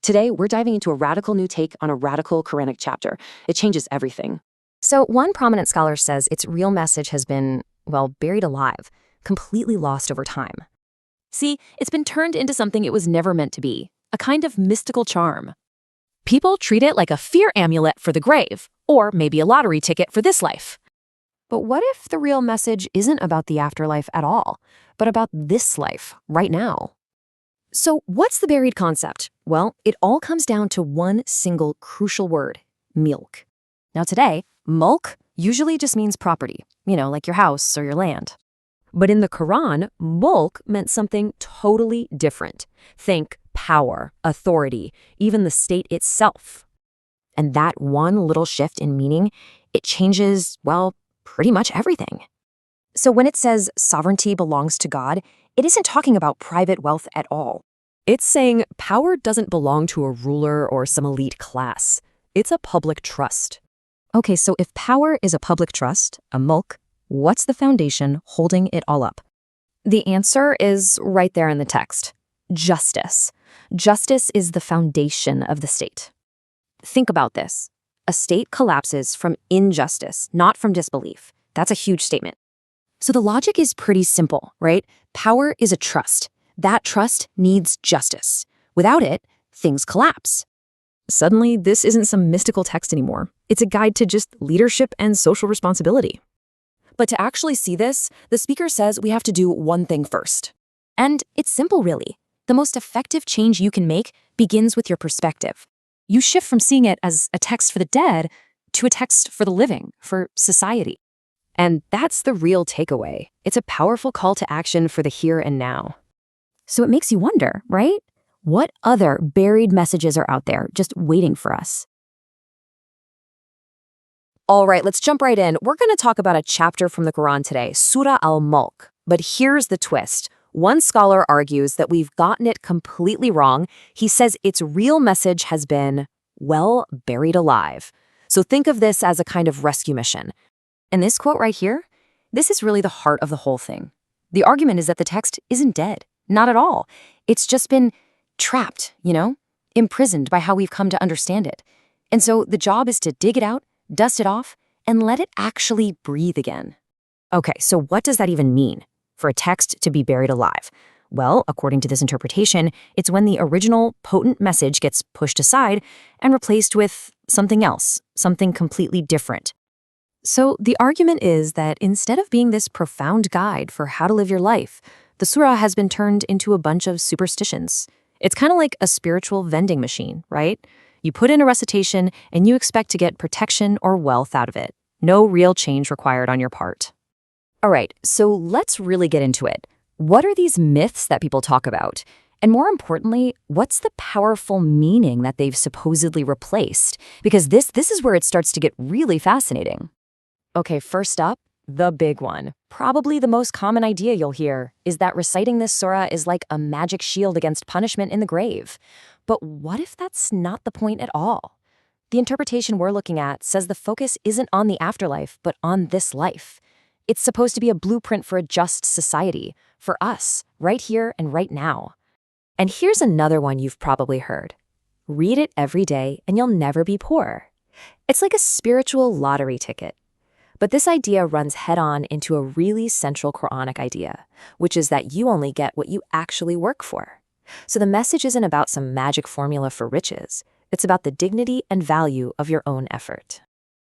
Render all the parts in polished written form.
Today, we're diving into a radical new take on a radical Quranic chapter. It changes everything. So one prominent scholar says its real message has been, well, buried alive, completely lost over time. See, it's been turned into something it was never meant to be, a kind of mystical charm. People treat it like a fear amulet for the grave, or maybe a lottery ticket for this life. But what if the real message isn't about the afterlife at all, but about this life, right now? So what's the buried concept? Well, it all comes down to one single crucial word, milk. Now today, mulk usually just means property, like your house or your land. But in the Quran, mulk meant something totally different. Think power, authority, even the state itself. And that one little shift in meaning, it changes, well, pretty much everything. So when it says sovereignty belongs to God, it isn't talking about private wealth at all. It's saying power doesn't belong to a ruler or some elite class. It's a public trust. Okay, so if power is a public trust, a mulk, what's the foundation holding it all up? The answer is right there in the text. Justice. Justice is the foundation of the state. Think about this. A state collapses from injustice, not from disbelief. That's a huge statement. So the logic is pretty simple, right? Power is a trust. That trust needs justice. Without it, things collapse. Suddenly, this isn't some mystical text anymore. It's a guide to just leadership and social responsibility. But to actually see this, the speaker says we have to do one thing first. And it's simple, really. The most effective change you can make begins with your perspective. You shift from seeing it as a text for the dead to a text for the living, for society. And that's the real takeaway. It's a powerful call to action for the here and now. So it makes you wonder, right? What other buried messages are out there just waiting for us? All right, let's jump right in. We're going to talk about a chapter from the Quran today, Surah Al-Mulk. But here's the twist. One scholar argues that we've gotten it completely wrong. He says its real message has been, well, buried alive. So think of this as a kind of rescue mission. And this quote right here, this is really the heart of the whole thing. The argument is that the text isn't dead. Not at all. It's just been trapped, imprisoned by how we've come to understand it. And so the job is to dig it out, dust it off, and let it actually breathe again. Okay, so what does that even mean? For a text to be buried alive? Well, according to this interpretation, it's when the original potent message gets pushed aside and replaced with something else, something completely different. So the argument is that instead of being this profound guide for how to live your life, the surah has been turned into a bunch of superstitions. It's kind of like a spiritual vending machine, right? You put in a recitation and you expect to get protection or wealth out of it. No real change required on your part. All right, so let's really get into it. What are these myths that people talk about? And more importantly, what's the powerful meaning that they've supposedly replaced? Because this is where it starts to get really fascinating. Okay, first up, the big one. Probably the most common idea you'll hear is that reciting this surah is like a magic shield against punishment in the grave. But what if that's not the point at all? The interpretation we're looking at says the focus isn't on the afterlife, but on this life. It's supposed to be a blueprint for a just society, for us, right here and right now. And here's another one you've probably heard. Read it every day and you'll never be poor. It's like a spiritual lottery ticket. But this idea runs head-on into a really central Quranic idea, which is that you only get what you actually work for. So the message isn't about some magic formula for riches. It's about the dignity and value of your own effort.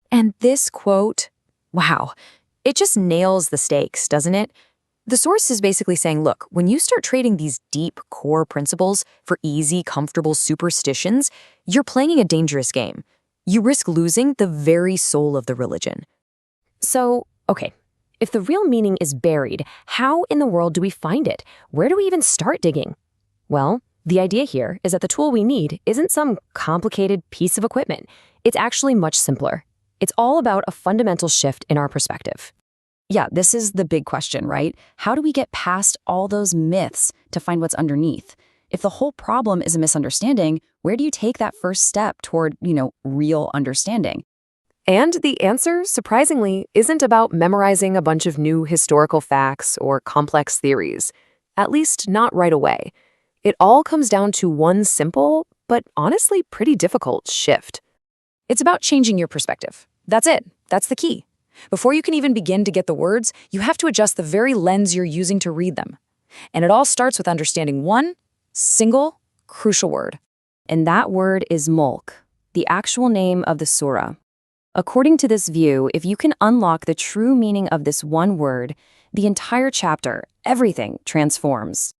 And this quote, wow, it just nails the stakes, doesn't it? The source is basically saying, look, when you start trading these deep core principles for easy, comfortable superstitions, you're playing a dangerous game. You risk losing the very soul of the religion. So, okay, if the real meaning is buried, how in the world do we find it? Where do we even start digging? Well, the idea here is that the tool we need isn't some complicated piece of equipment. It's actually much simpler. It's all about a fundamental shift in our perspective. Yeah, this is the big question, right? How do we get past all those myths to find what's underneath? If the whole problem is a misunderstanding, where do you take that first step toward, real understanding? And the answer, surprisingly, isn't about memorizing a bunch of new historical facts or complex theories. At least not right away. It all comes down to one simple but honestly pretty difficult shift. It's about changing your perspective. That's it. That's the key. Before you can even begin to get the words, you have to adjust the very lens you're using to read them. And it all starts with understanding one single, crucial word. And that word is mulk, the actual name of the surah. According to this view, if you can unlock the true meaning of this one word, the entire chapter, everything transforms.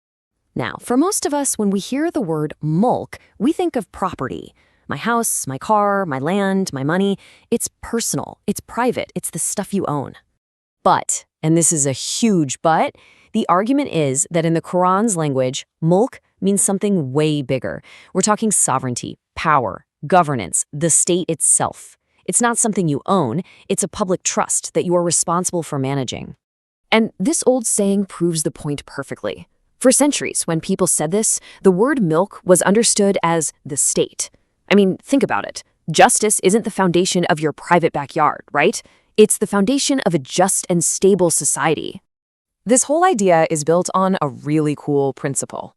Now, for most of us, when we hear the word mulk, we think of property. My house, my car, my land, my money. It's personal, it's private, it's the stuff you own. But, and this is a huge but, the argument is that in the Quran's language, mulk means something way bigger. We're talking sovereignty, power, governance, the state itself. It's not something you own, it's a public trust that you are responsible for managing. And this old saying proves the point perfectly. For centuries, when people said this, the word milk was understood as the state. I mean, think about it. Justice isn't the foundation of your private backyard, right? It's the foundation of a just and stable society. This whole idea is built on a really cool principle.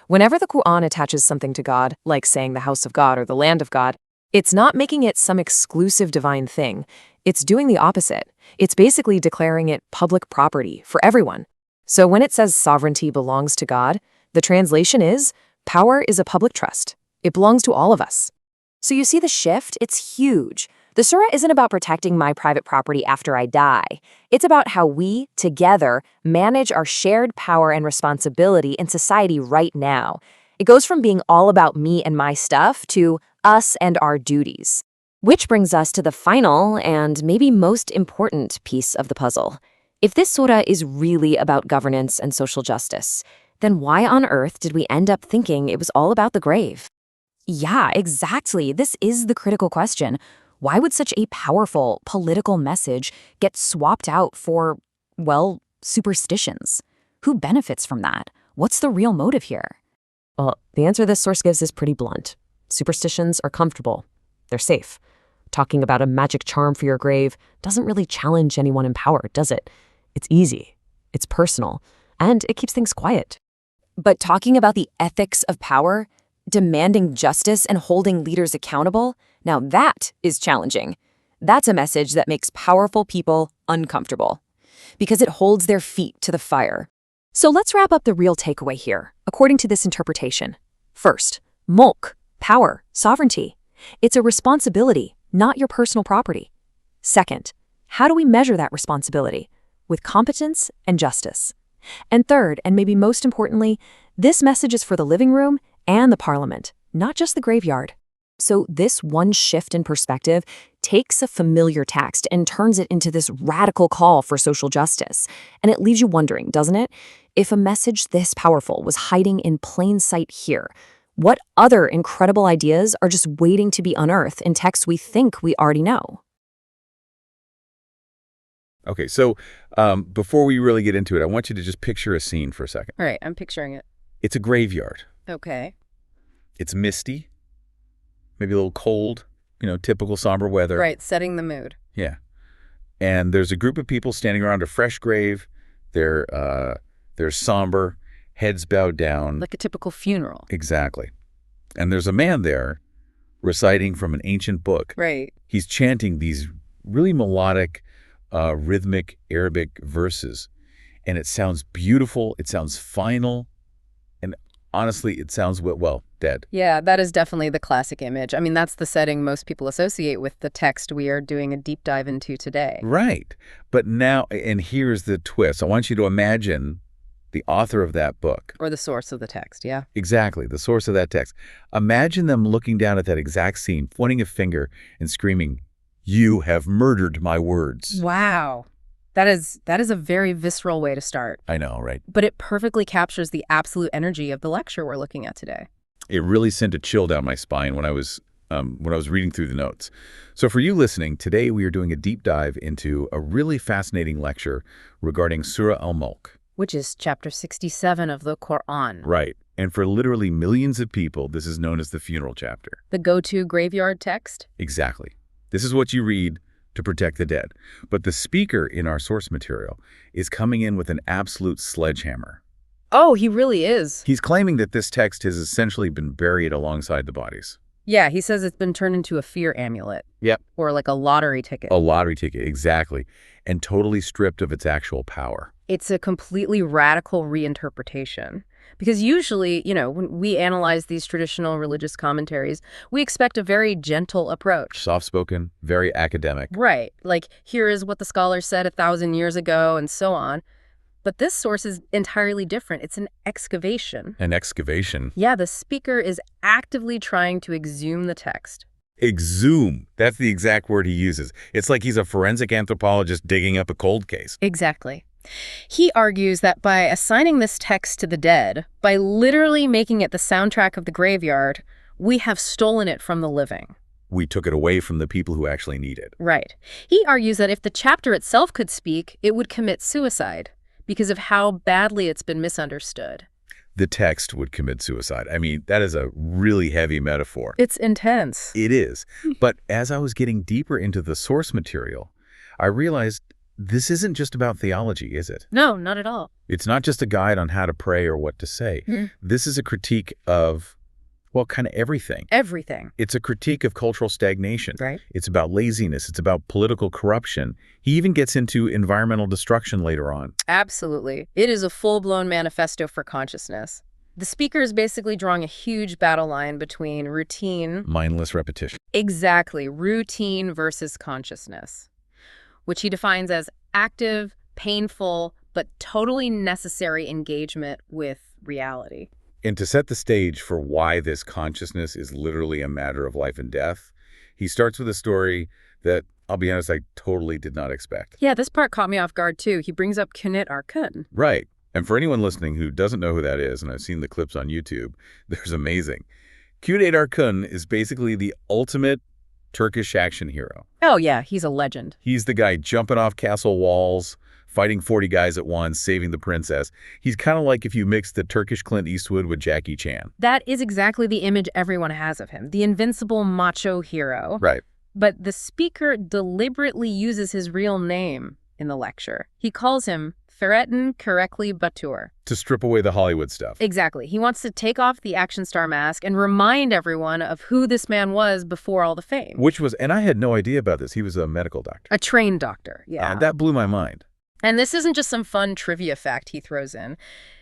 Whenever the Quran attaches something to God, like saying the house of God or the land of God, it's not making it some exclusive divine thing. It's doing the opposite. It's basically declaring it public property for everyone. So when it says sovereignty belongs to God, the translation is, power is a public trust. It belongs to all of us. So you see the shift? It's huge. The surah isn't about protecting my private property after I die. It's about how we, together, manage our shared power and responsibility in society right now. It goes from being all about me and my stuff to us and our duties. Which brings us to the final and maybe most important piece of the puzzle. If this surah is really about governance and social justice, then why on earth did we end up thinking it was all about the grave? Yeah, exactly. This is the critical question. Why would such a powerful political message get swapped out for, well, superstitions? Who benefits from that? What's the real motive here? Well, the answer this source gives is pretty blunt. Superstitions are comfortable. They're safe. Talking about a magic charm for your grave doesn't really challenge anyone in power, does it? It's easy, it's personal, and it keeps things quiet. But talking about the ethics of power, demanding justice and holding leaders accountable, now that is challenging. That's a message that makes powerful people uncomfortable because it holds their feet to the fire. So let's wrap up the real takeaway here, according to this interpretation. First, mulk, power, sovereignty. It's a responsibility, not your personal property. Second, how do we measure that responsibility? With competence and justice. And third, and maybe most importantly, this message is for the living room and the parliament, not just the graveyard. So this one shift in perspective takes a familiar text and turns it into this radical call for social justice. And it leaves you wondering, doesn't it? If a message this powerful was hiding in plain sight here, what other incredible ideas are just waiting to be unearthed in texts we think we already know? Okay, so before we really get into it, I want you to just picture a scene for a second. All right, I'm picturing it. It's a graveyard. Okay. It's misty, maybe a little cold, typical somber weather. Right, setting the mood. Yeah. And there's a group of people standing around a fresh grave. They're somber, heads bowed down. Like a typical funeral. Exactly. And there's a man there reciting from an ancient book. Right. He's chanting these really melodic, rhythmic Arabic verses. And it sounds beautiful. It sounds final. And honestly, it sounds, well, dead. Yeah, that is definitely the classic image. I mean, that's the setting most people associate with the text we are doing a deep dive into today. Right. But now, and here's the twist. I want you to imagine the author of that book. Or the source of the text, yeah. Exactly, the source of that text. Imagine them looking down at that exact scene, pointing a finger and screaming, "You have murdered my words." Wow. That is a very visceral way to start. I know, right? But it perfectly captures the absolute energy of the lecture we're looking at today. It really sent a chill down my spine when I was reading through the notes. So for you listening, today we are doing a deep dive into a really fascinating lecture regarding Surah Al-Mulk. Which is chapter 67 of the Quran. Right. And for literally millions of people, this is known as the funeral chapter. The go-to graveyard text? Exactly. This is what you read to protect the dead. But the speaker in our source material is coming in with an absolute sledgehammer. Oh, he really is. He's claiming that this text has essentially been buried alongside the bodies. Yeah, he says it's been turned into a fear amulet. Yep. Or like a lottery ticket. A lottery ticket, exactly. And totally stripped of its actual power. It's a completely radical reinterpretation. Because usually, when we analyze these traditional religious commentaries, we expect a very gentle approach. Soft-spoken, very academic. Right. Like, here is what the scholar said 1,000 years ago, and so on. But this source is entirely different. It's an excavation. An excavation? Yeah, the speaker is actively trying to exhume the text. Exhume. That's the exact word he uses. It's like he's a forensic anthropologist digging up a cold case. Exactly. He argues that by assigning this text to the dead, by literally making it the soundtrack of the graveyard, we have stolen it from the living. We took it away from the people who actually need it. Right. He argues that if the chapter itself could speak, it would commit suicide because of how badly it's been misunderstood. The text would commit suicide. I mean, that is a really heavy metaphor. It's intense. It is. But as I was getting deeper into the source material, I realized this isn't just about theology, is it? No, not at all. It's not just a guide on how to pray or what to say. This is a critique of, well, kind of everything. Everything. It's a critique of cultural stagnation. Right. It's about laziness. It's about political corruption. He even gets into environmental destruction later on. Absolutely. It is a full-blown manifesto for consciousness. The speaker is basically drawing a huge battle line between routine... Mindless repetition. Exactly. Routine versus consciousness, which he defines as active, painful, but totally necessary engagement with reality. And to set the stage for why this consciousness is literally a matter of life and death, he starts with a story that, I'll be honest, I totally did not expect. Yeah, this part caught me off guard, too. He brings up Quranic Arkun. Right. And for anyone listening who doesn't know who that is, and I've seen the clips on YouTube, there's amazing. Quranic Arkun is basically the ultimate Turkish action hero. Oh, yeah, he's a legend. He's the guy jumping off castle walls, fighting 40 guys at once, saving the princess. He's kind of like if you mix the Turkish Clint Eastwood with Jackie Chan. That is exactly the image everyone has of him, the invincible macho hero. Right. But the speaker deliberately uses his real name in the lecture. He calls him Ferettin Kerekli Batur. To strip away the Hollywood stuff. Exactly. He wants to take off the action star mask and remind everyone of who this man was before all the fame. Which was, and I had no idea about this, he was a medical doctor. A trained doctor, yeah. That blew my mind. And this isn't just some fun trivia fact he throws in.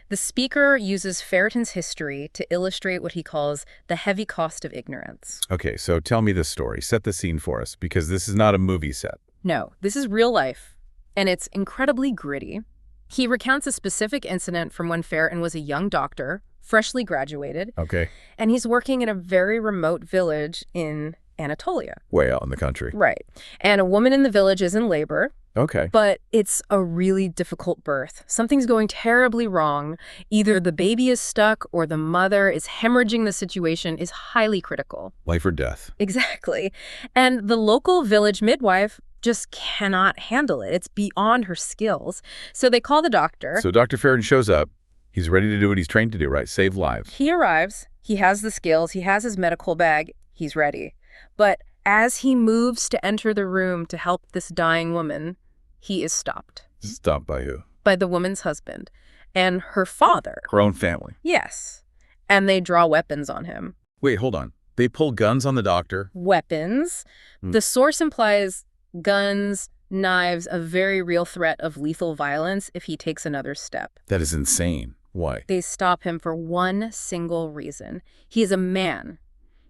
The speaker uses Ferettin's history to illustrate what he calls the heavy cost of ignorance. Okay, so tell me this story. Set the scene for us, because this is not a movie set. No, this is real life, and it's incredibly gritty. He recounts a specific incident from when Ferettin was a young doctor, freshly graduated. Okay. And he's working in a very remote village in Anatolia. Way out in the country. Right. And a woman in the village is in labor. Okay. But it's a really difficult birth. Something's going terribly wrong. Either the baby is stuck or the mother is hemorrhaging. The situation is highly critical. Life or death. Exactly. And the local village midwife just cannot handle it. It's beyond her skills. So they call the doctor. So Dr. Ferettin shows up. He's ready to do what he's trained to do, right? Save lives. He arrives. He has the skills. He has his medical bag. He's ready. But as he moves to enter the room to help this dying woman, he is stopped. Stopped by who? By the woman's husband and her father. Her own family. Yes. And they draw weapons on him. Wait, hold on. They pull guns on the doctor? Weapons. The source implies guns, knives, a very real threat of lethal violence if he takes another step. That is insane. Why? They stop him for one single reason. He is a man.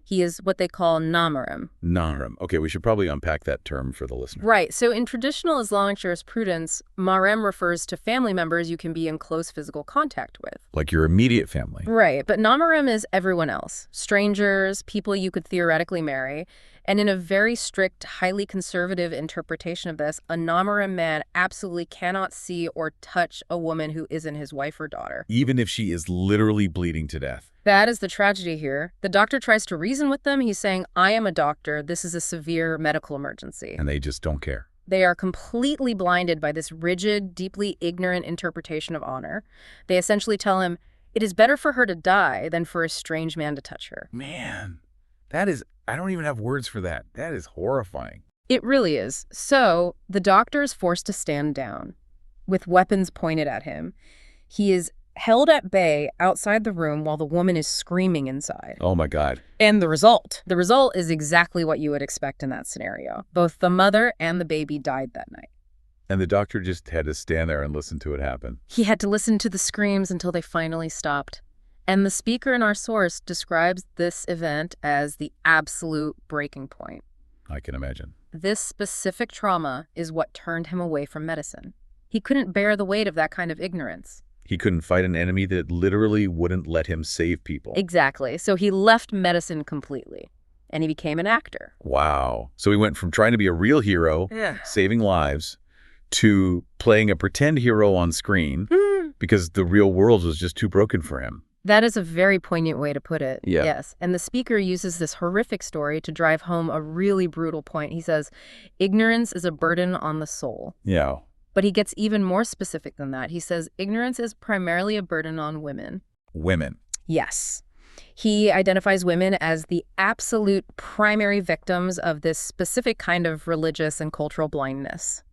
He is what they call namarim. Namarim. Okay, we should probably unpack that term for the listener. Right. So in traditional Islamic jurisprudence, marem refers to family members you can be in close physical contact with. Like your immediate family. Right. But namarim is everyone else. Strangers, people you could theoretically marry. And in a very strict, highly conservative interpretation of this, a namarim man absolutely cannot see or touch a woman who isn't his wife or daughter. Even if she is literally bleeding to death. That is the tragedy here. The doctor tries to reason with them. He's saying, I am a doctor. This is a severe medical emergency. And they just don't care. They are completely blinded by this rigid, deeply ignorant interpretation of honor. They essentially tell him, it is better for her to die than for a strange man to touch her. Man, that is, I don't even have words for that. That is horrifying. It really is. So the doctor is forced to stand down with weapons pointed at him. He is held at bay outside the room while the woman is screaming inside. Oh, my God. And the result is exactly what you would expect in that scenario. Both the mother and the baby died that night. And the doctor just had to stand there and listen to it happen. He had to listen to the screams until they finally stopped. And the speaker in our source describes this event as the absolute breaking point. I can imagine. This specific trauma is what turned him away from medicine. He couldn't bear the weight of that kind of ignorance. He couldn't fight an enemy that literally wouldn't let him save people. Exactly. So he left medicine completely, and he became an actor. Wow. So he went from trying to be a real hero, saving lives, to playing a pretend hero on screen because the real world was just too broken for him. That is a very poignant way to put it. Yeah. Yes. And the speaker uses this horrific story to drive home a really brutal point. He says, ignorance is a burden on the soul. Yeah. But he gets even more specific than that. He says ignorance is primarily a burden on women. Women. Yes. He identifies women as the absolute primary victims of this specific kind of religious and cultural blindness.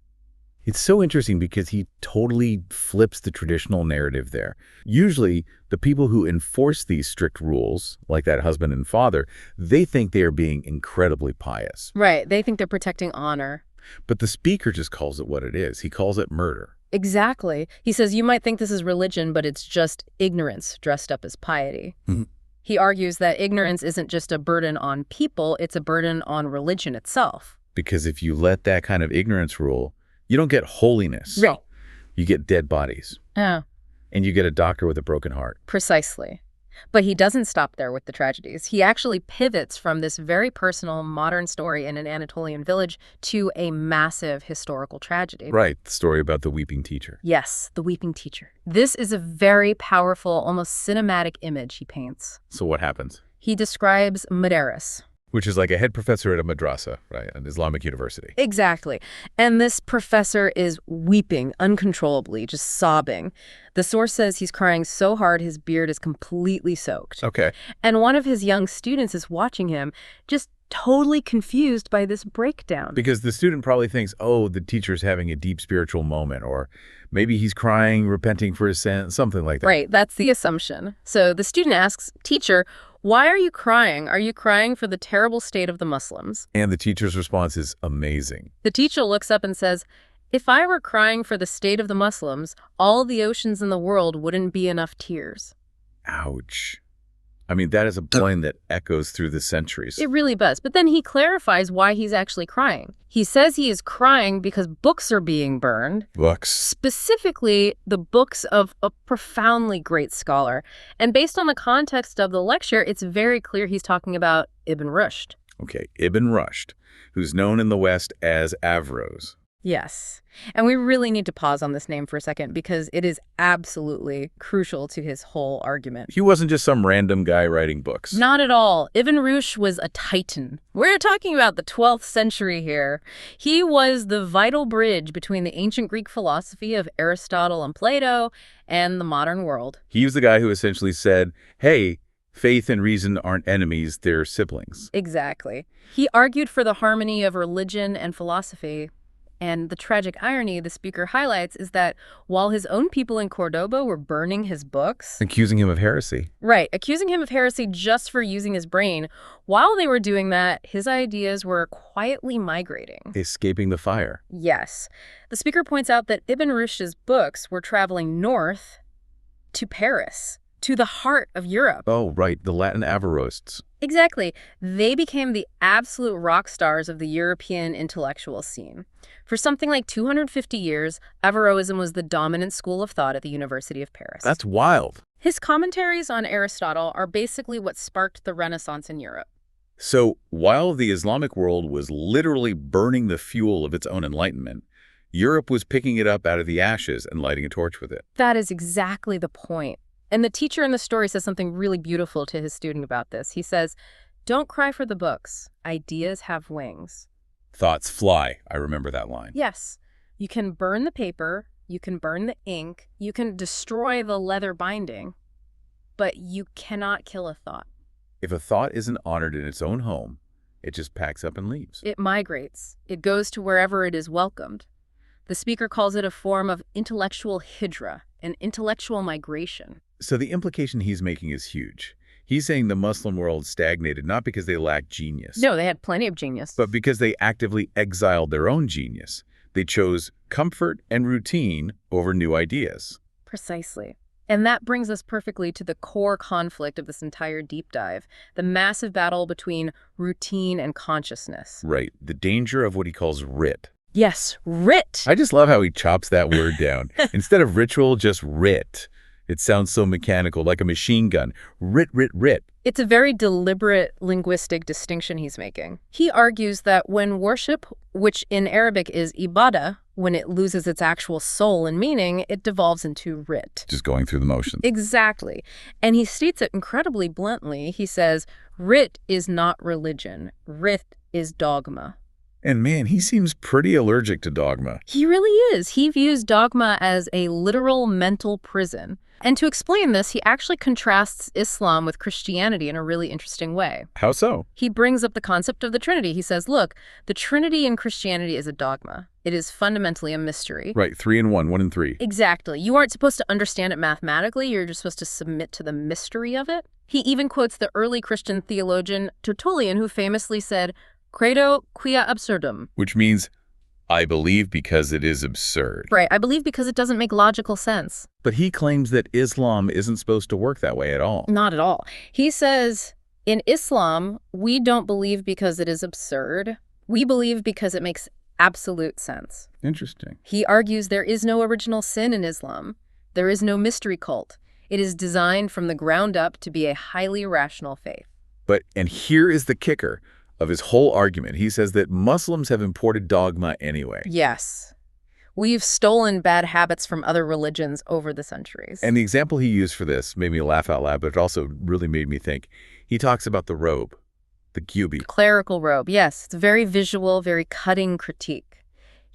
It's so interesting because he totally flips the traditional narrative there. Usually, the people who enforce these strict rules, like that husband and father, they think they are being incredibly pious. Right. They think they're protecting honor. But the speaker just calls it what it is. He calls it murder. Exactly. He says, you might think this is religion, but it's just ignorance dressed up as piety. He argues that ignorance isn't just a burden on people, it's a burden on religion itself. Because if you let that kind of ignorance rule, you don't get holiness. Right. You get dead bodies. Oh. And you get a doctor with a broken heart. Precisely. But he doesn't stop there with the tragedies. He actually pivots from this very personal modern story in an Anatolian village to a massive historical tragedy. Right, the story about the weeping teacher. Yes, the weeping teacher. This is a very powerful, almost cinematic image he paints. So what happens? He describes Mudaris. Which is like a head professor at a madrasa, right, an Islamic university. Exactly. And this professor is weeping uncontrollably, just sobbing. The source says he's crying so hard his beard is completely soaked. Okay. And one of his young students is watching him, just totally confused by this breakdown. Because the student probably thinks, oh, the teacher's having a deep spiritual moment, or maybe he's crying, repenting for his sin, something like that. Right, that's the assumption. So the student asks, teacher, why are you crying? Are you crying for the terrible state of the Muslims? And the teacher's response is amazing. The teacher looks up and says, if I were crying for the state of the Muslims, all the oceans in the world wouldn't be enough tears. Ouch. I mean, that is a line that echoes through the centuries. It really does. But then he clarifies why he's actually crying. He says he is crying because books are being burned. Books. Specifically, the books of a profoundly great scholar. And based on the context of the lecture, it's very clear he's talking about Ibn Rushd. Okay, Ibn Rushd, who's known in the West as Averroes. Yes. And we really need to pause on this name for a second because it is absolutely crucial to his whole argument. He wasn't just some random guy writing books. Not at all. Ibn Rushd was a titan. We're talking about the 12th century here. He was the vital bridge between the ancient Greek philosophy of Aristotle and Plato and the modern world. He was the guy who essentially said, hey, faith and reason aren't enemies, they're siblings. Exactly. He argued for the harmony of religion and philosophy. And the tragic irony the speaker highlights is that while his own people in Cordoba were burning his books... Accusing him of heresy. Right, accusing him of heresy just for using his brain. While they were doing that, his ideas were quietly migrating. Escaping the fire. Yes. The speaker points out that Ibn Rushd's books were traveling north to Paris, to the heart of Europe. Oh, right, the Latin Averroists. Exactly. They became the absolute rock stars of the European intellectual scene. For something like 250 years, Averroism was the dominant school of thought at the University of Paris. That's wild. His commentaries on Aristotle are basically what sparked the Renaissance in Europe. So, while the Islamic world was literally burning the fuel of its own enlightenment, Europe was picking it up out of the ashes and lighting a torch with it. That is exactly the point. And the teacher in the story says something really beautiful to his student about this. He says, don't cry for the books. Ideas have wings. Thoughts fly. I remember that line. Yes. You can burn the paper. You can burn the ink. You can destroy the leather binding. But you cannot kill a thought. If a thought isn't honored in its own home, it just packs up and leaves. It migrates. It goes to wherever it is welcomed. The speaker calls it a form of intellectual hijra, an intellectual migration. So the implication he's making is huge. He's saying the Muslim world stagnated not because they lacked genius. No, they had plenty of genius. But because they actively exiled their own genius. They chose comfort and routine over new ideas. Precisely. And that brings us perfectly to the core conflict of this entire deep dive, the massive battle between routine and consciousness. Right. The danger of what he calls writ. Yes, writ. I just love how he chops that word down. Instead of ritual, just writ. It sounds so mechanical, like a machine gun. Writ, writ, writ. It's a very deliberate linguistic distinction he's making. He argues that when worship, which in Arabic is ibadah, when it loses its actual soul and meaning, it devolves into writ. Just going through the motions. Exactly. And he states it incredibly bluntly. He says, writ is not religion. Writ is dogma. And man, he seems pretty allergic to dogma. He really is. He views dogma as a literal mental prison. And to explain this, he actually contrasts Islam with Christianity in a really interesting way. How so? He brings up the concept of the Trinity. He says, look, the Trinity in Christianity is a dogma. It is fundamentally a mystery. Right, 3 in 1, 1 in 3. Exactly. You aren't supposed to understand it mathematically. You're just supposed to submit to the mystery of it. He even quotes the early Christian theologian Tertullian, who famously said, credo quia absurdum. Which means, I believe because it is absurd. Right, I believe because it doesn't make logical sense. But he claims that Islam isn't supposed to work that way at all. Not at all. He says, in Islam, we don't believe because it is absurd. We believe because it makes absolute sense. Interesting. He argues there is no original sin in Islam. There is no mystery cult. It is designed from the ground up to be a highly rational faith. And here is the kicker of his whole argument. He says that Muslims have imported dogma anyway. Yes. We've stolen bad habits from other religions over the centuries. And the example he used for this made me laugh out loud, but it also really made me think. He talks about the robe, the gyubi. Clerical robe, yes. It's a very visual, very cutting critique.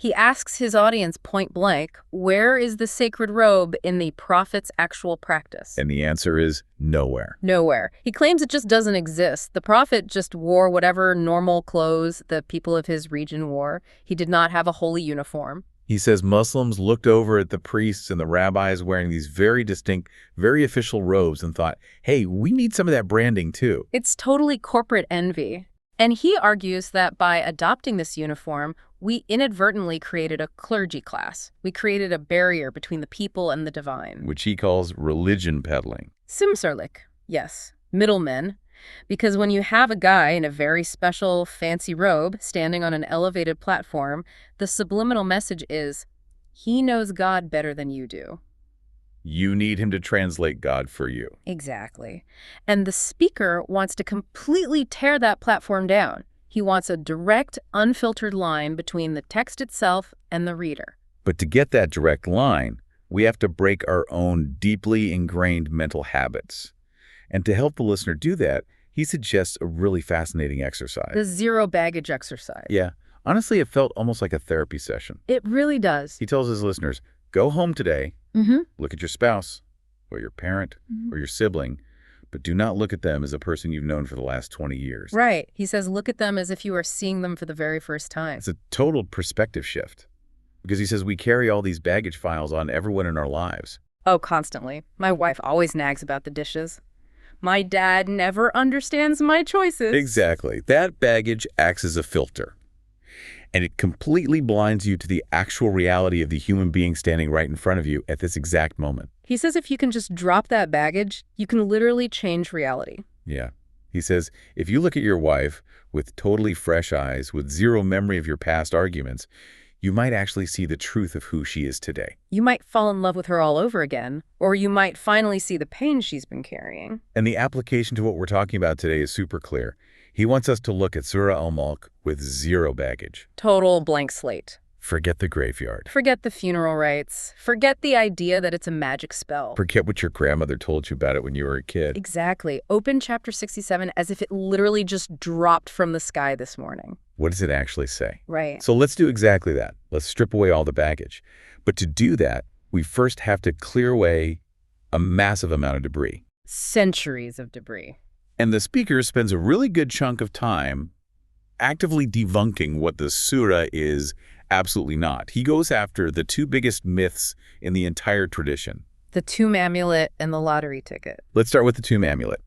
He asks his audience point blank, where is the sacred robe in the prophet's actual practice? And the answer is nowhere. Nowhere. He claims it just doesn't exist. The prophet just wore whatever normal clothes the people of his region wore. He did not have a holy uniform. He says Muslims looked over at the priests and the rabbis wearing these very distinct, very official robes and thought, hey, we need some of that branding too. It's totally corporate envy. And he argues that by adopting this uniform, we inadvertently created a clergy class. We created a barrier between the people and the divine. Which he calls religion peddling. Simsarlik, yes, middlemen. Because when you have a guy in a very special, fancy robe standing on an elevated platform, the subliminal message is, he knows God better than you do. You need him to translate God for you. Exactly. And the speaker wants to completely tear that platform down. He wants a direct, unfiltered line between the text itself and the reader. But to get that direct line, we have to break our own deeply ingrained mental habits. And to help the listener do that, he suggests a really fascinating exercise. The zero baggage exercise. Yeah. Honestly, it felt almost like a therapy session. It really does. He tells his listeners, go home today, look at your spouse, or your parent, or your sibling, but do not look at them as a person you've known for the last 20 years. Right. He says, look at them as if you are seeing them for the very first time. It's a total perspective shift. Because he says we carry all these baggage files on everyone in our lives. Oh, constantly. My wife always nags about the dishes. My dad never understands my choices. Exactly. That baggage acts as a filter. And it completely blinds you to the actual reality of the human being standing right in front of you at this exact moment. He says if you can just drop that baggage, you can literally change reality. Yeah. He says, if you look at your wife with totally fresh eyes, with zero memory of your past arguments, you might actually see the truth of who she is today. You might fall in love with her all over again, or you might finally see the pain she's been carrying. And the application to what we're talking about today is super clear. He wants us to look at Surah Al-Mulk with zero baggage. Total blank slate. Forget the graveyard. Forget the funeral rites. Forget the idea that it's a magic spell. Forget what your grandmother told you about it when you were a kid. Exactly. Open chapter 67 as if it literally just dropped from the sky this morning. What does it actually say? Right. So let's do exactly that. Let's strip away all the baggage. But to do that, we first have to clear away a massive amount of debris. Centuries of debris. And the speaker spends a really good chunk of time actively debunking what the surah is Absolutely not. He goes after the two biggest myths in the entire tradition. The tomb amulet and the lottery ticket. Let's start with the tomb amulet.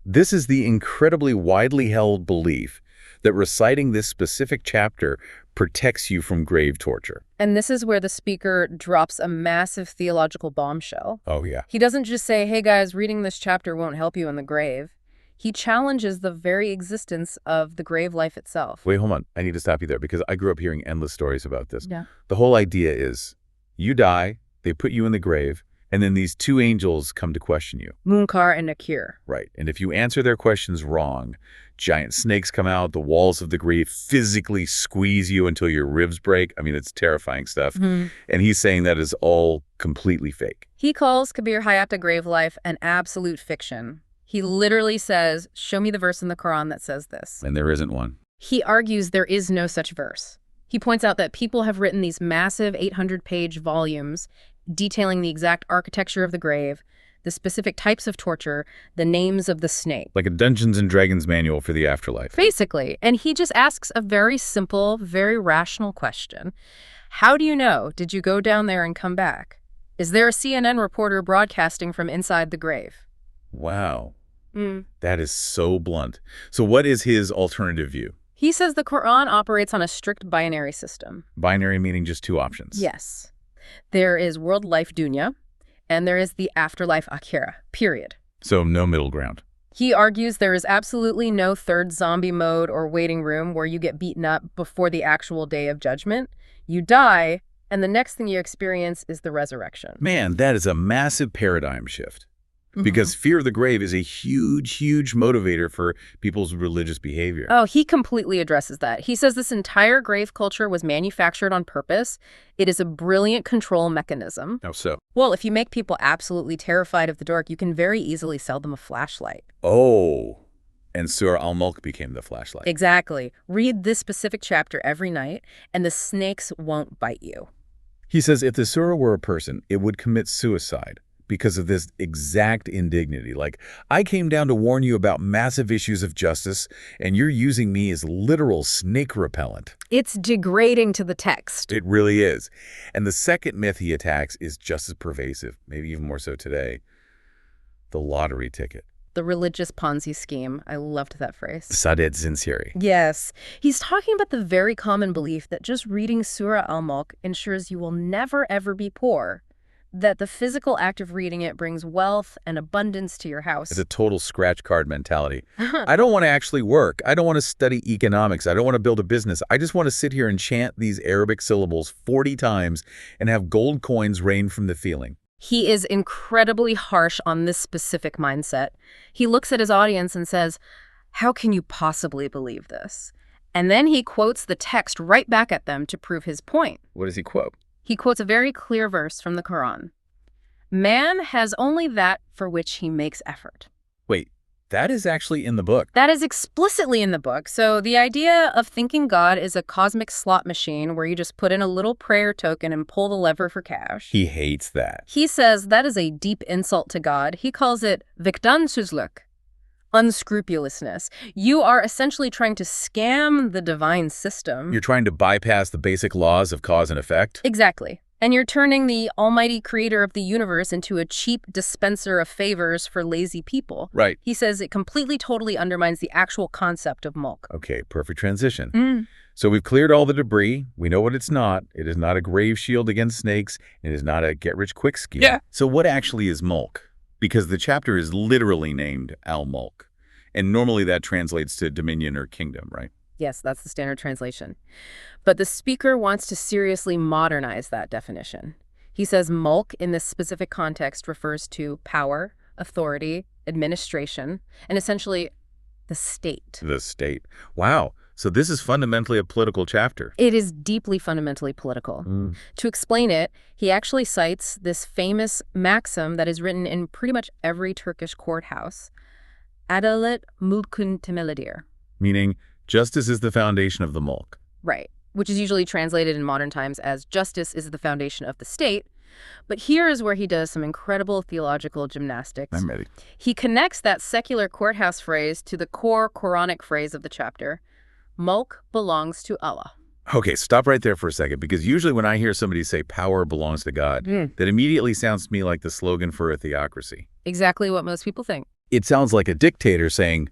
This is the incredibly widely held belief that reciting this specific chapter protects you from grave torture. And this is where the speaker drops a massive theological bombshell. Oh, yeah. He doesn't just say, hey guys, reading this chapter won't help you in the grave. He challenges the very existence of the grave life itself. Wait, hold on. I need to stop you there because I grew up hearing endless stories about this. Yeah. The whole idea is you die, they put you in the grave, and then these two angels come to question you. Munkar and Nakir. Right. And if you answer their questions wrong, giant snakes come out, the walls of the grave physically squeeze you until your ribs break. I mean, it's terrifying stuff. And he's saying that is all completely fake. He calls Kabir Hayata grave life an absolute fiction. He literally says, show me the verse in the Quran that says this. And there isn't one. He argues there is no such verse. He points out that people have written these massive 800-page volumes detailing the exact architecture of the grave, the specific types of torture, the names of the snake. Like a Dungeons and Dragons manual for the afterlife. Basically. And he just asks a very simple, very rational question. How do you know? Did you go down there and come back? Is there a CNN reporter broadcasting from inside the grave? Wow. That is so blunt. So what is his alternative view? He says the Quran operates on a strict binary system. Binary meaning just two options. Yes. There is world life dunya, and there is the afterlife akhirah, period. So no middle ground. He argues there is absolutely no third zombie mode or waiting room where you get beaten up before the actual day of judgment. You die, and the next thing you experience is the resurrection. Man, that is a massive paradigm shift. Because fear of the grave is a huge, huge motivator for people's religious behavior. Oh, he completely addresses that. He says this entire grave culture was manufactured on purpose. It is a brilliant control mechanism. How so? Well, if you make people absolutely terrified of the dark, you can very easily sell them a flashlight. Oh, and Surah Al-Mulk became the flashlight. Exactly. Read this specific chapter every night, and the snakes won't bite you. He says if the surah were a person, it would commit suicide because of this exact indignity. Like, I came down to warn you about massive issues of justice, and you're using me as literal snake repellent. It's degrading to the text. It really is. And the second myth he attacks is just as pervasive, maybe even more so today. The lottery ticket. The religious Ponzi scheme. I loved that phrase. Sadet Zinsiri. Yes. He's talking about the very common belief that just reading Surah Al-Mulk ensures you will never, ever be poor. That the physical act of reading it brings wealth and abundance to your house. It's a total scratch card mentality. I don't want to actually work. I don't want to study economics. I don't want to build a business. I just want to sit here and chant these Arabic syllables 40 times and have gold coins rain from the ceiling. He is incredibly harsh on this specific mindset. He looks at his audience and says, how can you possibly believe this? And then he quotes the text right back at them to prove his point. What does he quote? He quotes a very clear verse from the Quran. Man has only that for which he makes effort. Wait, that is actually in the book. That is explicitly in the book. So the idea of thinking God is a cosmic slot machine where you just put in a little prayer token and pull the lever for cash. He hates that. He says that is a deep insult to God. He calls it vicdansuzluk, unscrupulousness. You are essentially trying to scam the divine system. You're trying to bypass the basic laws of cause and effect? Exactly. And you're turning the almighty creator of the universe into a cheap dispenser of favors for lazy people. Right. He says it completely, totally undermines the actual concept of mulk. Okay, perfect transition. So we've cleared all the debris. We know what it's not. It is not a grave shield against snakes. It is not a get-rich-quick scheme. Yeah. So what actually is mulk? Because the chapter is literally named Al-Mulk. And normally that translates to dominion or kingdom, right? Yes, that's the standard translation. But the speaker wants to seriously modernize that definition. He says mulk in this specific context refers to power, authority, administration, and essentially the state. The state. Wow. So this is fundamentally a political chapter. It is deeply fundamentally political. To explain it, he actually cites this famous maxim that is written in pretty much every Turkish courthouse. Adalet mulkun temelidir. Meaning, justice is the foundation of the mulk. Right, which is usually translated in modern times as justice is the foundation of the state. But here is where he does some incredible theological gymnastics. I'm ready. He connects that secular courthouse phrase to the core Quranic phrase of the chapter. Mulk belongs to Allah. Okay, stop right there for a second, because usually when I hear somebody say power belongs to God, that immediately sounds to me like the slogan for a theocracy. Exactly what most people think. It sounds like a dictator saying,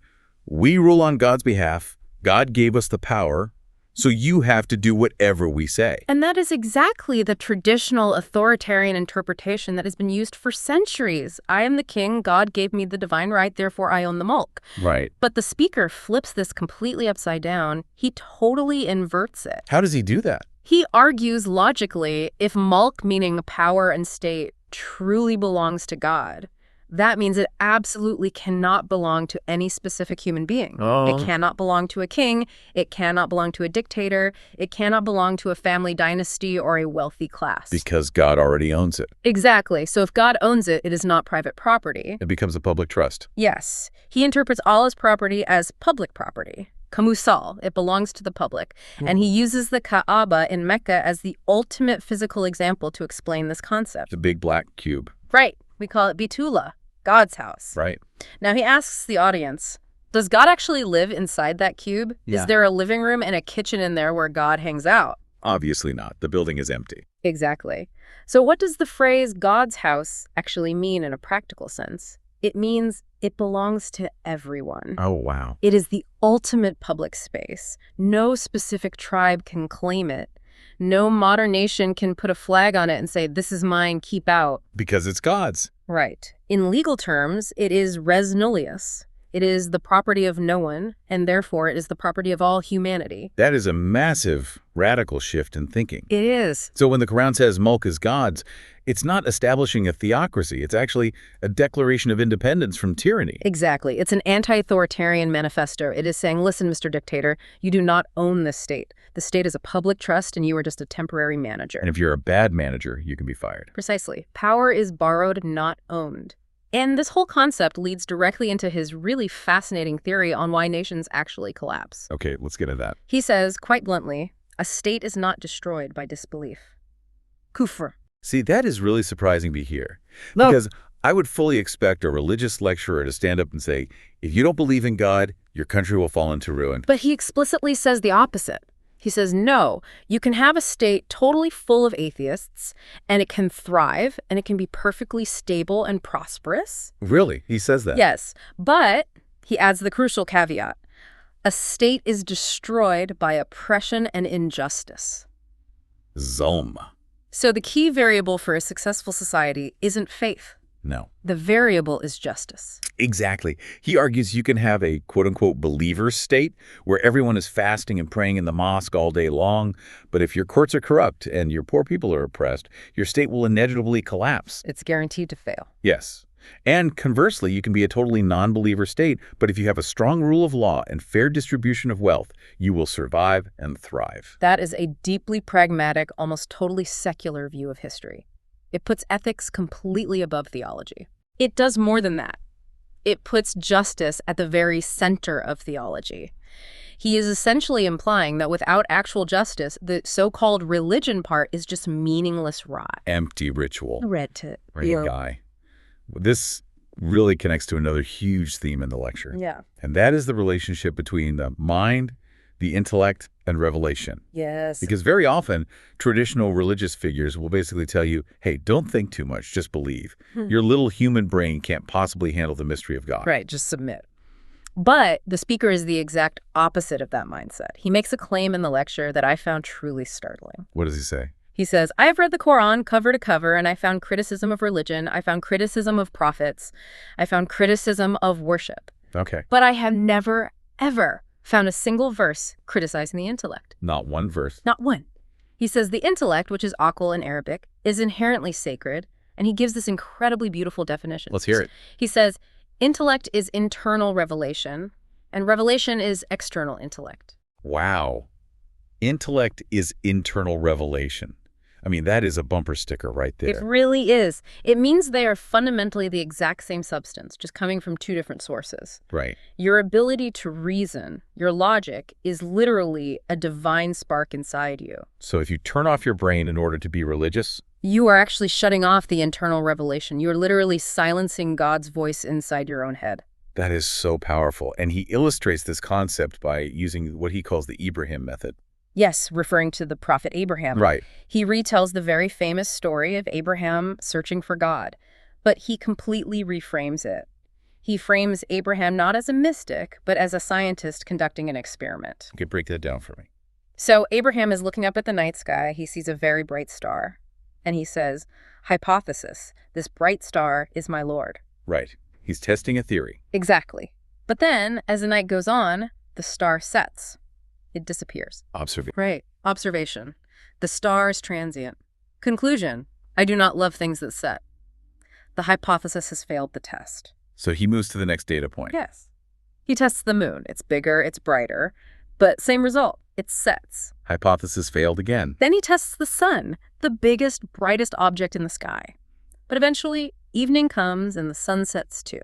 we rule on God's behalf, God gave us the power, so you have to do whatever we say. And that is exactly the traditional authoritarian interpretation that has been used for centuries. I am the king, God gave me the divine right, therefore I own the mulk. Right. But the speaker flips this completely upside down. He totally inverts it. How does he do that? He argues logically, if mulk, meaning power and state, truly belongs to God, that means it absolutely cannot belong to any specific human being. Oh. It cannot belong to a king. It cannot belong to a dictator. It cannot belong to a family dynasty or a wealthy class. Because God already owns it. Exactly. So if God owns it, it is not private property. It becomes a public trust. Yes. He interprets all his property as public property. Kamusal, it belongs to the public. And he uses the Kaaba in Mecca as the ultimate physical example to explain this concept. The big black cube. Right. We call it Bitullah, God's house. Right. Now he asks the audience, does God actually live inside that cube? Yeah. Is there a living room and a kitchen in there where God hangs out? Obviously not. The building is empty. Exactly. So what does the phrase God's house actually mean in a practical sense? It means it belongs to everyone. Oh, wow. It is the ultimate public space. No specific tribe can claim it. No modern nation can put a flag on it and say, this is mine, keep out. Because it's God's. Right. In legal terms, it is res nullius. It is the property of no one, and therefore it is the property of all humanity. That is a massive, radical shift in thinking. It is. So when the Quran says Mulk is God's, it's not establishing a theocracy. It's actually a declaration of independence from tyranny. Exactly. It's an anti-authoritarian manifesto. It is saying, listen, Mr. Dictator, you do not own this state. The state is a public trust, and you are just a temporary manager. And if you're a bad manager, you can be fired. Precisely. Power is borrowed, not owned. And this whole concept leads directly into his really fascinating theory on why nations actually collapse. Okay, let's get into that. He says, quite bluntly, a state is not destroyed by disbelief. Kufr. See, that is really surprising to hear. No. Because I would fully expect a religious lecturer to stand up and say, if you don't believe in God, your country will fall into ruin. But he explicitly says the opposite. He says, no, you can have a state totally full of atheists, and it can thrive, and it can be perfectly stable and prosperous. Really? He says that? Yes, but he adds the crucial caveat. A state is destroyed by oppression and injustice. Zulm. So the key variable for a successful society isn't faith. No. The variable is justice. Exactly. He argues you can have a quote-unquote believer state where everyone is fasting and praying in the mosque all day long, but if your courts are corrupt and your poor people are oppressed, your state will inevitably collapse. It's guaranteed to fail. Yes. And conversely, you can be a totally non-believer state, but if you have a strong rule of law and fair distribution of wealth, you will survive and thrive. That is a deeply pragmatic, almost totally secular view of history. It puts ethics completely above theology. It does more than that. It puts justice at the very center of theology. He is essentially implying that without actual justice, the so-called religion part is just meaningless rot. Empty ritual. Read to Right, guy. This really connects to another huge theme in the lecture. Yeah. And that is the relationship between the mind, the intellect, and revelation. Yes. Because very often, traditional religious figures will basically tell you, hey, don't think too much, just believe. Your little human brain can't possibly handle the mystery of God. Right, just submit. But the speaker is the exact opposite of that mindset. He makes a claim in the lecture that I found truly startling. What does he say? He says, I have read the Quran cover to cover, and I found criticism of religion. I found criticism of prophets. I found criticism of worship. Okay. But I have never, ever found a single verse criticizing the intellect. Not one verse. Not one. He says the intellect, which is aql in Arabic, is inherently sacred, and he gives this incredibly beautiful definition. Let's hear it. He says, intellect is internal revelation, and revelation is external intellect. Wow. Intellect is internal revelation. I mean, that is a bumper sticker right there. It really is. It means they are fundamentally the exact same substance, just coming from two different sources. Right. Your ability to reason, your logic, is literally a divine spark inside you. So if you turn off your brain in order to be religious, you are actually shutting off the internal revelation. You're literally silencing God's voice inside your own head. that is so powerful. And he illustrates this concept by using what he calls the Ibrahim method. Yes, referring to the prophet Abraham. Right. He retells the very famous story of Abraham searching for God, but he completely reframes it. He frames Abraham not as a mystic, but as a scientist conducting an experiment. Okay, break that down for me. So Abraham is looking up at the night sky. He sees a very bright star. And he says, hypothesis, this bright star is my Lord. Right. He's testing a theory. Exactly. But then, as the night goes on, the star sets. It disappears. Observation. Right. Observation. The star is transient. Conclusion. I do not love things that set. The hypothesis has failed the test. So he moves to the next data point. Yes. He tests the moon. It's bigger, it's brighter, but same result. It sets. Hypothesis failed again. Then he tests the sun, the biggest, brightest object in the sky. But eventually, evening comes and the sun sets too.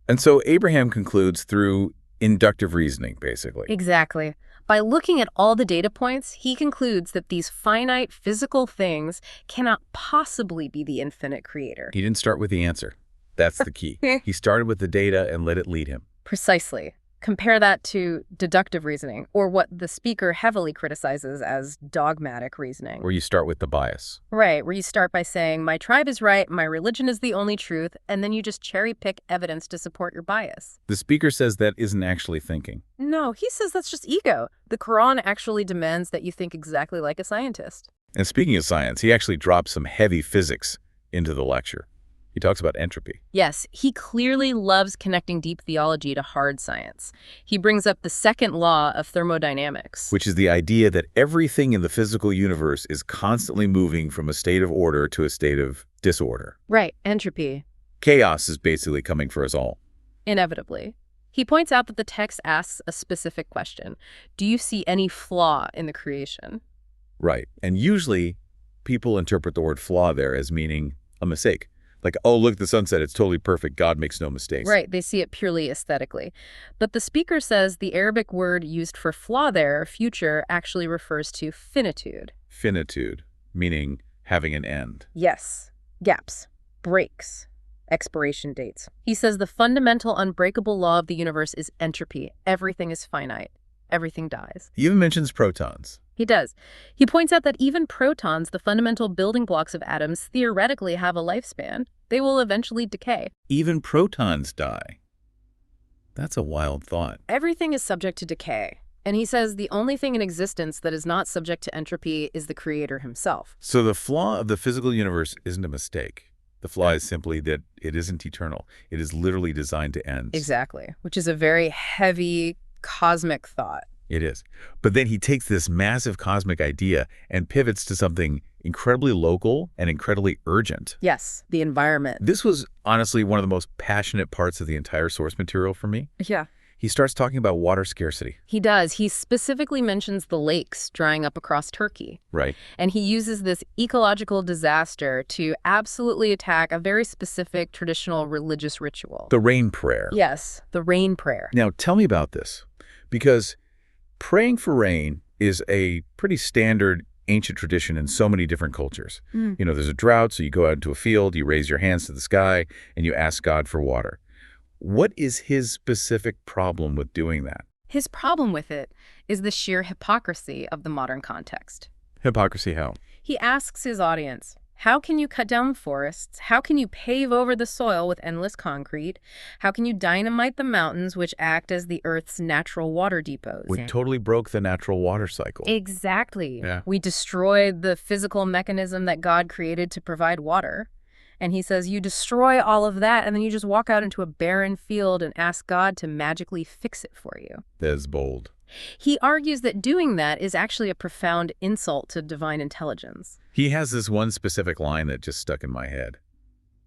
And so Abraham concludes through inductive reasoning, basically. Exactly. By looking at all the data points, he concludes that these finite physical things cannot possibly be the infinite creator. He didn't start with the answer. That's the key. He started with the data and let it lead him. Precisely. Compare that to deductive reasoning, or what the speaker heavily criticizes as dogmatic reasoning. Where you start with the bias. Right, where you start by saying, my tribe is right, my religion is the only truth, and then you just cherry-pick evidence to support your bias. The speaker says that isn't actually thinking. No, he says that's just ego. The Quran actually demands that you think exactly like a scientist. And speaking of science, he actually drops some heavy physics into the lecture. He talks about entropy. Yes, he clearly loves connecting deep theology to hard science. He brings up the second law of thermodynamics. Which is the idea that everything in the physical universe is constantly moving from a state of order to a state of disorder. Right, entropy. Chaos is basically coming for us all. Inevitably. He points out that the text asks a specific question. Do you see any flaw in the creation? Right. And usually people interpret the word flaw there as meaning a mistake. Like, oh, look at the sunset. It's totally perfect. God makes no mistakes. Right. They see it purely aesthetically. But the speaker says the Arabic word used for flaw there, future, actually refers to finitude. Finitude, meaning having an end. Yes. Gaps. Breaks. Expiration dates. He says the fundamental unbreakable law of the universe is entropy. Everything is finite. Everything dies. He even mentions protons. He does. He points out that even protons, the fundamental building blocks of atoms, theoretically have a lifespan. They will eventually decay. Even protons die. That's a wild thought. Everything is subject to decay. And he says the only thing in existence that is not subject to entropy is the creator himself. So the flaw of the physical universe isn't a mistake. The flaw is simply that it isn't eternal. It is literally designed to end. Exactly. Which is a very heavy cosmic thought. It is. But then he takes this massive cosmic idea and pivots to something incredibly local and incredibly urgent. Yes, the environment. This was honestly one of the most passionate parts of the entire source material for me. Yeah. He starts talking about water scarcity. He does. He specifically mentions the lakes drying up across Turkey. Right. And he uses this ecological disaster to absolutely attack a very specific traditional religious ritual. The rain prayer. Yes, the rain prayer. Now, tell me about this, because praying for rain is a pretty standard ancient tradition in so many different cultures. You know, there's a drought, so you go out into a field, you raise your hands to the sky, and you ask God for water. What is his specific problem with doing that? His problem with it is the sheer hypocrisy of the modern context. Hypocrisy how? He asks his audience, how can you cut down forests? How can you pave over the soil with endless concrete? How can you dynamite the mountains, which act as the Earth's natural water depots? We totally broke the natural water cycle. Exactly. Yeah. We destroyed the physical mechanism that God created to provide water. And he says, you destroy all of that, and then you just walk out into a barren field and ask God to magically fix it for you. That is bold. He argues that doing that is actually a profound insult to divine intelligence. He has this one specific line that just stuck in my head.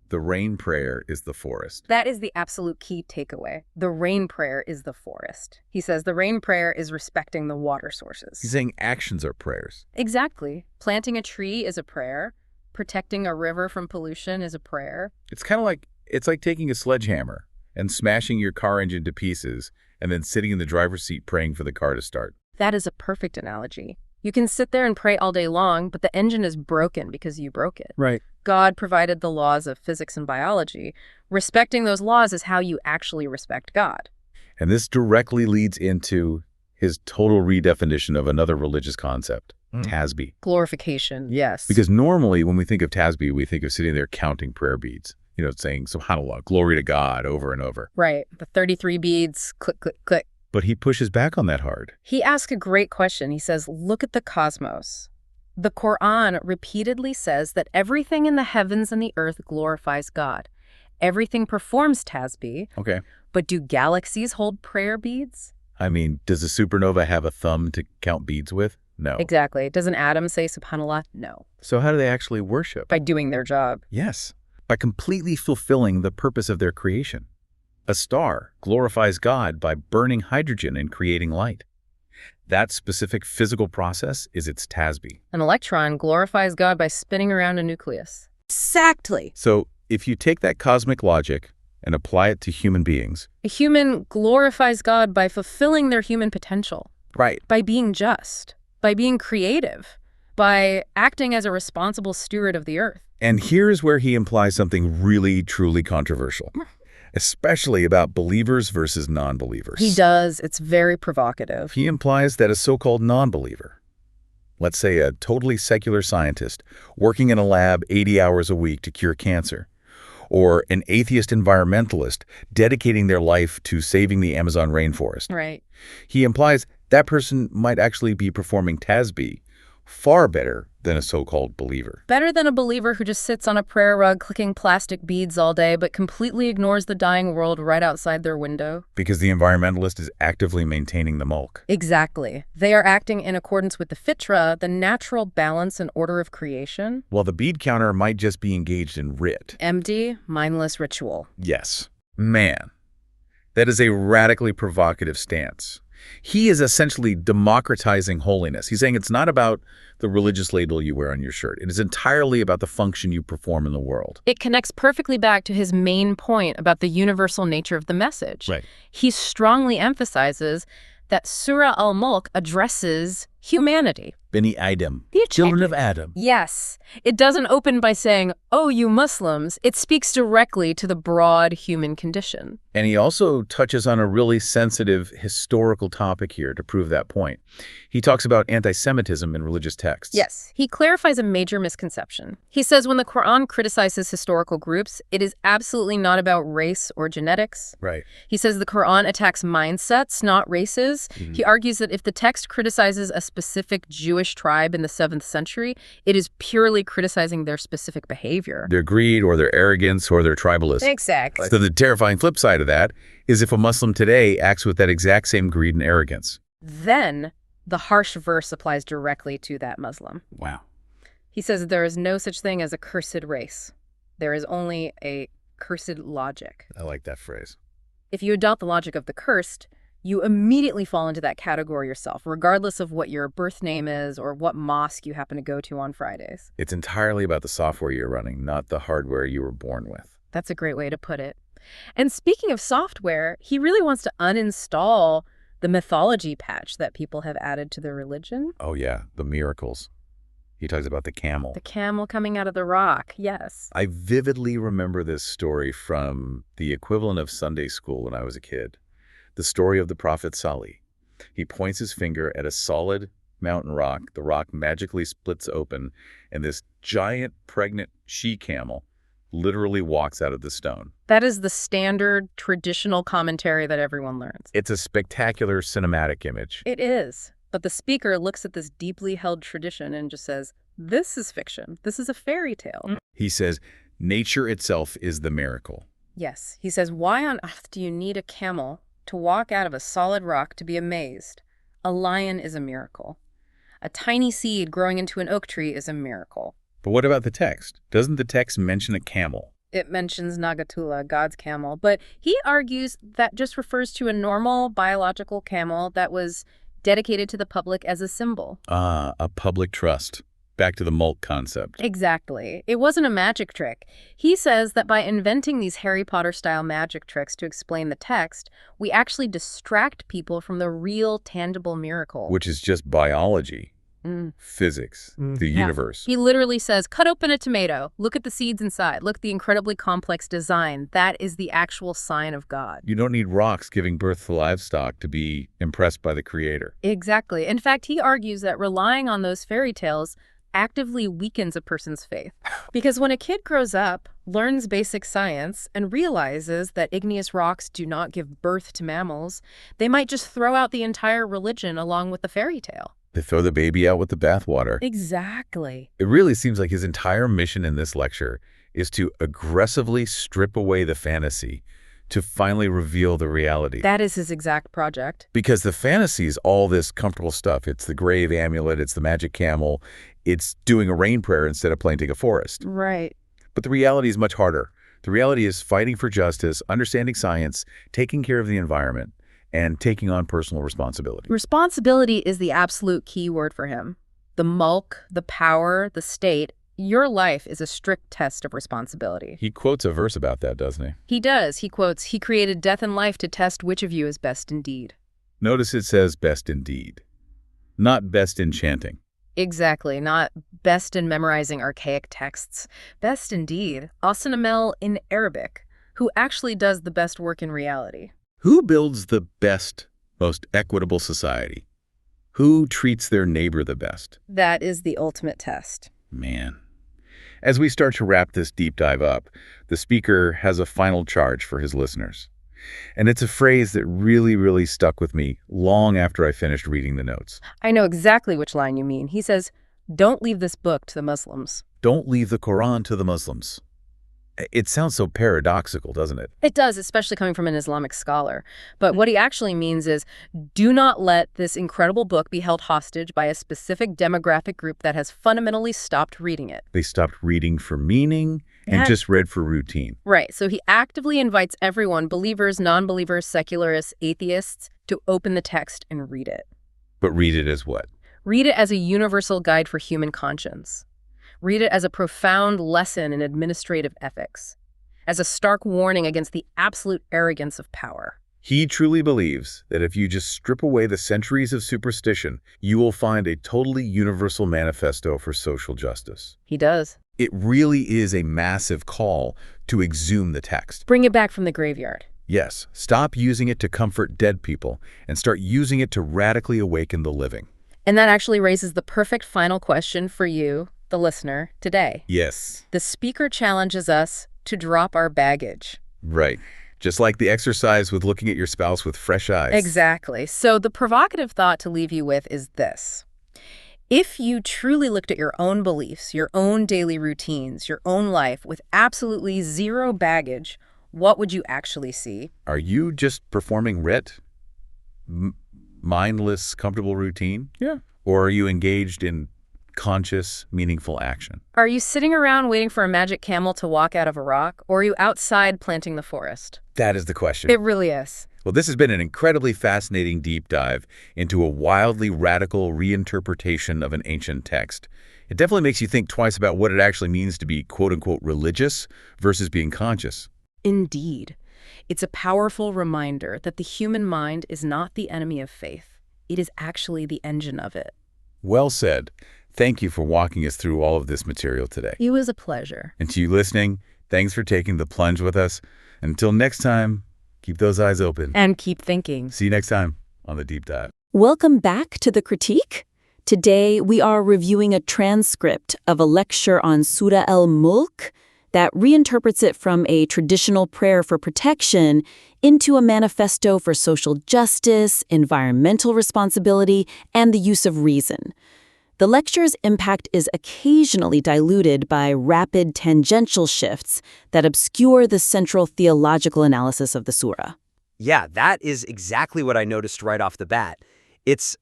The rain prayer is the forest. That is the absolute key takeaway. The rain prayer is the forest. He says the rain prayer is respecting the water sources. He's saying actions are prayers. Exactly. Planting a tree is a prayer. Protecting a river from pollution is a prayer. It's kind of like, it's like taking a sledgehammer and smashing your car engine to pieces and then sitting in the driver's seat praying for the car to start. That is a perfect analogy. You can sit there and pray all day long, but the engine is broken because you broke it. Right. God provided the laws of physics and biology. Respecting those laws is how you actually respect God. And this directly leads into his total redefinition of another religious concept, tasbih. Glorification, yes. Because normally when we think of tasbih, we think of sitting there counting prayer beads, saying subhanallah, glory to God, over and over. Right, the 33 beads, click, click, click. But he pushes back on that hard. He asks a great question. He says, look at the cosmos. The Quran repeatedly says that everything in the heavens and the earth glorifies God. Everything performs tasbih. Okay. But do galaxies hold prayer beads? I mean, does a supernova have a thumb to count beads with? No. Exactly. Does an atom say subhanallah? No. So how do they actually worship? By doing their job. Yes. By completely fulfilling the purpose of their creation. A star glorifies God by burning hydrogen and creating light. That specific physical process is its tasbih. An electron glorifies God by spinning around a nucleus. Exactly. So if you take that cosmic logic and apply it to human beings. A human glorifies God by fulfilling their human potential. Right. By being just. By being creative. By acting as a responsible steward of the earth. And here's where he implies something really, truly controversial. Especially about believers versus non-believers. He does. It's very provocative. He implies that a so-called non-believer, let's say a totally secular scientist working in a lab 80 hours a week to cure cancer, or an atheist environmentalist dedicating their life to saving the Amazon rainforest. Right. He implies that person might actually be performing tasbih far better than a so-called believer. Better than a believer who just sits on a prayer rug clicking plastic beads all day but completely ignores the dying world right outside their window. Because the environmentalist is actively maintaining the mulk. Exactly. They are acting in accordance with the fitra, the natural balance and order of creation. While the bead counter might just be engaged in writ. Empty, mindless ritual. Yes. Man, that is a radically provocative stance. He is essentially democratizing holiness. He's saying it's not about the religious label you wear on your shirt. It is entirely about the function you perform in the world. It connects perfectly back to his main point about the universal nature of the message. Right. He strongly emphasizes that Surah Al-Mulk addresses humanity. Beni Adam, The children of Adam. Yes. It doesn't open by saying, oh, you Muslims. It speaks directly to the broad human condition. And he also touches on a really sensitive historical topic here to prove that point. He talks about anti-Semitism in religious texts. Yes. He clarifies a major misconception. He says when the Quran criticizes historical groups, it is absolutely not about race or genetics. Right. He says the Quran attacks mindsets, not races. Mm-hmm. He argues that if the text criticizes a specific Jewish tribe in the 7th century, it is purely criticizing their specific behavior. Their greed or their arrogance or their tribalism. Exactly. So the terrifying flip side of that is if a Muslim today acts with that exact same greed and arrogance. Then the harsh verse applies directly to that Muslim. Wow. He says there is no such thing as a cursed race. There is only a cursed logic. I like that phrase. If you adopt the logic of the cursed, you immediately fall into that category yourself, regardless of what your birth name is or what mosque you happen to go to on Fridays. It's entirely about the software you're running, not the hardware you were born with. That's a great way to put it. And speaking of software, he really wants to uninstall the mythology patch that people have added to their religion. Oh yeah, the miracles. He talks about the camel. The camel coming out of the rock, yes. I vividly remember this story from the equivalent of Sunday school when I was a kid. The story of the Prophet Salih. He points his finger at a solid mountain rock. The rock magically splits open, and this giant pregnant she-camel literally walks out of the stone. That is the standard traditional commentary that everyone learns. It's a spectacular cinematic image. It is. But the speaker looks at this deeply held tradition and just says, this is fiction. This is a fairy tale. He says, nature itself is the miracle. Yes. He says, why on earth do you need a camel to walk out of a solid rock to be amazed? A lion is a miracle. A tiny seed growing into an oak tree is a miracle. But what about the text? Doesn't the text mention a camel? It mentions Nagatula, God's camel, but he argues that just refers to a normal biological camel that was dedicated to the public as a symbol. Ah, a public trust. Back to the Mulk concept. Exactly. It wasn't a magic trick. He says that by inventing these Harry Potter-style magic tricks to explain the text, we actually distract people from the real, tangible miracle. Which is just biology. physics, the universe. He literally says, cut open a tomato, look at the seeds inside, look at the incredibly complex design. That is the actual sign of God. You don't need rocks giving birth to livestock to be impressed by the creator. Exactly. In fact, he argues that relying on those fairy tales actively weakens a person's faith. Because when a kid grows up, learns basic science, and realizes that igneous rocks do not give birth to mammals, they might just throw out the entire religion along with the fairy tale. They throw the baby out with the bathwater. Exactly. It really seems like his entire mission in this lecture is to aggressively strip away the fantasy to finally reveal the reality. That is his exact project. Because the fantasy is all this comfortable stuff. It's the grave amulet, it's the magic camel, it's doing a rain prayer instead of planting a forest. Right. But the reality is much harder. The reality is fighting for justice, understanding science, taking care of the environment, and taking on personal responsibility. Responsibility is the absolute key word for him. The mulk, the power, the state, your life is a strict test of responsibility. He quotes a verse about that, doesn't he? He does. He quotes, "He created death and life to test which of you is best indeed." Notice it says best indeed, not best in chanting. Exactly, not best in memorizing archaic texts. Best indeed, Asanamel in Arabic, who actually does the best work in reality. Who builds the best, most equitable society? Who treats their neighbor the best? That is the ultimate test. Man. As we start to wrap this deep dive up, the speaker has a final charge for his listeners. And it's a phrase that really stuck with me long after I finished reading the notes. I know exactly which line you mean. He says, "Don't leave this book to the Muslims." Don't leave the Quran to the Muslims. It sounds so paradoxical, doesn't it? It does, especially coming from an Islamic scholar. But what he actually means is, do not let this incredible book be held hostage by a specific demographic group that has fundamentally stopped reading it. They stopped reading for meaning and just read for routine. Right. So he actively invites everyone, believers, non-believers, secularists, atheists, to open the text and read it. But read it as what? Read it as a universal guide for human conscience. Read it as a profound lesson in administrative ethics, as a stark warning against the absolute arrogance of power. He truly believes that if you just strip away the centuries of superstition, you will find a totally universal manifesto for social justice. He does. It really is a massive call to exhume the text. Bring it back from the graveyard. Yes, stop using it to comfort dead people and start using it to radically awaken the living. And that actually raises the perfect final question for you, the listener, today. Yes. The speaker challenges us to drop our baggage. Right. Just like the exercise with looking at your spouse with fresh eyes. Exactly. So the provocative thought to leave you with is this. If you truly looked at your own beliefs, your own daily routines, your own life with absolutely zero baggage, what would you actually see? Are you just performing writ? Mindless, comfortable routine? Yeah. Or are you engaged in conscious, meaningful action? Are you sitting around waiting for a magic camel to walk out of a rock, or are you outside planting the forest? That is the question. It really is. Well, this has been an incredibly fascinating deep dive into a wildly radical reinterpretation of an ancient text. It definitely makes you think twice about what it actually means to be quote-unquote religious versus being conscious. Indeed. It's a powerful reminder that the human mind is not the enemy of faith. It is actually the engine of it. Well said. Thank you for walking us through all of this material today. It was a pleasure. And to you listening, thanks for taking the plunge with us. Until next time, keep those eyes open. And keep thinking. See you next time on The Deep Dive. Welcome back to The Critique. Today, we are reviewing a transcript of a lecture on Surah Al-Mulk that reinterprets it from a traditional prayer for protection into a manifesto for social justice, environmental responsibility, and the use of reason. The lecture's impact is occasionally diluted by rapid tangential shifts that obscure the central theological analysis of the surah. Yeah, that is exactly what I noticed right off the bat. It's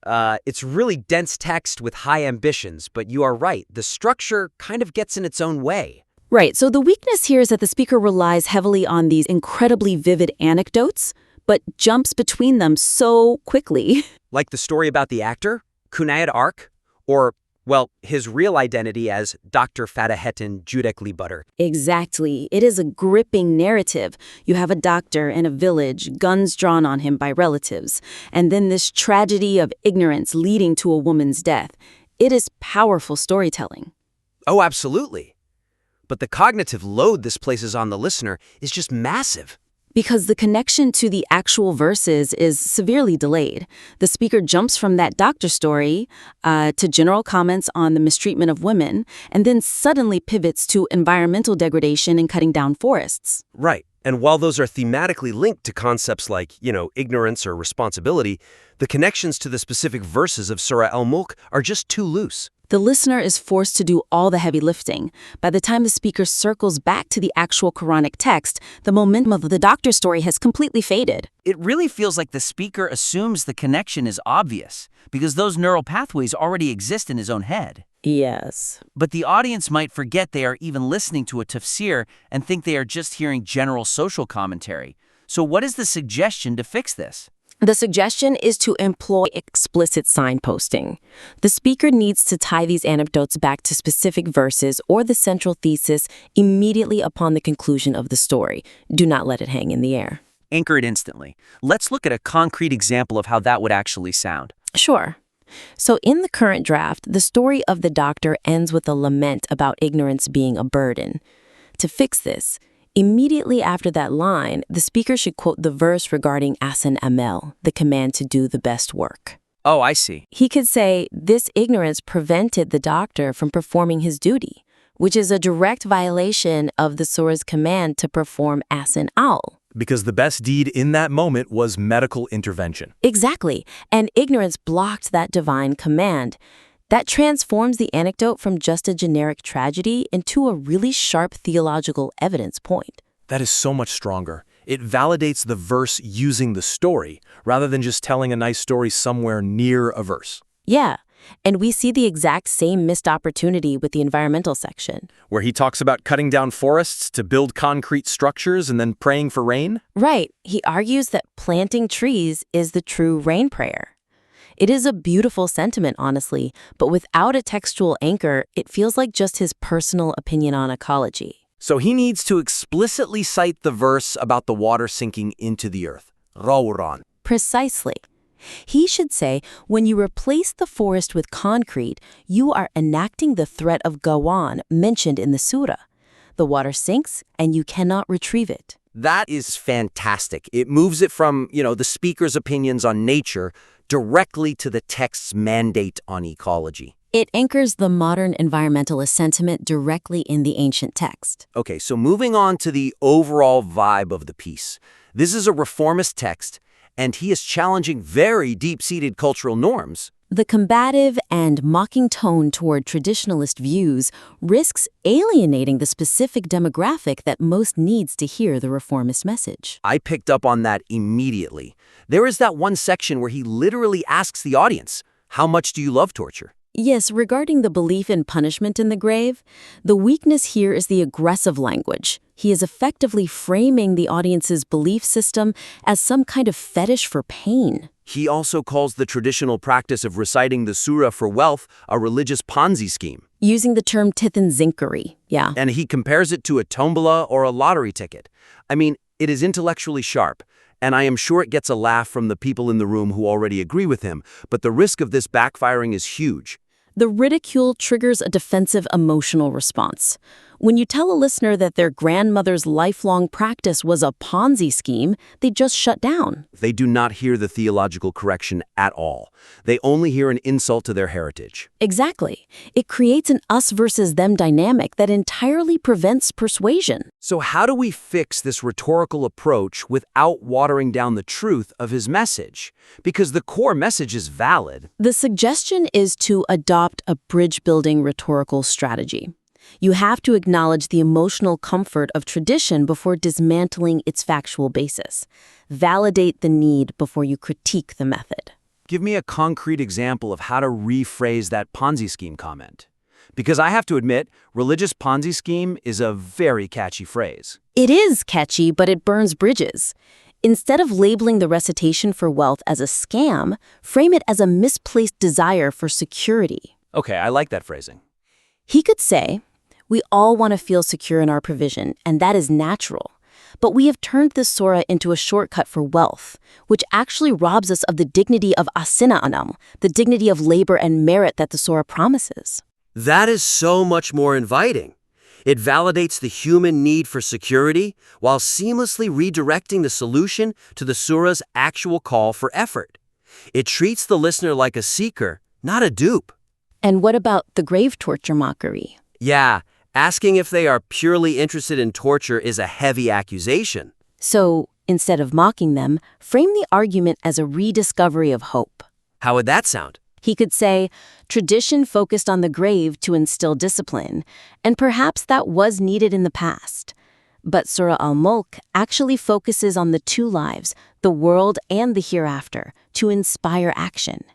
really dense text with high ambitions, but you are right. The structure kind of gets in its own way. Right, so the weakness here is that the speaker relies heavily on these incredibly vivid anecdotes, but jumps between them so quickly. Like the story about the actor, Cunayad Ark, or, well, his real identity as Dr. Fatahettin Judekli Butter. Exactly. It is a gripping narrative. You have a doctor in a village, guns drawn on him by relatives, and then this tragedy of ignorance leading to a woman's death. It is powerful storytelling. Oh, absolutely. But the cognitive load this places on the listener is just massive. Because the connection to the actual verses is severely delayed. The speaker jumps from that doctor story to general comments on the mistreatment of women, and then suddenly pivots to environmental degradation and cutting down forests. Right. And while those are thematically linked to concepts like, ignorance or responsibility, the connections to the specific verses of Surah Al-Mulk are just too loose. The listener is forced to do all the heavy lifting. By the time the speaker circles back to the actual Quranic text, the momentum of the doctor story has completely faded. It really feels like the speaker assumes the connection is obvious, because those neural pathways already exist in his own head. Yes. But the audience might forget they are even listening to a tafsir and think they are just hearing general social commentary. So what is the suggestion to fix this? The suggestion is to employ explicit signposting. The speaker needs to tie these anecdotes back to specific verses or the central thesis immediately upon the conclusion of the story. Do not let it hang in the air. Anchor it instantly. Let's look at a concrete example of how that would actually sound. Sure. So in the current draft, the story of the doctor ends with a lament about ignorance being a burden. To fix this, immediately after that line, the speaker should quote the verse regarding asan amel, the command to do the best work. Oh, I see. He could say, this ignorance prevented the doctor from performing his duty, which is a direct violation of the surah's command to perform asan al. Because the best deed in that moment was medical intervention. Exactly, and ignorance blocked that divine command. That transforms the anecdote from just a generic tragedy into a really sharp theological evidence point. That is so much stronger. It validates the verse using the story, rather than just telling a nice story somewhere near a verse. Yeah, and we see the exact same missed opportunity with the environmental section. Where he talks about cutting down forests to build concrete structures and then praying for rain? Right, he argues that planting trees is the true rain prayer. It is a beautiful sentiment, honestly, but without a textual anchor, it feels like just his personal opinion on ecology. So he needs to explicitly cite the verse about the water sinking into the earth. Rawran. Precisely. He should say, when you replace the forest with concrete, you are enacting the threat of Gawan mentioned in the surah. The water sinks, and you cannot retrieve it. That is fantastic. It moves it from, the speaker's opinions on nature directly to the text's mandate on ecology. It anchors the modern environmentalist sentiment directly in the ancient text. Okay, so moving on to the overall vibe of the piece. This is a reformist text, and he is challenging very deep-seated cultural norms. The combative and mocking tone toward traditionalist views risks alienating the specific demographic that most needs to hear the reformist message. I picked up on that immediately. There is that one section where he literally asks the audience, how much do you love torture? Yes, regarding the belief in punishment in the grave, the weakness here is the aggressive language. He is effectively framing the audience's belief system as some kind of fetish for pain. He also calls the traditional practice of reciting the surah for wealth a religious Ponzi scheme. Using the term tithenzinkery, yeah. And he compares it to a tombola or a lottery ticket. I mean, it is intellectually sharp, and I am sure it gets a laugh from the people in the room who already agree with him, but the risk of this backfiring is huge. The ridicule triggers a defensive emotional response. When you tell a listener that their grandmother's lifelong practice was a Ponzi scheme, they just shut down. They do not hear the theological correction at all. They only hear an insult to their heritage. Exactly. It creates an us versus them dynamic that entirely prevents persuasion. So how do we fix this rhetorical approach without watering down the truth of his message? Because the core message is valid. The suggestion is to adopt a bridge-building rhetorical strategy. You have to acknowledge the emotional comfort of tradition before dismantling its factual basis. Validate the need before you critique the method. Give me a concrete example of how to rephrase that Ponzi scheme comment. Because I have to admit, religious Ponzi scheme is a very catchy phrase. It is catchy, but it burns bridges. Instead of labeling the recitation for wealth as a scam, frame it as a misplaced desire for security. Okay, I like that phrasing. He could say, we all want to feel secure in our provision, and that is natural. but we have turned this surah into a shortcut for wealth, which actually robs us of the dignity of asina anam, the dignity of labor and merit that the surah promises. That is so much more inviting. It validates the human need for security while seamlessly redirecting the solution to the surah's actual call for effort. It treats the listener like a seeker, not a dupe. And what about the grave torture mockery? Yeah, asking if they are purely interested in torture is a heavy accusation. So, instead of mocking them, frame the argument as a rediscovery of hope. How would that sound? He could say, tradition focused on the grave to instill discipline, and perhaps that was needed in the past. But Surah Al-Mulk actually focuses on the two lives, the world and the hereafter, to inspire action.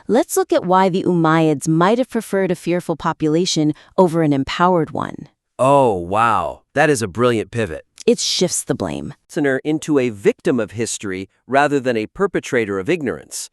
Let's look at why the Umayyads might have preferred a fearful population over an empowered one. Oh, wow. That is a brilliant pivot. It shifts the blame. Listener into a victim of history rather than a perpetrator of ignorance.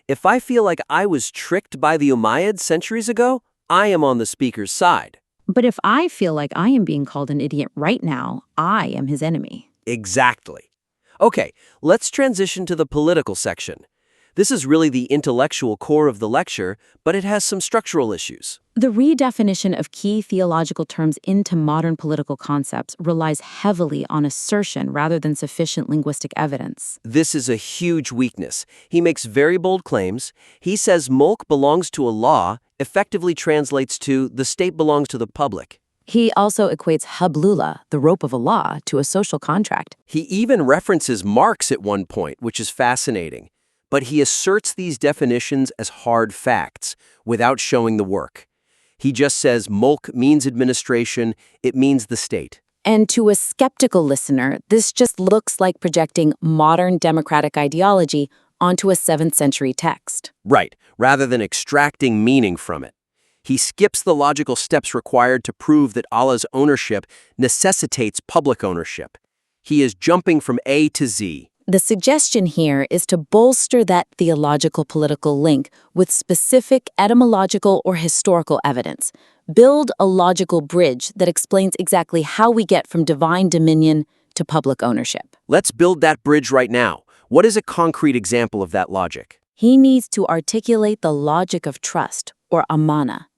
If I feel like I was tricked by the Umayyads centuries ago, I am on the speaker's side. But if I feel like I am being called an idiot right now, I am his enemy. Exactly. Okay, let's transition to the political section. This is really the intellectual core of the lecture, but it has some structural issues. The redefinition of key theological terms into modern political concepts relies heavily on assertion rather than sufficient linguistic evidence. This is a huge weakness. He makes very bold claims. He says mulk belongs to Allah, effectively translates to the state belongs to the public. He also equates hablullah, the rope of Allah, to a social contract. He even references Marx at one point, which is fascinating. But he asserts these definitions as hard facts without showing the work. He just says mulk means administration, it means the state. And to a skeptical listener, this just looks like projecting modern democratic ideology onto a 7th century text. Right, rather than extracting meaning from it. He skips the logical steps required to prove that Allah's ownership necessitates public ownership. He is jumping from A to Z. The suggestion here is to bolster that theological political link with specific etymological or historical evidence. Build a logical bridge that explains exactly how we get from divine dominion to public ownership. Let's build that bridge right now. What is a concrete example of that logic? He needs to articulate the logic of trust, or amana.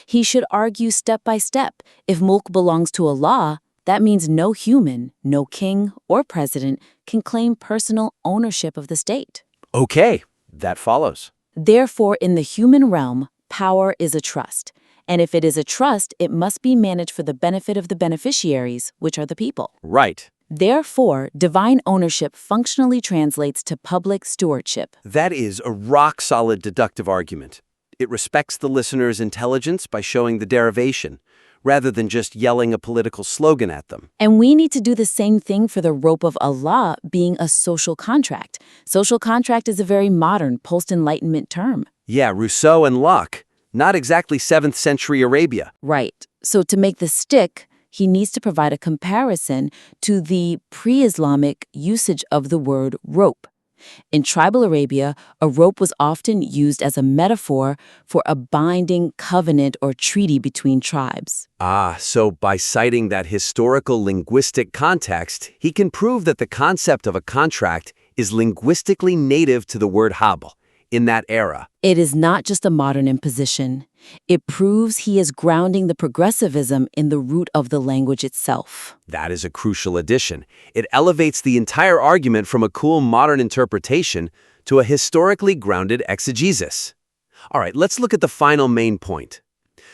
He should argue step by step, if mulk belongs to Allah, that means no human, no king or president can claim personal ownership of the state. Okay, that follows. Therefore, in the human realm, power is a trust. And if it is a trust, it must be managed for the benefit of the beneficiaries, which are the people. Right. Therefore, divine ownership functionally translates to public stewardship. That is a rock-solid deductive argument. It respects the listener's intelligence by showing the derivation, rather than just yelling a political slogan at them. And we need to do the same thing for the rope of Allah being a social contract. Social contract is a very modern, post-Enlightenment term. Yeah, Rousseau and Locke. Not exactly 7th century Arabia. Right. So to make this stick, he needs to provide a comparison to the pre-Islamic usage of the word rope. In tribal Arabia, a rope was often used as a metaphor for a binding covenant or treaty between tribes. Ah, so by citing that historical linguistic context, he can prove that the concept of a contract is linguistically native to the word habl in that era. It is not just a modern imposition. It proves he is grounding the progressivism in the root of the language itself. That is a crucial addition. It elevates the entire argument from a cool modern interpretation to a historically grounded exegesis. All right, let's look at the final main point.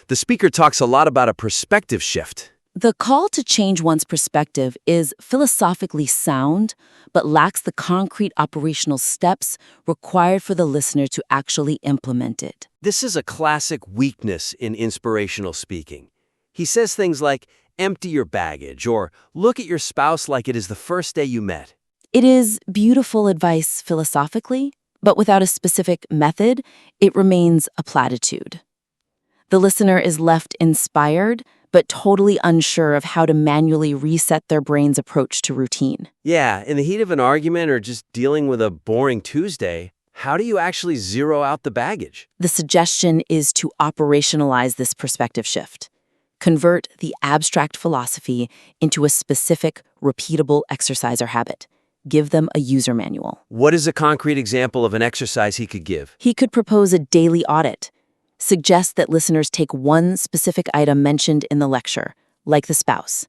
The speaker talks a lot about a perspective shift. The call to change one's perspective is philosophically sound, but lacks the concrete operational steps required for the listener to actually implement it. This is a classic weakness in inspirational speaking. He says things like, empty your baggage, or look at your spouse like it is the first day you met. It is beautiful advice philosophically, but without a specific method, it remains a platitude. The listener is left inspired, but totally unsure of how to manually reset their brain's approach to routine. Yeah, in the heat of an argument or just dealing with a boring Tuesday, how do you actually zero out the baggage? The suggestion is to operationalize this perspective shift. Convert the abstract philosophy into a specific, repeatable exercise or habit. Give them a user manual. What is a concrete example of an exercise he could give? He could propose a daily audit. Suggest that listeners take one specific item mentioned in the lecture, like the spouse,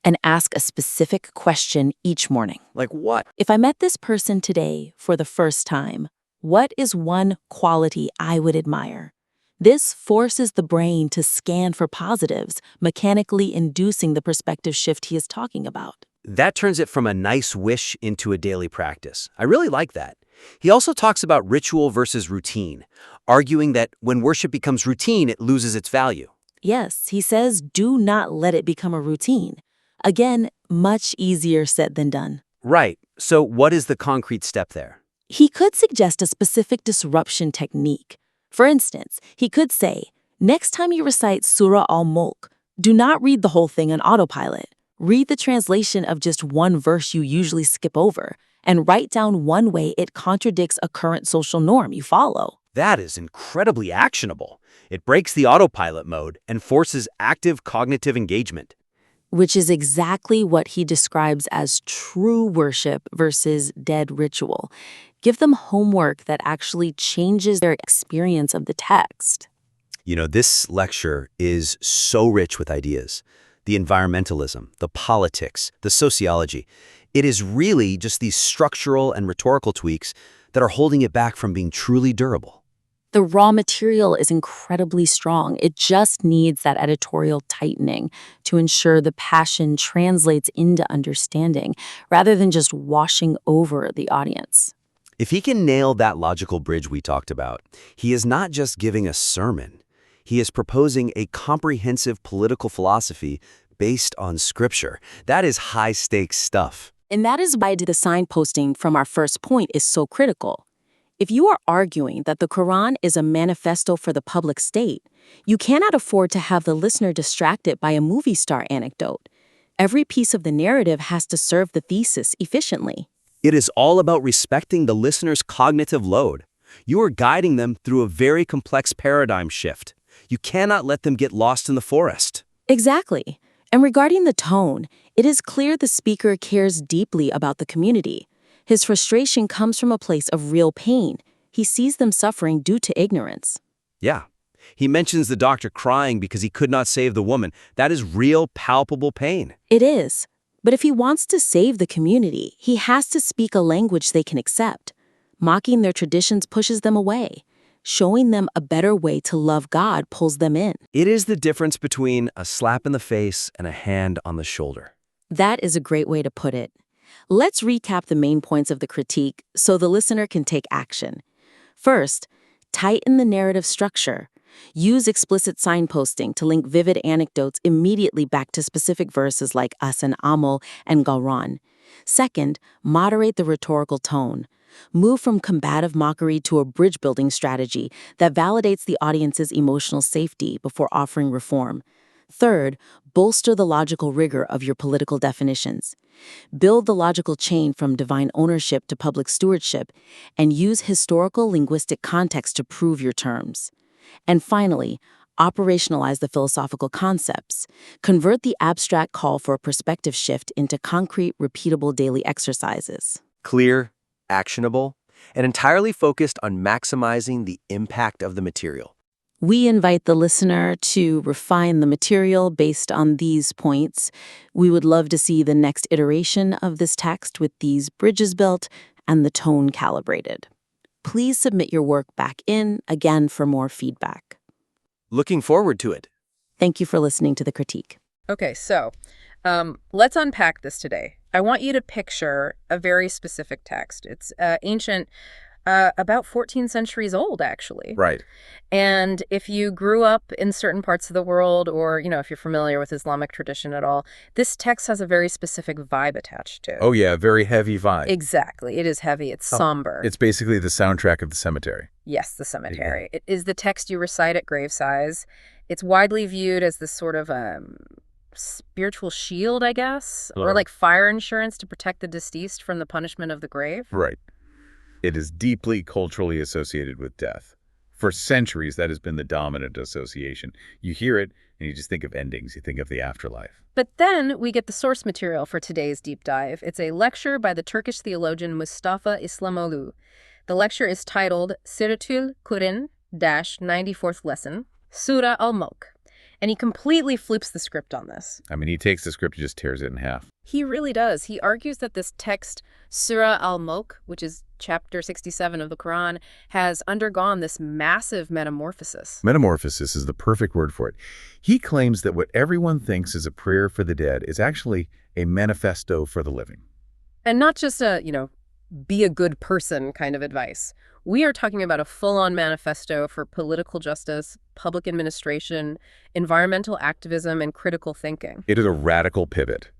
and ask a specific question each morning. Like what? If I met this person today for the first time, what is one quality I would admire? This forces the brain to scan for positives, mechanically inducing the perspective shift he is talking about. That turns it from a nice wish into a daily practice. I really like that. He also talks about ritual versus routine, arguing that when worship becomes routine, it loses its value. Yes, he says do not let it become a routine. Again, much easier said than done. Right. So what is the concrete step there? He could suggest a specific disruption technique. For instance, he could say, next time you recite Surah Al-Mulk, do not read the whole thing on autopilot. Read the translation of just one verse you usually skip over, and write down one way it contradicts a current social norm you follow. That is incredibly actionable. It breaks the autopilot mode and forces active cognitive engagement. Which is exactly what he describes as true worship versus dead ritual. Give them homework that actually changes their experience of the text. You know, this lecture is so rich with ideas. The environmentalism, the politics, the sociology. It is really just these structural and rhetorical tweaks that are holding it back from being truly durable. The raw material is incredibly strong. It just needs that editorial tightening to ensure the passion translates into understanding rather than just washing over the audience. If he can nail that logical bridge we talked about, he is not just giving a sermon. He is proposing a comprehensive political philosophy based on scripture. That is high-stakes stuff. And that is why the signposting from our first point is so critical. If you are arguing that the Quran is a manifesto for the public state, you cannot afford to have the listener distracted by a movie star anecdote. Every piece of the narrative has to serve the thesis efficiently. It is all about respecting the listener's cognitive load. You are guiding them through a very complex paradigm shift. You cannot let them get lost in the forest. Exactly. And regarding the tone, it is clear the speaker cares deeply about the community. His frustration comes from a place of real pain. He sees them suffering due to ignorance. Yeah. He mentions the doctor crying because he could not save the woman. That is real, palpable pain. It is. But if he wants to save the community, he has to speak a language they can accept. Mocking their traditions pushes them away. Showing them a better way to love God pulls them in. It is the difference between a slap in the face and a hand on the shoulder. That is a great way to put it. Let's recap the main points of the critique so the listener can take action. First, tighten the narrative structure. Use explicit signposting to link vivid anecdotes immediately back to specific verses like As and Amul and Quran. Second, moderate the rhetorical tone. Move from combative mockery to a bridge-building strategy that validates the audience's emotional safety before offering reform. Third, bolster the logical rigor of your political definitions. Build the logical chain from divine ownership to public stewardship, and use historical linguistic context to prove your terms. And finally, operationalize the philosophical concepts. Convert the abstract call for a perspective shift into concrete, repeatable daily exercises. Clear, actionable, and entirely focused on maximizing the impact of the material. We invite the listener to refine the material based on these points. We would love to see the next iteration of this text with these bridges built and the tone calibrated. Please submit your work back in, again, for more feedback. Looking forward to it. Thank you for listening to The Critique. Okay, so let's unpack this today. I want you to picture a very specific text. It's ancient, about 14 centuries old, actually. Right. And if you grew up in certain parts of the world, or, if you're familiar with Islamic tradition at all, this text has a very specific vibe attached to it. Oh, yeah, very heavy vibe. Exactly. It is heavy. It's somber. It's basically the soundtrack of the cemetery. Yes, the cemetery. It is the text you recite at gravesides. It's widely viewed as this sort of spiritual shield, I guess, or like fire insurance to protect the deceased from the punishment of the grave. Right. It is deeply culturally associated with death. For centuries, that has been the dominant association. You hear it, and you just think of endings. You think of the afterlife. But then we get the source material for today's deep dive. It's a lecture by the Turkish theologian Mustafa İslamoğlu. The lecture is titled Siratul Quran, 94th Lesson, Surah Al-Mulk. And he completely flips the script on this. I mean, he takes the script and just tears it in half. He really does. He argues that this text, Surah Al-Mulk, which is chapter 67 of the Quran, has undergone this massive metamorphosis. Metamorphosis is the perfect word for it. He claims that what everyone thinks is a prayer for the dead is actually a manifesto for the living. And not just a, be a good person kind of advice. We are talking about a full-on manifesto for political justice, public administration, environmental activism, and critical thinking. It is a radical pivot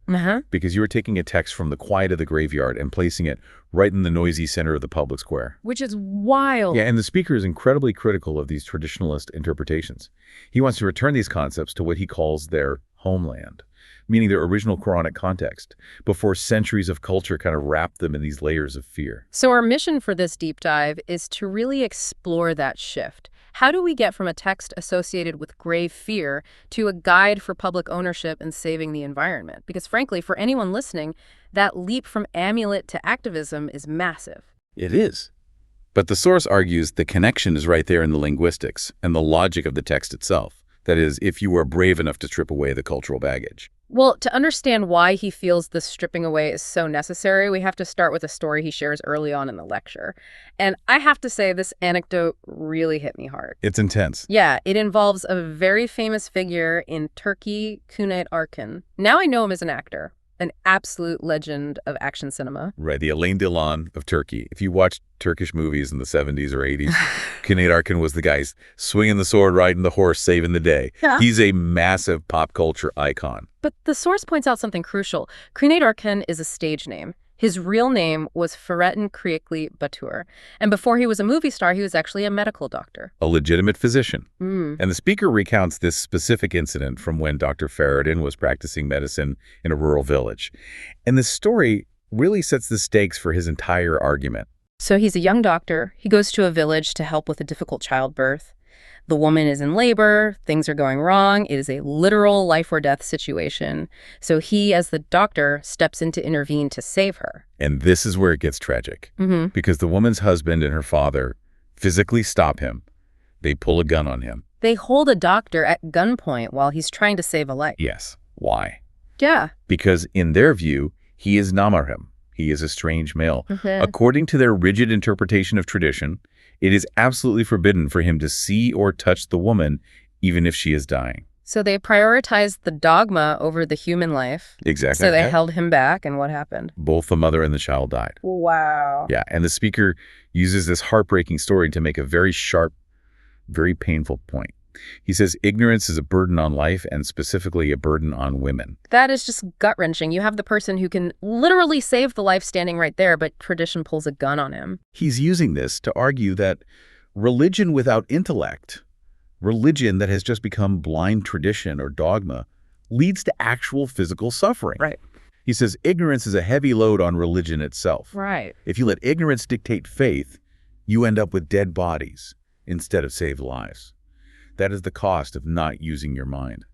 because you are taking a text from the quiet of the graveyard and placing it right in the noisy center of the public square. Which is wild. Yeah, and the speaker is incredibly critical of these traditionalist interpretations. He wants to return these concepts to what he calls their homeland, meaning their original Quranic context, before centuries of culture kind of wrap them in these layers of fear. So our mission for this deep dive is to really explore that shift. How do we get from a text associated with grave fear to a guide for public ownership and saving the environment? Because frankly, for anyone listening, that leap from Amulet to activism is massive. It is. But the source argues the connection is right there in the linguistics and the logic of the text itself. That is, if you are brave enough to strip away the cultural baggage. Well, to understand why he feels this stripping away is so necessary, we have to start with a story he shares early on in the lecture. And I have to say, this anecdote really hit me hard. It's intense. Yeah, it involves a very famous figure in Turkey, Cüneyt Arkın. Now I know him as an actor, an absolute legend of action cinema. Right, the Alain Delon of Turkey. If you watched Turkish movies in the 70s or 80s, Cüneyt Arkın was the guy swinging the sword, riding the horse, saving the day. Yeah. He's a massive pop culture icon. But the source points out something crucial. Cüneyt Arkın is a stage name. His real name was Fahrettin Kriekli Batur. And before he was a movie star, he was actually a medical doctor. A legitimate physician. And the speaker recounts this specific incident from when Dr. Fahrettin was practicing medicine in a rural village. And this story really sets the stakes for his entire argument. So he's a young doctor. He goes to a village to help with a difficult childbirth. The woman is in labor, things are going wrong, it is a literal life or death situation. So he, as the doctor, steps in to intervene to save her. And this is where it gets tragic, because the woman's husband and her father physically stop him. They pull a gun on him. They hold a doctor at gunpoint while he's trying to save a life. Yes. Why? Yeah. Because in their view, he is namarim. He is a strange male. According to their rigid interpretation of tradition, it is absolutely forbidden for him to see or touch the woman, even if she is dying. So they prioritized the dogma over the human life. Exactly. So they held him back, and what happened? Both the mother and the child died. Wow. Yeah, and the speaker uses this heartbreaking story to make a very sharp, very painful point. He says ignorance is a burden on life, and specifically a burden on women. That is just gut-wrenching. You have the person who can literally save the life standing right there, but tradition pulls a gun on him. He's using this to argue that religion without intellect, religion that has just become blind tradition or dogma, leads to actual physical suffering. Right. He says ignorance is a heavy load on religion itself. Right. If you let ignorance dictate faith, you end up with dead bodies instead of saved lives. That is the cost of not using your mind.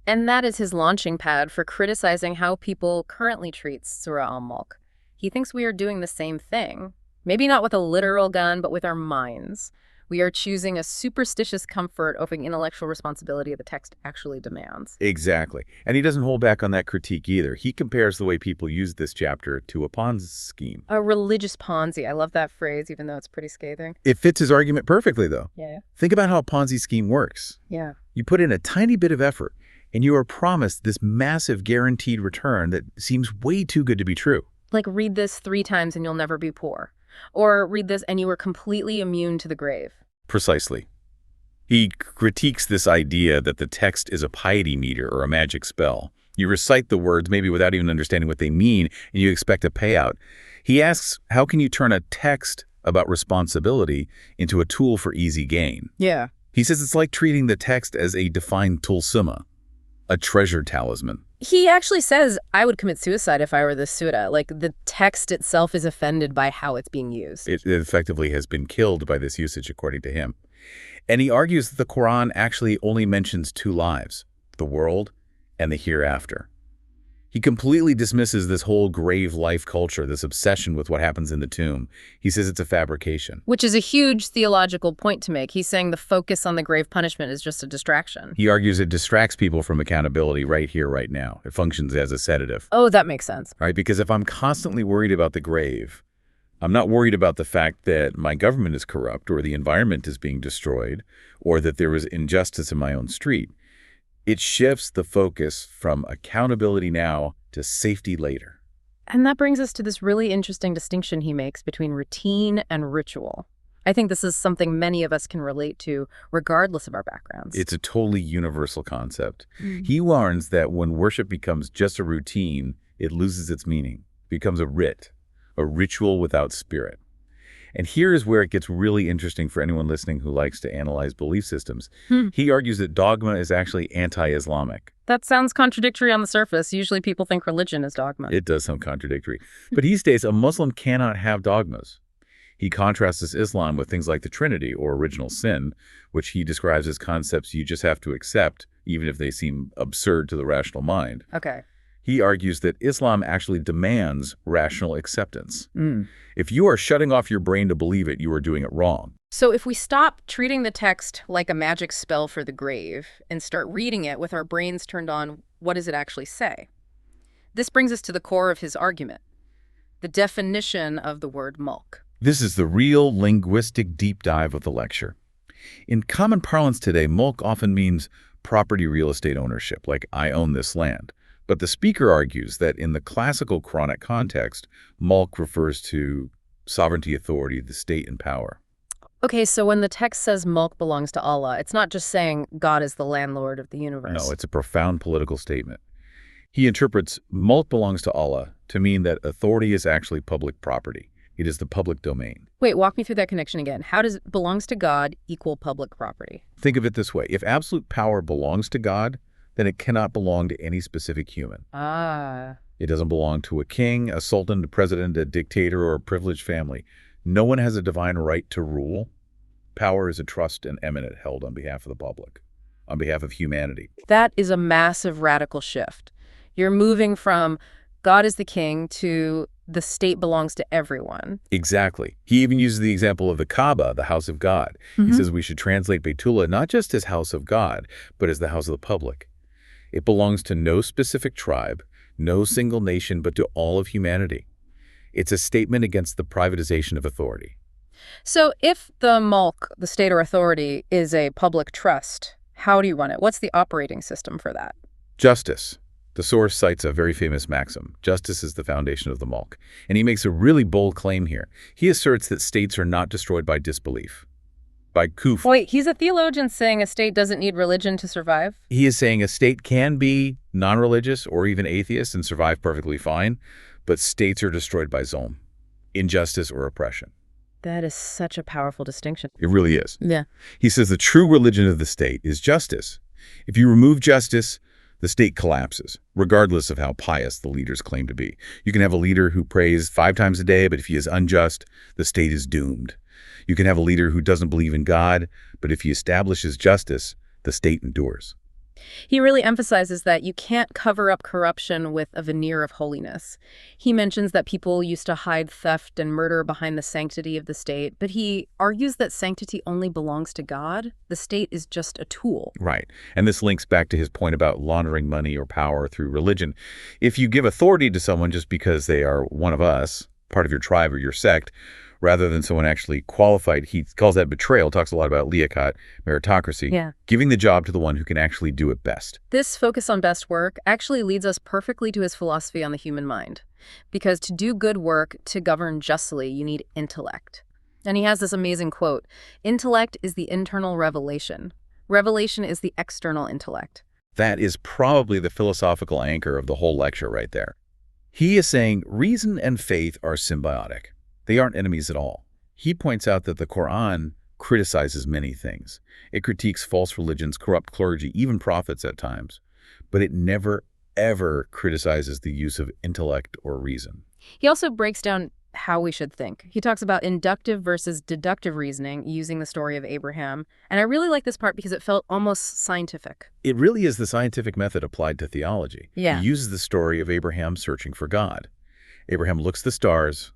And that is his launching pad for criticizing how people currently treat Surah Al-Mulk. He thinks we are doing the same thing. Maybe not with a literal gun, but with our minds. We are choosing a superstitious comfort over the intellectual responsibility the text actually demands. Exactly. And he doesn't hold back on that critique either. He compares the way people use this chapter to a Ponzi scheme. A religious Ponzi. I love that phrase, even though it's pretty scathing. It fits his argument perfectly, though. Yeah. Think about how a Ponzi scheme works. Yeah. You put in a tiny bit of effort, and you are promised this massive guaranteed return that seems way too good to be true. Like, read this 3 times and you'll never be poor. Or read this and you are completely immune to the grave. Precisely. He critiques this idea that the text is a piety meter or a magic spell. You recite the words maybe without even understanding what they mean, and you expect a payout. He asks, how can you turn a text about responsibility into a tool for easy gain? Yeah. He says it's like treating the text as a defined tulsuma, a treasure talisman. He actually says, I would commit suicide if I were this surah. Like, the text itself is offended by how it's being used. It effectively has been killed by this usage, according to him. And he argues that the Quran actually only mentions two lives, the world and the hereafter. He completely dismisses this whole grave life culture, this obsession with what happens in the tomb. He says it's a fabrication. Which is a huge theological point to make. He's saying the focus on the grave punishment is just a distraction. He argues it distracts people from accountability right here, right now. It functions as a sedative. Oh, that makes sense. Right? Because if I'm constantly worried about the grave, I'm not worried about the fact that my government is corrupt or the environment is being destroyed or that there was injustice in my own street. It shifts the focus from accountability now to safety later. And that brings us to this really interesting distinction he makes between routine and ritual. I think this is something many of us can relate to, regardless of our backgrounds. It's a totally universal concept. He warns that when worship becomes just a routine, it loses its meaning, becomes a ritual without spirit. And here is where it gets really interesting for anyone listening who likes to analyze belief systems. He argues that dogma is actually anti-Islamic. That sounds contradictory on the surface. Usually people think religion is dogma. It does sound contradictory. But he states a Muslim cannot have dogmas. He contrasts Islam with things like the Trinity or original sin, which he describes as concepts you just have to accept, even if they seem absurd to the rational mind. Okay. He argues that Islam actually demands rational acceptance. If you are shutting off your brain to believe it, you are doing it wrong. So if we stop treating the text like a magic spell for the grave and start reading it with our brains turned on, what does it actually say? This brings us to the core of his argument, the definition of the word mulk. This is the real linguistic deep dive of the lecture. In common parlance today, mulk often means property real estate ownership, like I own this land. But the speaker argues that in the classical Quranic context, mulk refers to sovereignty, authority, the state, and power. Okay, so when the text says mulk belongs to Allah, it's not just saying God is the landlord of the universe. No, it's a profound political statement. He interprets mulk belongs to Allah to mean that authority is actually public property. It is the public domain. Wait, walk me through that connection again. How does belongs to God equal public property? Think of it this way. If absolute power belongs to God, then it cannot belong to any specific human. It doesn't belong to a king, a sultan, a president, a dictator, or a privileged family. No one has a divine right to rule. Power is a trust and eminent held on behalf of the public, on behalf of humanity. That is a massive radical shift. You're moving from God is the king to the state belongs to everyone. Exactly. He even uses the example of the Kaaba, the house of God. He says we should translate Baytullah not just as house of God, but as the house of the public. It belongs to no specific tribe, no single nation, but to all of humanity. It's a statement against the privatization of authority. So if the mulk, the state or authority, is a public trust, how do you run it? What's the operating system for that? Justice. The source cites a very famous maxim. Justice is the foundation of the mulk. And he makes a really bold claim here. He asserts that states are not destroyed by disbelief, by kufr. Wait, he's a theologian saying a state doesn't need religion to survive? He is saying a state can be non-religious or even atheist and survive perfectly fine, but states are destroyed by zulm, injustice, or oppression. That is such a powerful distinction. It really is. Yeah. He says the true religion of the state is justice. If you remove justice, the state collapses, regardless of how pious the leaders claim to be. You can have a leader who prays 5 times a day, but if he is unjust, the state is doomed. You can have a leader who doesn't believe in God, but if he establishes justice, the state endures. He really emphasizes that you can't cover up corruption with a veneer of holiness. He mentions that people used to hide theft and murder behind the sanctity of the state, but he argues that sanctity only belongs to God. The state is just a tool. Right. And this links back to his point about laundering money or power through religion. If you give authority to someone just because they are one of us, part of your tribe or your sect, rather than someone actually qualified, he calls that betrayal, talks a lot about liaquat, meritocracy, giving the job to the one who can actually do it best. This focus on best work actually leads us perfectly to his philosophy on the human mind. Because to do good work, to govern justly, you need intellect. And he has this amazing quote, "Intellect is the internal revelation. Revelation is the external intellect." That is probably the philosophical anchor of the whole lecture right there. He is saying reason and faith are symbiotic. They aren't enemies at all. He points out that the Quran criticizes many things. It critiques false religions, corrupt clergy, even prophets at times. But it never, ever criticizes the use of intellect or reason. He also breaks down how we should think. He talks about inductive versus deductive reasoning using the story of Abraham. And I really like this part because it felt almost scientific. It really is the scientific method applied to theology. Yeah. He uses the story of Abraham searching for God. Abraham looks at the stars,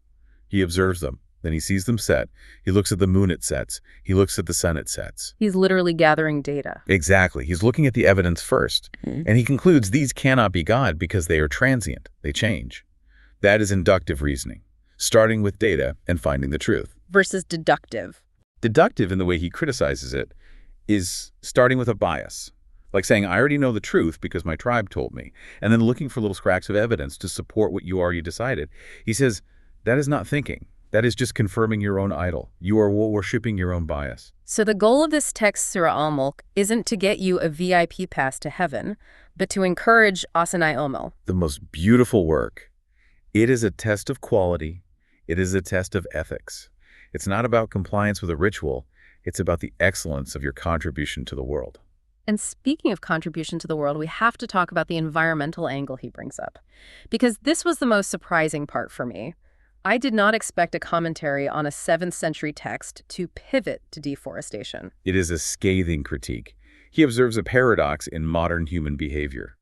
he observes them, then he sees them set. He looks at the moon it sets. He looks at the sun it sets. He's literally gathering data. Exactly. He's looking at the evidence first. And he concludes these cannot be God because they are transient. They change. That is inductive reasoning, starting with data and finding the truth. Versus deductive. Deductive, in the way he criticizes it, is starting with a bias. Like saying, I already know the truth because my tribe told me, and then looking for little scraps of evidence to support what you already decided. He says, that is not thinking. That is just confirming your own idol. You are worshiping your own bias. So the goal of this text, Surah Al-Mulk, isn't to get you a VIP pass to heaven, but to encourage Asanai Omel. The most beautiful work. It is a test of quality. It is a test of ethics. It's not about compliance with a ritual. It's about the excellence of your contribution to the world. And speaking of contribution to the world, we have to talk about the environmental angle he brings up. Because this was the most surprising part for me. I did not expect a commentary on a 7th century text to pivot to deforestation. It is a scathing critique. He observes a paradox in modern human behavior.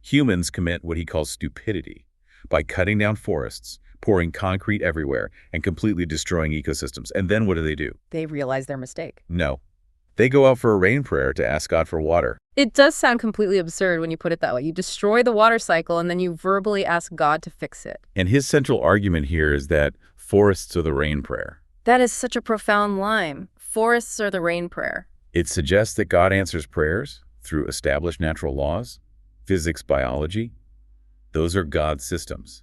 Humans commit what he calls stupidity by cutting down forests, pouring concrete everywhere, and completely destroying ecosystems. And then what do? They realize their mistake. No. They go out for a rain prayer to ask God for water. It does sound completely absurd when you put it that way. You destroy the water cycle and then you verbally ask God to fix it. And his central argument here is that forests are the rain prayer. That is such a profound line. Forests are the rain prayer. It suggests that God answers prayers through established natural laws, physics, biology. Those are God's systems.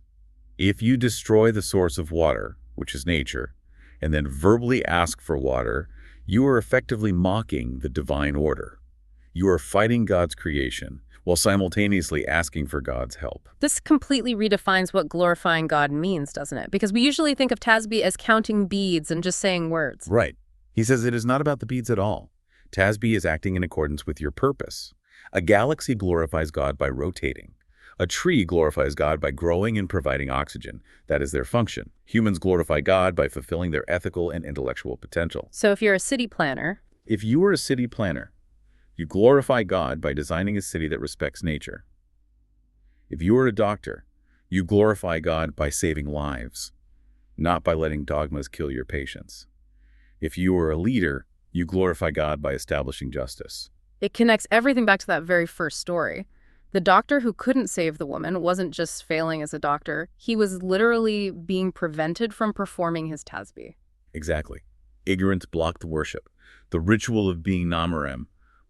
If you destroy the source of water, which is nature, and then verbally ask for water, you are effectively mocking the divine order. You are fighting God's creation while simultaneously asking for God's help. This completely redefines what glorifying God means, doesn't it? Because we usually think of tasbih as counting beads and just saying words. Right. He says it is not about the beads at all. Tasbih is acting in accordance with your purpose. A galaxy glorifies God by rotating. A tree glorifies God by growing and providing oxygen. That is their function. Humans glorify God by fulfilling their ethical and intellectual potential. So if you're a city planner... If you are a city planner, you glorify God by designing a city that respects nature. If you are a doctor, you glorify God by saving lives, not by letting dogmas kill your patients. If you are a leader, you glorify God by establishing justice. It connects everything back to that very first story. The doctor who couldn't save the woman wasn't just failing as a doctor. He was literally being prevented from performing his tasbih. Exactly. Ignorance blocked the worship. The ritual of being namarem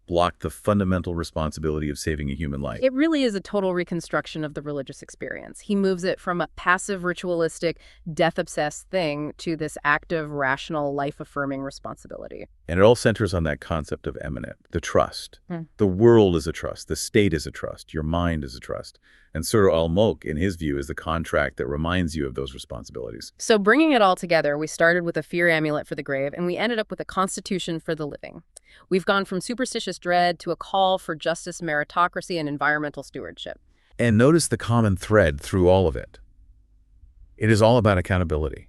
blocked the fundamental responsibility of saving a human life. It really is a total reconstruction of the religious experience. He moves it from a passive, ritualistic, death-obsessed thing to this active, rational, life-affirming responsibility. And it all centers on that concept of eminent, the trust. The world is a trust. The state is a trust. Your mind is a trust. And Surah Al-Mulk, in his view, is the contract that reminds you of those responsibilities. So bringing it all together, we started with a fear amulet for the grave, and we ended up with a constitution for the living. We've gone from superstitious dread to a call for justice, meritocracy, and environmental stewardship. And notice the common thread through all of it. It is all about accountability.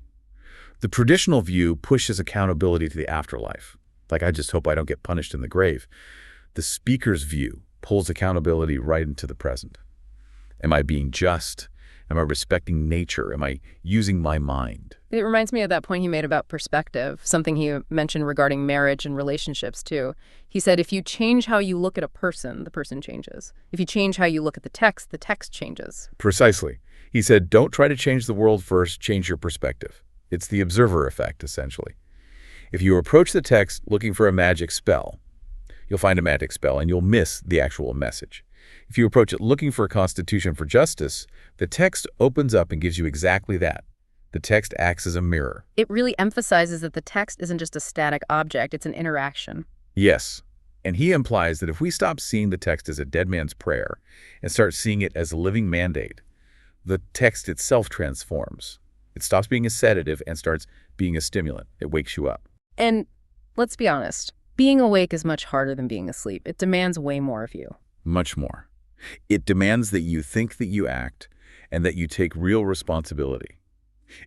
The traditional view pushes accountability to the afterlife. Like, I just hope I don't get punished in the grave. The speaker's view pulls accountability right into the present. Am I being just? Am I respecting nature? Am I using my mind? It reminds me of that point he made about perspective, something he mentioned regarding marriage and relationships, too. He said, if you change how you look at a person, the person changes. If you change how you look at the text changes. Precisely. He said, don't try to change the world first, change your perspective. It's the observer effect, essentially. If you approach the text looking for a magic spell, you'll find a magic spell and you'll miss the actual message. If you approach it looking for a constitution for justice, the text opens up and gives you exactly that. The text acts as a mirror. It really emphasizes that the text isn't just a static object, it's an interaction. Yes. And he implies that if we stop seeing the text as a dead man's prayer and start seeing it as a living mandate, the text itself transforms. It stops being a sedative and starts being a stimulant. It wakes you up. And let's be honest, being awake is much harder than being asleep. It demands way more of you. Much more. It demands that you think, that you act, and that you take real responsibility.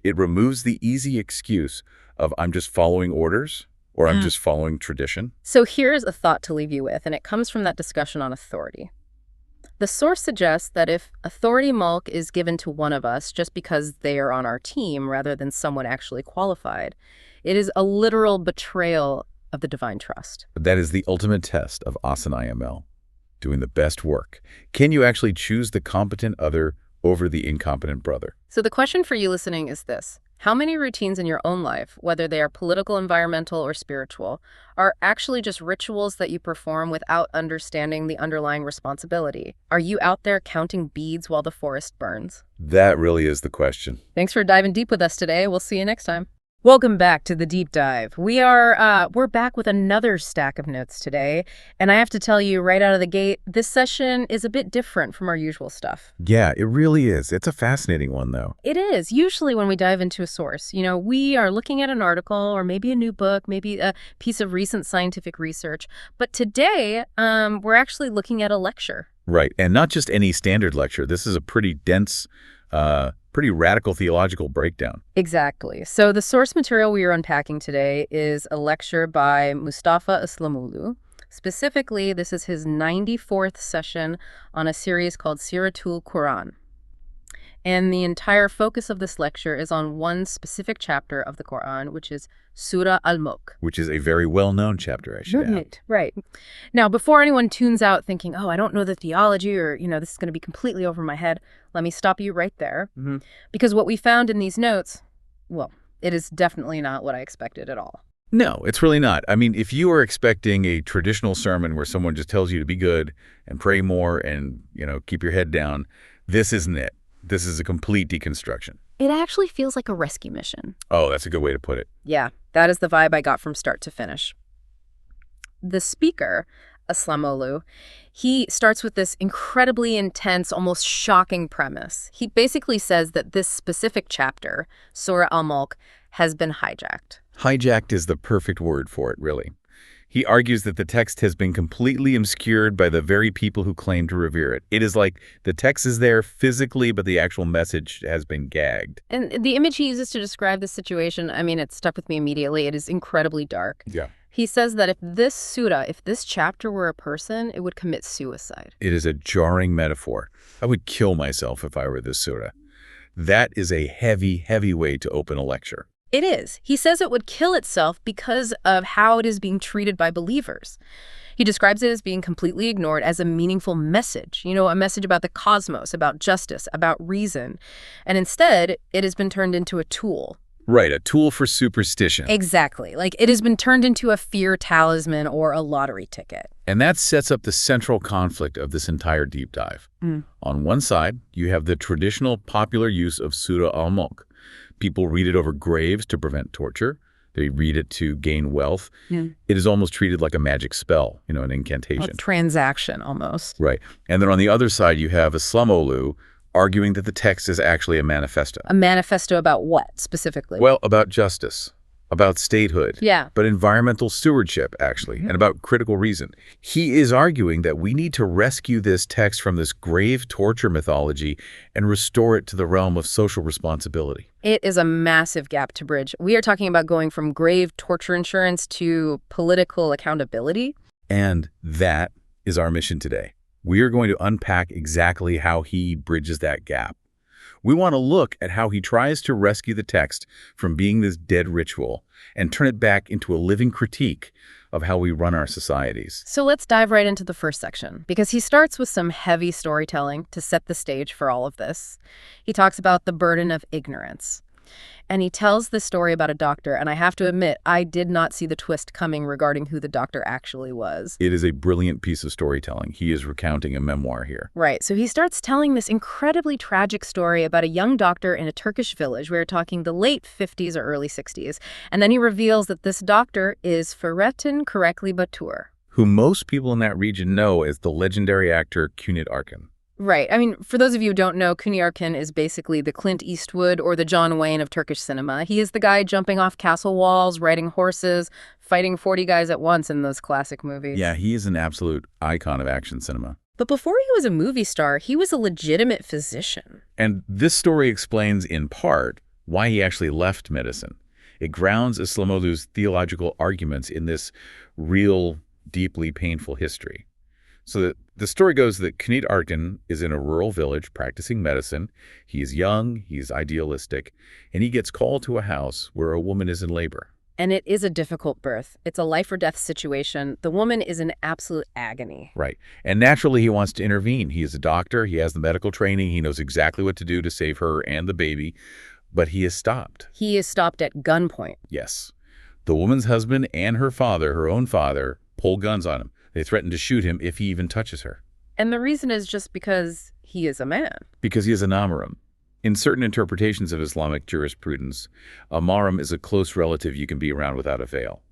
It removes the easy excuse of I'm just following orders or I'm just following tradition. So here's a thought to leave you with, and it comes from that discussion on authority. The source suggests that if authority mulk is given to one of us just because they are on our team rather than someone actually qualified, it is a literal betrayal of the divine trust. That is the ultimate test of asana ML, doing the best work. Can you actually choose the competent other over the incompetent brother? So the question for you listening is this. How many routines in your own life, whether they are political, environmental, or spiritual, are actually just rituals that you perform without understanding the underlying responsibility? Are you out there counting beads while the forest burns? That really is the question. Thanks for diving deep with us today. We'll see you next time. Welcome back to the Deep Dive. We're back with another stack of notes today, and I have to tell you right out of the gate, this session is a bit different from our usual stuff. Yeah, it really is. It's a fascinating one, though. It is. Usually when we dive into a source, we are looking at an article or maybe a new book, maybe a piece of recent scientific research. But today, we're actually looking at a lecture. Right, and not just any standard lecture. This is a pretty dense, pretty radical theological breakdown. Exactly. So the source material we are unpacking today is a lecture by Mustafa Islamulu. Specifically, this is his 94th session on a series called Siratul Quran. And the entire focus of this lecture is on one specific chapter of the Quran, which is Surah Al-Mulk. Which is a very well-known chapter, I should add. Right. Now, before anyone tunes out thinking, oh, I don't know the theology or, this is going to be completely over my head, let me stop you right there. Because what we found in these notes, well, it is definitely not what I expected at all. No, it's really not. I mean, if you are expecting a traditional sermon where someone just tells you to be good and pray more and, keep your head down, this isn't it. This is a complete deconstruction. It actually feels like a rescue mission. Oh, that's a good way to put it. Yeah, that is the vibe I got from start to finish. The speaker, Islamolu, he starts with this incredibly intense, almost shocking premise. He basically says that this specific chapter, Surah Al-Mulk, has been hijacked. Hijacked is the perfect word for it, really. He argues that the text has been completely obscured by the very people who claim to revere it. It is like the text is there physically, but the actual message has been gagged. And the image he uses to describe the situation, it stuck with me immediately. It is incredibly dark. Yeah. He says that if this chapter were a person, it would commit suicide. It is a jarring metaphor. I would kill myself if I were this surah. That is a heavy, heavy way to open a lecture. It is. He says it would kill itself because of how it is being treated by believers. He describes it as being completely ignored as a meaningful message, a message about the cosmos, about justice, about reason. And instead, it has been turned into a tool. Right, a tool for superstition. Exactly. Like it has been turned into a fear talisman or a lottery ticket. And that sets up the central conflict of this entire deep dive. On one side, you have the traditional popular use of Surah Al-Mulk. People read it over graves to prevent torture. They read it to gain wealth. It is almost treated like a magic spell, an incantation. A transaction, almost. Right. And then on the other side, you have Islamolu arguing that the text is actually a manifesto. A manifesto about what, specifically? Well, about justice, about statehood. Yeah. But environmental stewardship, actually, and about critical reason. He is arguing that we need to rescue this text from this grave torture mythology and restore it to the realm of social responsibility. It is a massive gap to bridge. We are talking about going from grave torture insurance to political accountability. And that is our mission today. We are going to unpack exactly how he bridges that gap. We want to look at how he tries to rescue the text from being this dead ritual and turn it back into a living critique of how we run our societies. So let's dive right into the first section, because he starts with some heavy storytelling to set the stage for all of this. He talks about the burden of ignorance. And he tells the story about a doctor, and I have to admit, I did not see the twist coming regarding who the doctor actually was. It is a brilliant piece of storytelling. He is recounting a memoir here. Right. So he starts telling this incredibly tragic story about a young doctor in a Turkish village. We're talking the late 50s or early 60s. And then he reveals that this doctor is Fahrettin Korekli Batur, who most people in that region know as the legendary actor Cüneyt Arkın. Right. For those of you who don't know, Cüneyt Arkın is basically the Clint Eastwood or the John Wayne of Turkish cinema. He is the guy jumping off castle walls, riding horses, fighting 40 guys at once in those classic movies. Yeah, he is an absolute icon of action cinema. But before he was a movie star, he was a legitimate physician. And this story explains, in part, why he actually left medicine. It grounds Islamolu's theological arguments in this real, deeply painful history. So the story goes that Qanit Arkin is in a rural village practicing medicine. He is young, he's idealistic, and he gets called to a house where a woman is in labor. And it is a difficult birth. It's a life or death situation. The woman is in absolute agony. Right. And naturally, he wants to intervene. He is a doctor. He has the medical training. He knows exactly what to do to save her and the baby. But he is stopped. He is stopped at gunpoint. Yes. The woman's husband and her father, her own father, pull guns on him. They threaten to shoot him if he even touches her. And the reason is just because he is a man. Because he is a namarum. In certain interpretations of Islamic jurisprudence, a mahram is a close relative you can be around without a veil.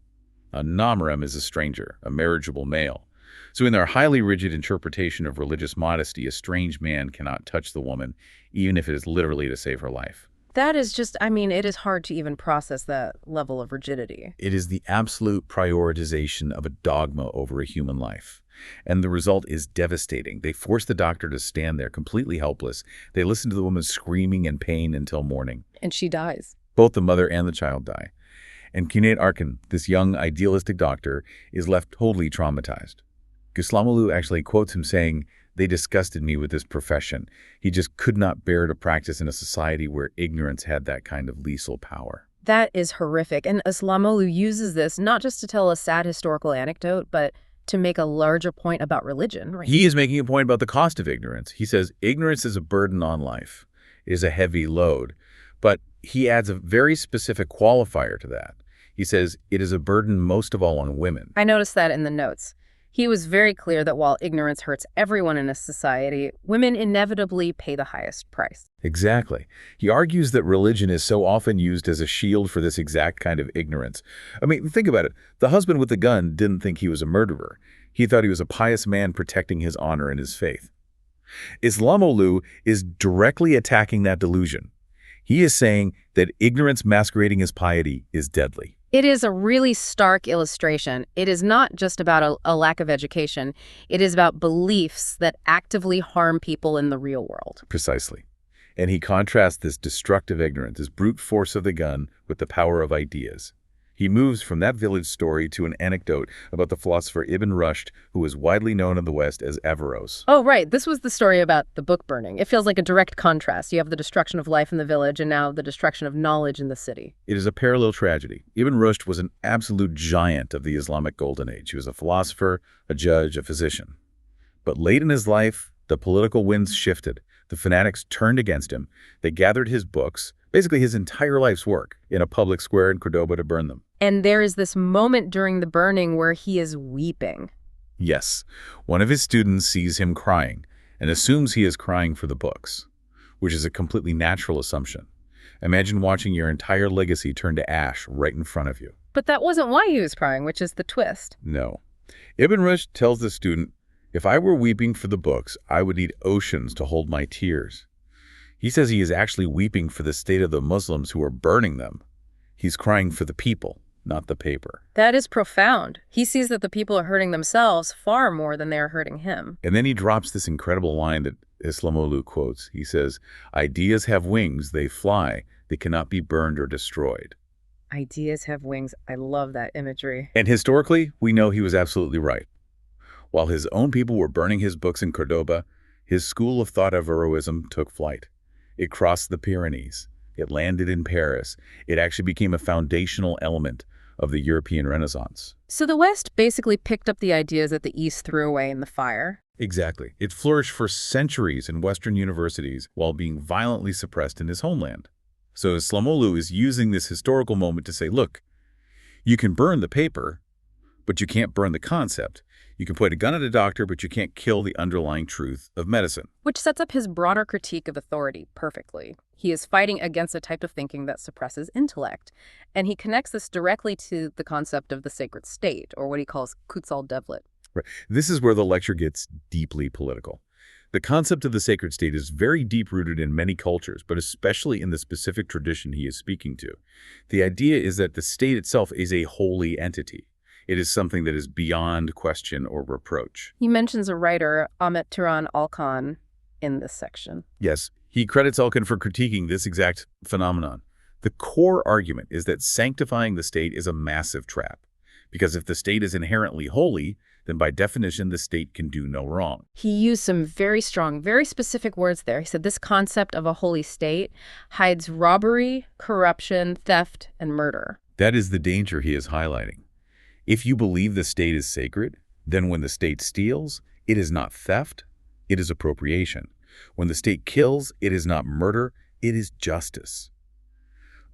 A namarum is a stranger, a marriageable male. So in their highly rigid interpretation of religious modesty, a strange man cannot touch the woman, even if it is literally to save her life. That is just, I mean, it is hard to even process that level of rigidity. It is the absolute prioritization of a dogma over a human life. And the result is devastating. They force the doctor to stand there completely helpless. They listen to the woman screaming in pain until morning. And she dies. Both the mother and the child die. And Qanit Arkin, this young idealistic doctor, is left totally traumatized. Islamolu actually quotes him saying, "They disgusted me with this profession." He just could not bear to practice in a society where ignorance had that kind of lethal power. That is horrific. And Islamolu uses this not just to tell a sad historical anecdote, but to make a larger point about religion. Right? He is making a point about the cost of ignorance. He says ignorance is a burden on life, is a heavy load. But he adds a very specific qualifier to that. He says it is a burden most of all on women. I noticed that in the notes. He was very clear that while ignorance hurts everyone in a society, women inevitably pay the highest price. Exactly. He argues that religion is so often used as a shield for this exact kind of ignorance. I mean, think about it. The husband with the gun didn't think he was a murderer. He thought he was a pious man protecting his honor and his faith. Islamolu is directly attacking that delusion. He is saying that ignorance masquerading as piety is deadly. It is a really stark illustration. It is not just about a lack of education. It is about beliefs that actively harm people in the real world. Precisely. And he contrasts this destructive ignorance, this brute force of the gun, with the power of ideas. He moves from that village story to an anecdote about the philosopher Ibn Rushd, who was widely known in the West as Averroes. Oh, right. This was the story about the book burning. It feels like a direct contrast. You have the destruction of life in the village and now the destruction of knowledge in the city. It is a parallel tragedy. Ibn Rushd was an absolute giant of the Islamic Golden Age. He was a philosopher, a judge, a physician. But late in his life, the political winds shifted. The fanatics turned against him. They gathered his books, basically his entire life's work, in a public square in Cordoba to burn them. And there is this moment during the burning where he is weeping. Yes, one of his students sees him crying and assumes he is crying for the books, which is a completely natural assumption. Imagine watching your entire legacy turn to ash right in front of you. But that wasn't why he was crying, which is the twist. No. Ibn Rushd tells the student, "If I were weeping for the books, I would need oceans to hold my tears." He says he is actually weeping for the state of the Muslims who are burning them. He's crying for the people, not the paper. That is profound. He sees that the people are hurting themselves far more than they are hurting him. And then he drops this incredible line that Islamolu quotes. He says, "Ideas have wings, they fly. They cannot be burned or destroyed." Ideas have wings. I love that imagery. And historically, we know he was absolutely right. While his own people were burning his books in Cordoba, his school of thought Averroism took flight. It crossed the Pyrenees. It landed in Paris. It actually became a foundational element of the European Renaissance. So the West basically picked up the ideas that the East threw away in the fire. Exactly. It flourished for centuries in Western universities while being violently suppressed in his homeland. So Islamolu is using this historical moment to say, look, you can burn the paper, but you can't burn the concept. You can point a gun at a doctor, but you can't kill the underlying truth of medicine. Which sets up his broader critique of authority perfectly. He is fighting against a type of thinking that suppresses intellect. And he connects this directly to the concept of the sacred state, or what he calls kutsal devlet. Right. This is where the lecture gets deeply political. The concept of the sacred state is very deep-rooted in many cultures, but especially in the specific tradition he is speaking to. The idea is that the state itself is a holy entity. It is something that is beyond question or reproach. He mentions a writer, Ahmet Turan Alkan, in this section. Yes, he credits Alkan for critiquing this exact phenomenon. The core argument is that sanctifying the state is a massive trap, because if the state is inherently holy, then by definition the state can do no wrong. He used some very strong, very specific words there. He said this concept of a holy state hides robbery, corruption, theft, and murder. That is the danger he is highlighting. If you believe the state is sacred, then when the state steals, it is not theft, it is appropriation. When the state kills, it is not murder, it is justice.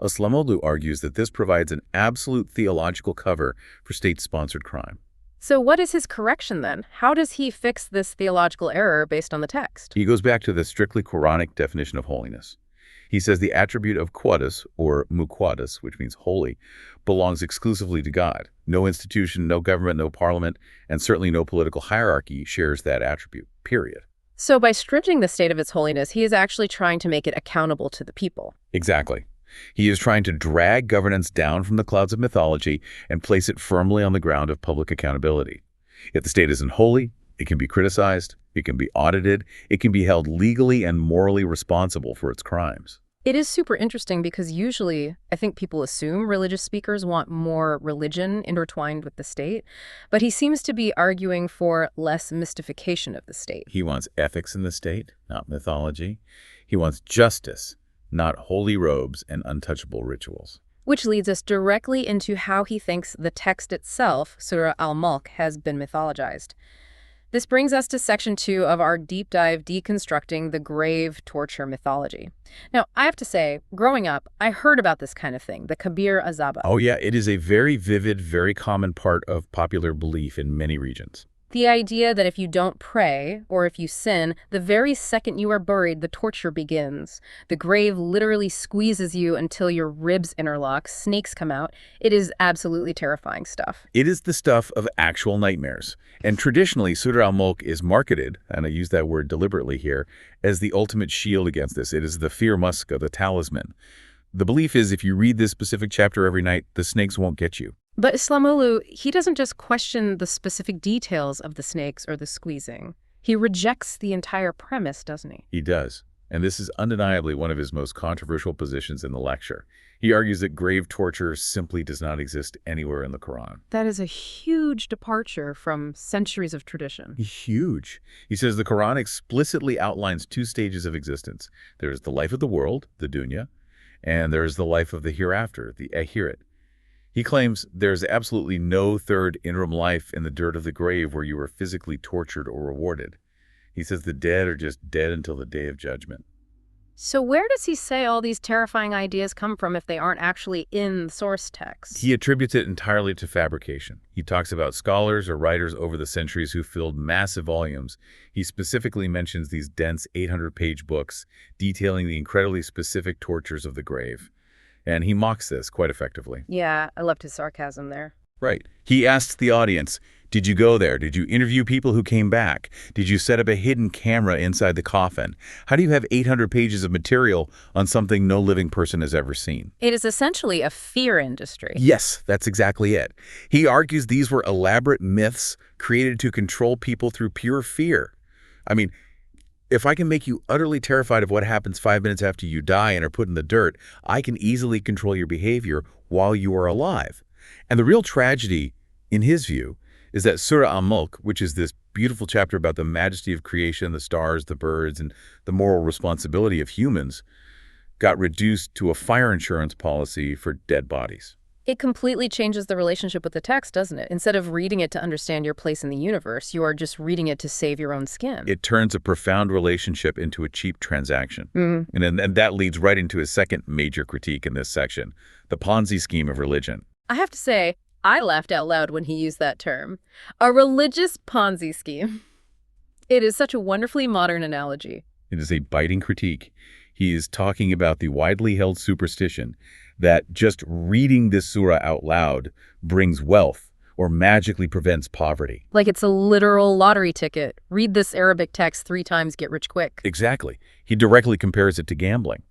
Al-Mulk argues that this provides an absolute theological cover for state-sponsored crime. So what is his correction then? How does he fix this theological error based on the text? He goes back to the strictly Quranic definition of holiness. He says the attribute of quddus, or muqaddas, which means holy, belongs exclusively to God. No institution, no government, no parliament, and certainly no political hierarchy shares that attribute, period. So by stretching the state of its holiness, he is actually trying to make it accountable to the people. Exactly. He is trying to drag governance down from the clouds of mythology and place it firmly on the ground of public accountability. If the state isn't holy, it can be criticized, it can be audited, it can be held legally and morally responsible for its crimes. It is super interesting because usually I think people assume religious speakers want more religion intertwined with the state, but he seems to be arguing for less mystification of the state. He wants ethics in the state, not mythology. He wants justice, not holy robes and untouchable rituals. Which leads us directly into how he thinks the text itself, Surah Al-Mulk, has been mythologized. This brings us to section 2 of our deep dive deconstructing the grave torture mythology. Now, I have to say, growing up, I heard about this kind of thing, the Kabir Azaba. Oh yeah, it is a very vivid, very common part of popular belief in many regions. The idea that if you don't pray, or if you sin, the very second you are buried, the torture begins. The grave literally squeezes you until your ribs interlock, snakes come out. It is absolutely terrifying stuff. It is the stuff of actual nightmares. And traditionally, Surah Al-Mulk is marketed, and I use that word deliberately here, as the ultimate shield against this. It is the fear muska, the talisman. The belief is if you read this specific chapter every night, the snakes won't get you. But Islamulu, he doesn't just question the specific details of the snakes or the squeezing. He rejects the entire premise, doesn't he? He does. And this is undeniably one of his most controversial positions in the lecture. He argues that grave torture simply does not exist anywhere in the Quran. That is a huge departure from centuries of tradition. Huge. He says the Quran explicitly outlines 2 stages of existence. There is the life of the world, the dunya, and there is the life of the hereafter, the akhirat. He claims there's absolutely no third interim life in the dirt of the grave where you are physically tortured or rewarded. He says the dead are just dead until the day of judgment. So where does he say all these terrifying ideas come from if they aren't actually in the source text? He attributes it entirely to fabrication. He talks about scholars or writers over the centuries who filled massive volumes. He specifically mentions these dense 800-page books detailing the incredibly specific tortures of the grave. And he mocks this quite effectively. Yeah, I loved his sarcasm there. Right. He asks the audience, did you go there? Did you interview people who came back? Did you set up a hidden camera inside the coffin? How do you have 800 pages of material on something no living person has ever seen? It is essentially a fear industry. Yes, that's exactly it. He argues these were elaborate myths created to control people through pure fear. I mean, if I can make you utterly terrified of what happens 5 minutes after you die and are put in the dirt, I can easily control your behavior while you are alive. And the real tragedy, in his view, is that Surah Al-Mulk, which is this beautiful chapter about the majesty of creation, the stars, the birds, and the moral responsibility of humans, got reduced to a fire insurance policy for dead bodies. It completely changes the relationship with the text, doesn't it? Instead of reading it to understand your place in the universe, you are just reading it to save your own skin. It turns a profound relationship into a cheap transaction. And that leads right into his second major critique in this section, the Ponzi scheme of religion. I have to say, I laughed out loud when he used that term. A religious Ponzi scheme. It is such a wonderfully modern analogy. It is a biting critique. He is talking about the widely held superstition that just reading this surah out loud brings wealth or magically prevents poverty. Like it's a literal lottery ticket. Read this Arabic text 3 times, get rich quick. Exactly. He directly compares it to gambling.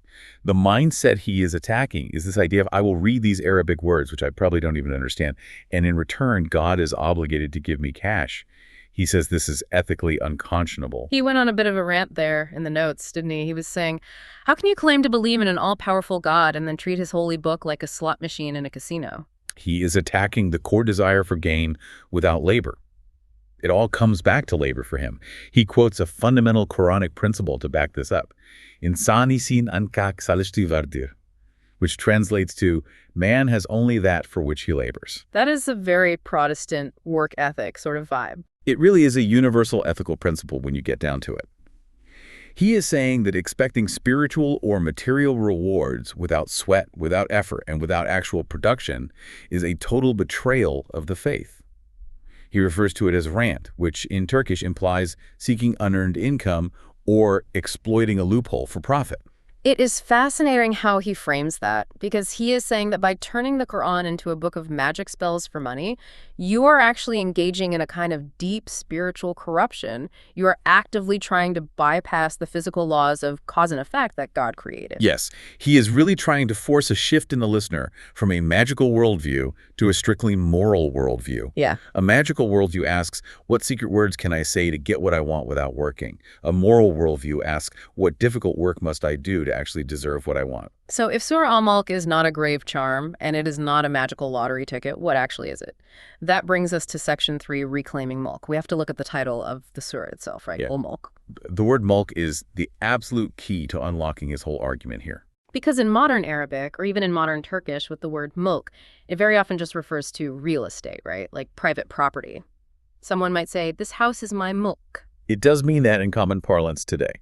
The mindset he is attacking is this idea of I will read these Arabic words, which I probably don't even understand, and in return, God is obligated to give me cash. He says this is ethically unconscionable. He went on a bit of a rant there in the notes, didn't he? He was saying, how can you claim to believe in an all-powerful God and then treat his holy book like a slot machine in a casino? He is attacking the core desire for gain without labor. It all comes back to labor for him. He quotes a fundamental Quranic principle to back this up. İnsan için ancak çalıştığı vardır, which translates to, man has only that for which he labors. That is a very Protestant work ethic sort of vibe. It really is a universal ethical principle when you get down to it. He is saying that expecting spiritual or material rewards without sweat, without effort, and without actual production is a total betrayal of the faith. He refers to it as rant, which in Turkish implies seeking unearned income or exploiting a loophole for profit. It is fascinating how he frames that, because he is saying that by turning the Quran into a book of magic spells for money, you are actually engaging in a kind of deep spiritual corruption. You are actively trying to bypass the physical laws of cause and effect that God created. Yes, he is really trying to force a shift in the listener from a magical worldview to a strictly moral worldview. Yeah. A magical worldview asks, what secret words can I say to get what I want without working? A moral worldview asks, what difficult work must I do to actually deserve what I want? So if Surah Al-Mulk is not a grave charm and it is not a magical lottery ticket, what actually is it? That brings us to Section 3, Reclaiming Mulk. We have to look at the title of the surah itself, right? Yeah. Al-Mulk. The word mulk is the absolute key to unlocking his whole argument here. Because in modern Arabic, or even in modern Turkish with the word mulk, it very often just refers to real estate, right? Like private property. Someone might say, this house is my mulk. It does mean that in common parlance today.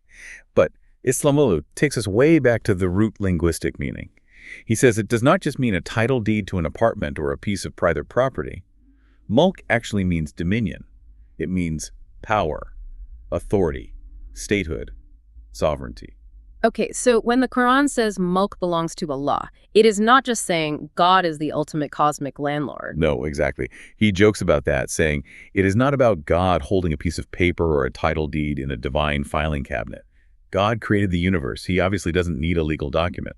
But Islam takes us way back to the root linguistic meaning. He says it does not just mean a title deed to an apartment or a piece of private property. Mulk actually means dominion. It means power, authority, statehood, sovereignty. Okay, so when the Quran says mulk belongs to Allah, it is not just saying God is the ultimate cosmic landlord. No, exactly. He jokes about that, saying it is not about God holding a piece of paper or a title deed in a divine filing cabinet. God created the universe. He obviously doesn't need a legal document.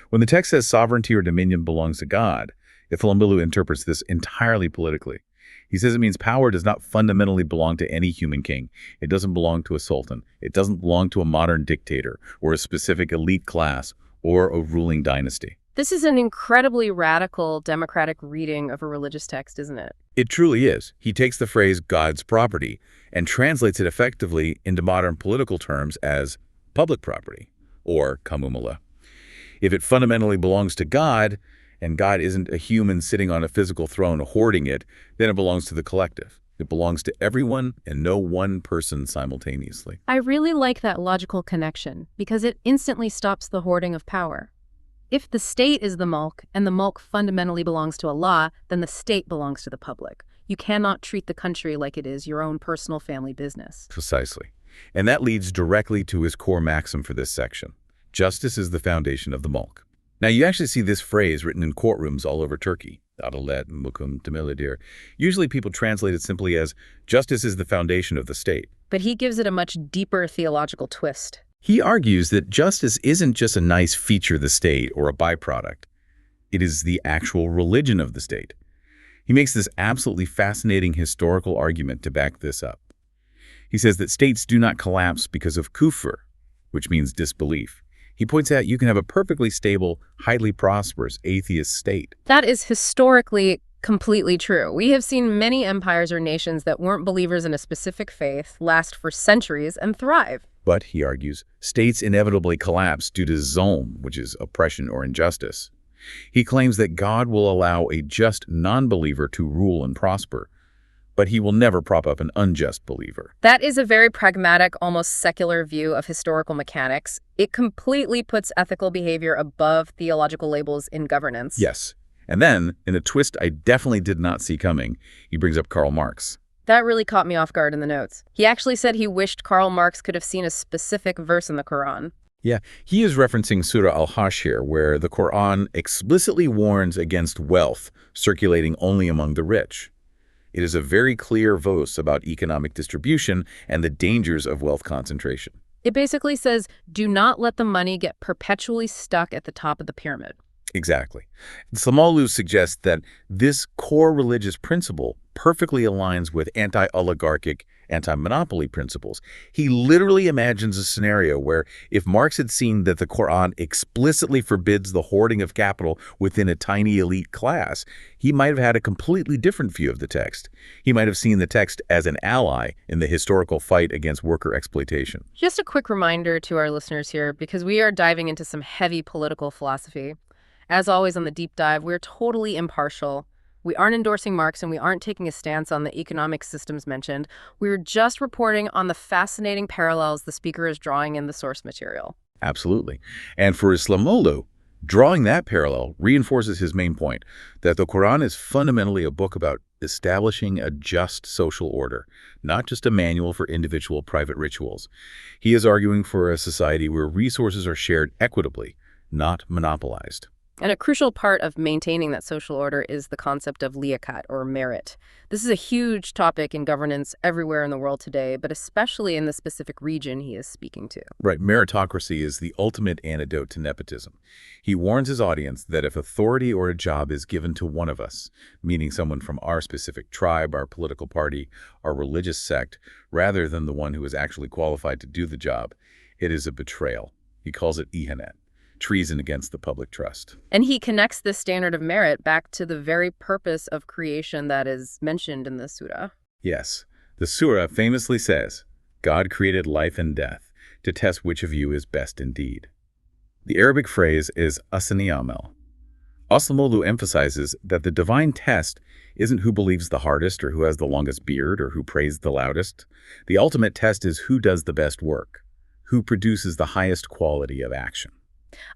When the text says sovereignty or dominion belongs to God, Iflambilu interprets this entirely politically. He says it means power does not fundamentally belong to any human king. It doesn't belong to a sultan. It doesn't belong to a modern dictator or a specific elite class or a ruling dynasty. This is an incredibly radical democratic reading of a religious text, isn't it? It truly is. He takes the phrase God's property and translates it effectively into modern political terms as public property, or kamumala. If it fundamentally belongs to God, and God isn't a human sitting on a physical throne hoarding it, then it belongs to the collective. It belongs to everyone and no one person simultaneously. I really like that logical connection, because it instantly stops the hoarding of power. If the state is the mulk, and the mulk fundamentally belongs to Allah, then the state belongs to the public. You cannot treat the country like it is your own personal family business. Precisely. And that leads directly to his core maxim for this section. Justice is the foundation of the mulk. Now, you actually see this phrase written in courtrooms all over Turkey. Adalet, mukum, temelidir. Usually people translate it simply as, justice is the foundation of the state. But he gives it a much deeper theological twist. He argues that justice isn't just a nice feature of the state or a byproduct. It is the actual religion of the state. He makes this absolutely fascinating historical argument to back this up. He says that states do not collapse because of kufr, which means disbelief. He points out you can have a perfectly stable, highly prosperous atheist state. That is historically completely true. We have seen many empires or nations that weren't believers in a specific faith last for centuries and thrive. But, he argues, states inevitably collapse due to zulm, which is oppression or injustice. He claims that God will allow a just non-believer to rule and prosper, but he will never prop up an unjust believer. That is a very pragmatic, almost secular view of historical mechanics. It completely puts ethical behavior above theological labels in governance. Yes. And then, in a twist I definitely did not see coming, he brings up Karl Marx. That really caught me off guard in the notes. He actually said he wished Karl Marx could have seen a specific verse in the Quran. Yeah, he is referencing Surah Al-Hashir, where the Quran explicitly warns against wealth circulating only among the rich. It is a very clear verse about economic distribution and the dangers of wealth concentration. It basically says, do not let the money get perpetually stuck at the top of the pyramid. Exactly. Islamolu suggests that this core religious principle perfectly aligns with anti-oligarchic anti-monopoly principles. He literally imagines a scenario where if Marx had seen that the Quran explicitly forbids the hoarding of capital within a tiny elite class, he might have had a completely different view of the text. He might have seen the text as an ally in the historical fight against worker exploitation. Just a quick reminder to our listeners here, because we are diving into some heavy political philosophy. As always on the deep dive, we're totally impartial. We aren't endorsing Marx and we aren't taking a stance on the economic systems mentioned. We're just reporting on the fascinating parallels the speaker is drawing in the source material. Absolutely. And for Islamolu, drawing that parallel reinforces his main point, that the Quran is fundamentally a book about establishing a just social order, not just a manual for individual private rituals. He is arguing for a society where resources are shared equitably, not monopolized. And a crucial part of maintaining that social order is the concept of liyaquat, or merit. This is a huge topic in governance everywhere in the world today, but especially in the specific region he is speaking to. Right, meritocracy is the ultimate antidote to nepotism. He warns his audience that if authority or a job is given to one of us, meaning someone from our specific tribe, our political party, our religious sect, rather than the one who is actually qualified to do the job, it is a betrayal. He calls it ihanet. Treason against the public trust. And he connects this standard of merit back to the very purpose of creation that is mentioned in the surah. Yes, the surah famously says, God created life and death to test which of you is best indeed. The Arabic phrase is asani amal. Islamolu emphasizes that the divine test isn't who believes the hardest or who has the longest beard or who prays the loudest. The ultimate test is who does the best work, who produces the highest quality of action.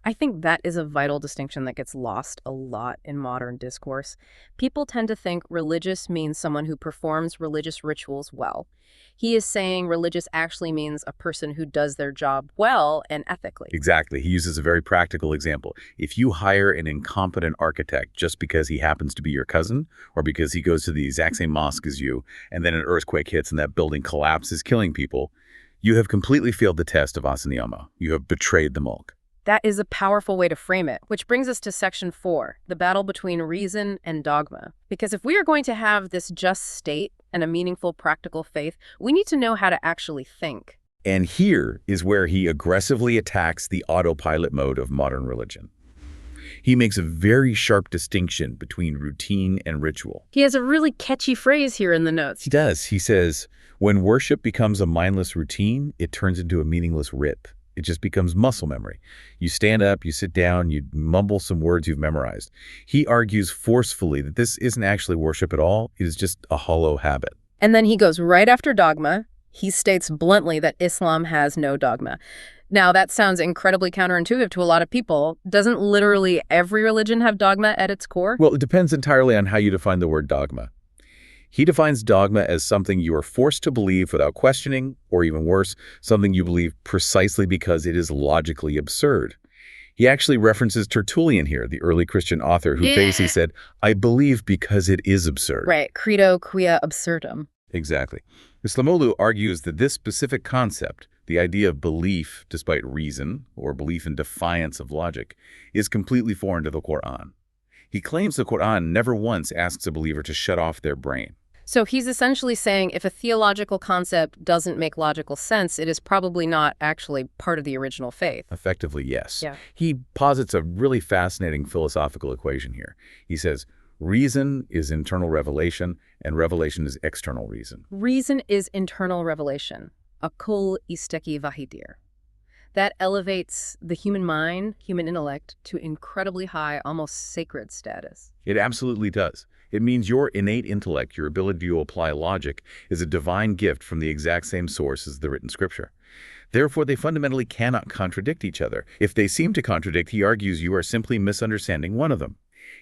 I think that is a vital distinction that gets lost a lot in modern discourse. People tend to think religious means someone who performs religious rituals well. He is saying religious actually means a person who does their job well and ethically. Exactly. He uses a very practical example. If you hire an incompetent architect just because he happens to be your cousin or because he goes to the exact same mosque as you, and then an earthquake hits and that building collapses, killing people, you have completely failed the test of Asaniyama. You have betrayed the Mulk. That is a powerful way to frame it, which brings us to Section 4, the battle between reason and dogma. Because if we are going to have this just state and a meaningful practical faith, we need to know how to actually think. And here is where he aggressively attacks the autopilot mode of modern religion. He makes a very sharp distinction between routine and ritual. He has a really catchy phrase here in the notes. He does. He says, when worship becomes a mindless routine, it turns into a meaningless rip. It just becomes muscle memory. You stand up, you sit down, you mumble some words you've memorized. He argues forcefully that this isn't actually worship at all. It is just a hollow habit. And then he goes right after dogma. He states bluntly that Islam has no dogma. Now, that sounds incredibly counterintuitive to a lot of people. Doesn't literally every religion have dogma at its core? Well, it depends entirely on how you define the word dogma. He defines dogma as something you are forced to believe without questioning, or even worse, something you believe precisely because it is logically absurd. He actually references Tertullian here, the early Christian author who famously said, I believe because it is absurd. Right, credo quia absurdum. Exactly. Islamolu argues that this specific concept, the idea of belief despite reason, or belief in defiance of logic, is completely foreign to the Quran. He claims the Quran never once asks a believer to shut off their brain. So he's essentially saying if a theological concept doesn't make logical sense, it is probably not actually part of the original faith. Effectively, yes. Yeah. He posits a really fascinating philosophical equation here. He says, reason is internal revelation, and revelation is external reason. Reason is internal revelation. Akul isteki vahidir. That elevates the human mind, human intellect, to incredibly high, almost sacred status. It absolutely does. It means your innate intellect, your ability to apply logic, is a divine gift from the exact same source as the written scripture. Therefore, they fundamentally cannot contradict each other. If they seem to contradict, he argues you are simply misunderstanding one of them.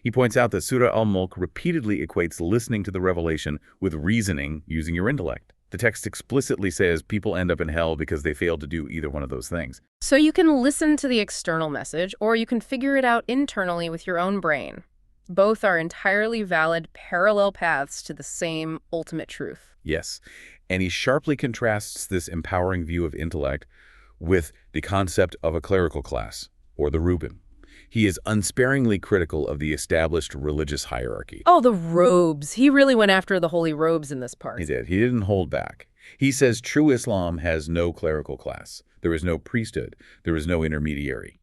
He points out that Surah Al-Mulk repeatedly equates listening to the revelation with reasoning using your intellect. The text explicitly says people end up in hell because they failed to do either one of those things. So you can listen to the external message, or you can figure it out internally with your own brain. Both are entirely valid parallel paths to the same ultimate truth. Yes, and he sharply contrasts this empowering view of intellect with the concept of a clerical class, or the Reuben. He is unsparingly critical of the established religious hierarchy. Oh, the robes. He really went after the holy robes in this part. He did. He didn't hold back. He says true Islam has no clerical class. There is no priesthood. There is no intermediary.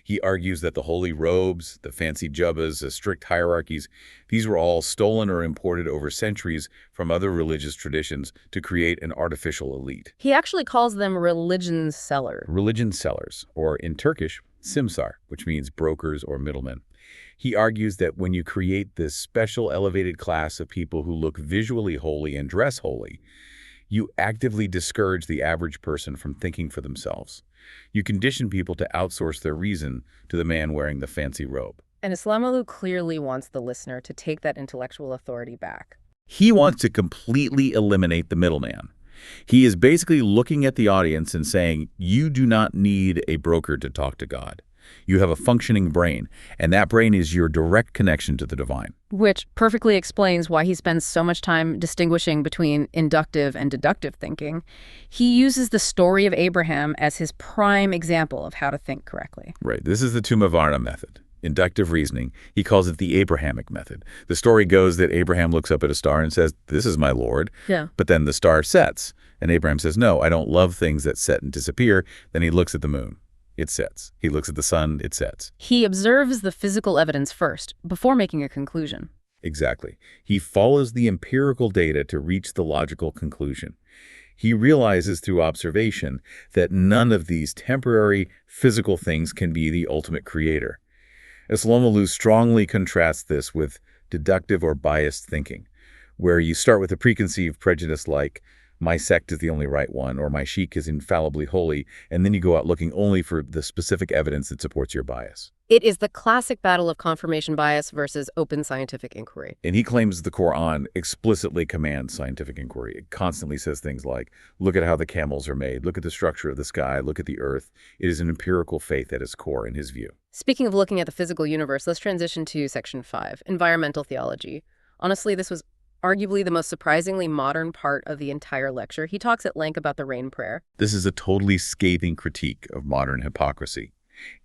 He argues that the holy robes, the fancy jubbas, the strict hierarchies, these were all stolen or imported over centuries from other religious traditions to create an artificial elite. He actually calls them religion sellers. Religion sellers, or in Turkish, simsar, which means brokers or middlemen. He argues that when you create this special elevated class of people who look visually holy and dress holy, you actively discourage the average person from thinking for themselves. You condition people to outsource their reason to the man wearing the fancy robe. And Islamolu clearly wants the listener to take that intellectual authority back. He wants to completely eliminate the middleman. He is basically looking at the audience and saying, you do not need a broker to talk to God. You have a functioning brain, and that brain is your direct connection to the divine. Which perfectly explains why he spends so much time distinguishing between inductive and deductive thinking. He uses the story of Abraham as his prime example of how to think correctly. Right. This is the Tumavarna method. Inductive reasoning. He calls it the Abrahamic method. The story goes that Abraham looks up at a star and says, this is my Lord. Yeah. But then the star sets, and Abraham says, no, I don't love things that set and disappear. Then he looks at the moon. It sets. He looks at the sun, it sets. He observes the physical evidence first, before making a conclusion. Exactly. He follows the empirical data to reach the logical conclusion. He realizes through observation that none of these temporary physical things can be the ultimate creator. Islamolu strongly contrasts this with deductive or biased thinking, where you start with a preconceived prejudice like, my sect is the only right one, or my sheikh is infallibly holy, and then you go out looking only for the specific evidence that supports your bias. It is the classic battle of confirmation bias versus open scientific inquiry. And he claims the Quran explicitly commands scientific inquiry. It constantly says things like, look at how the camels are made, look at the structure of the sky, look at the earth. It is an empirical faith at its core in his view. Speaking of looking at the physical universe, let's transition to Section 5, Environmental Theology. Honestly, this was arguably the most surprisingly modern part of the entire lecture. He talks at length about the rain prayer. This is a totally scathing critique of modern hypocrisy.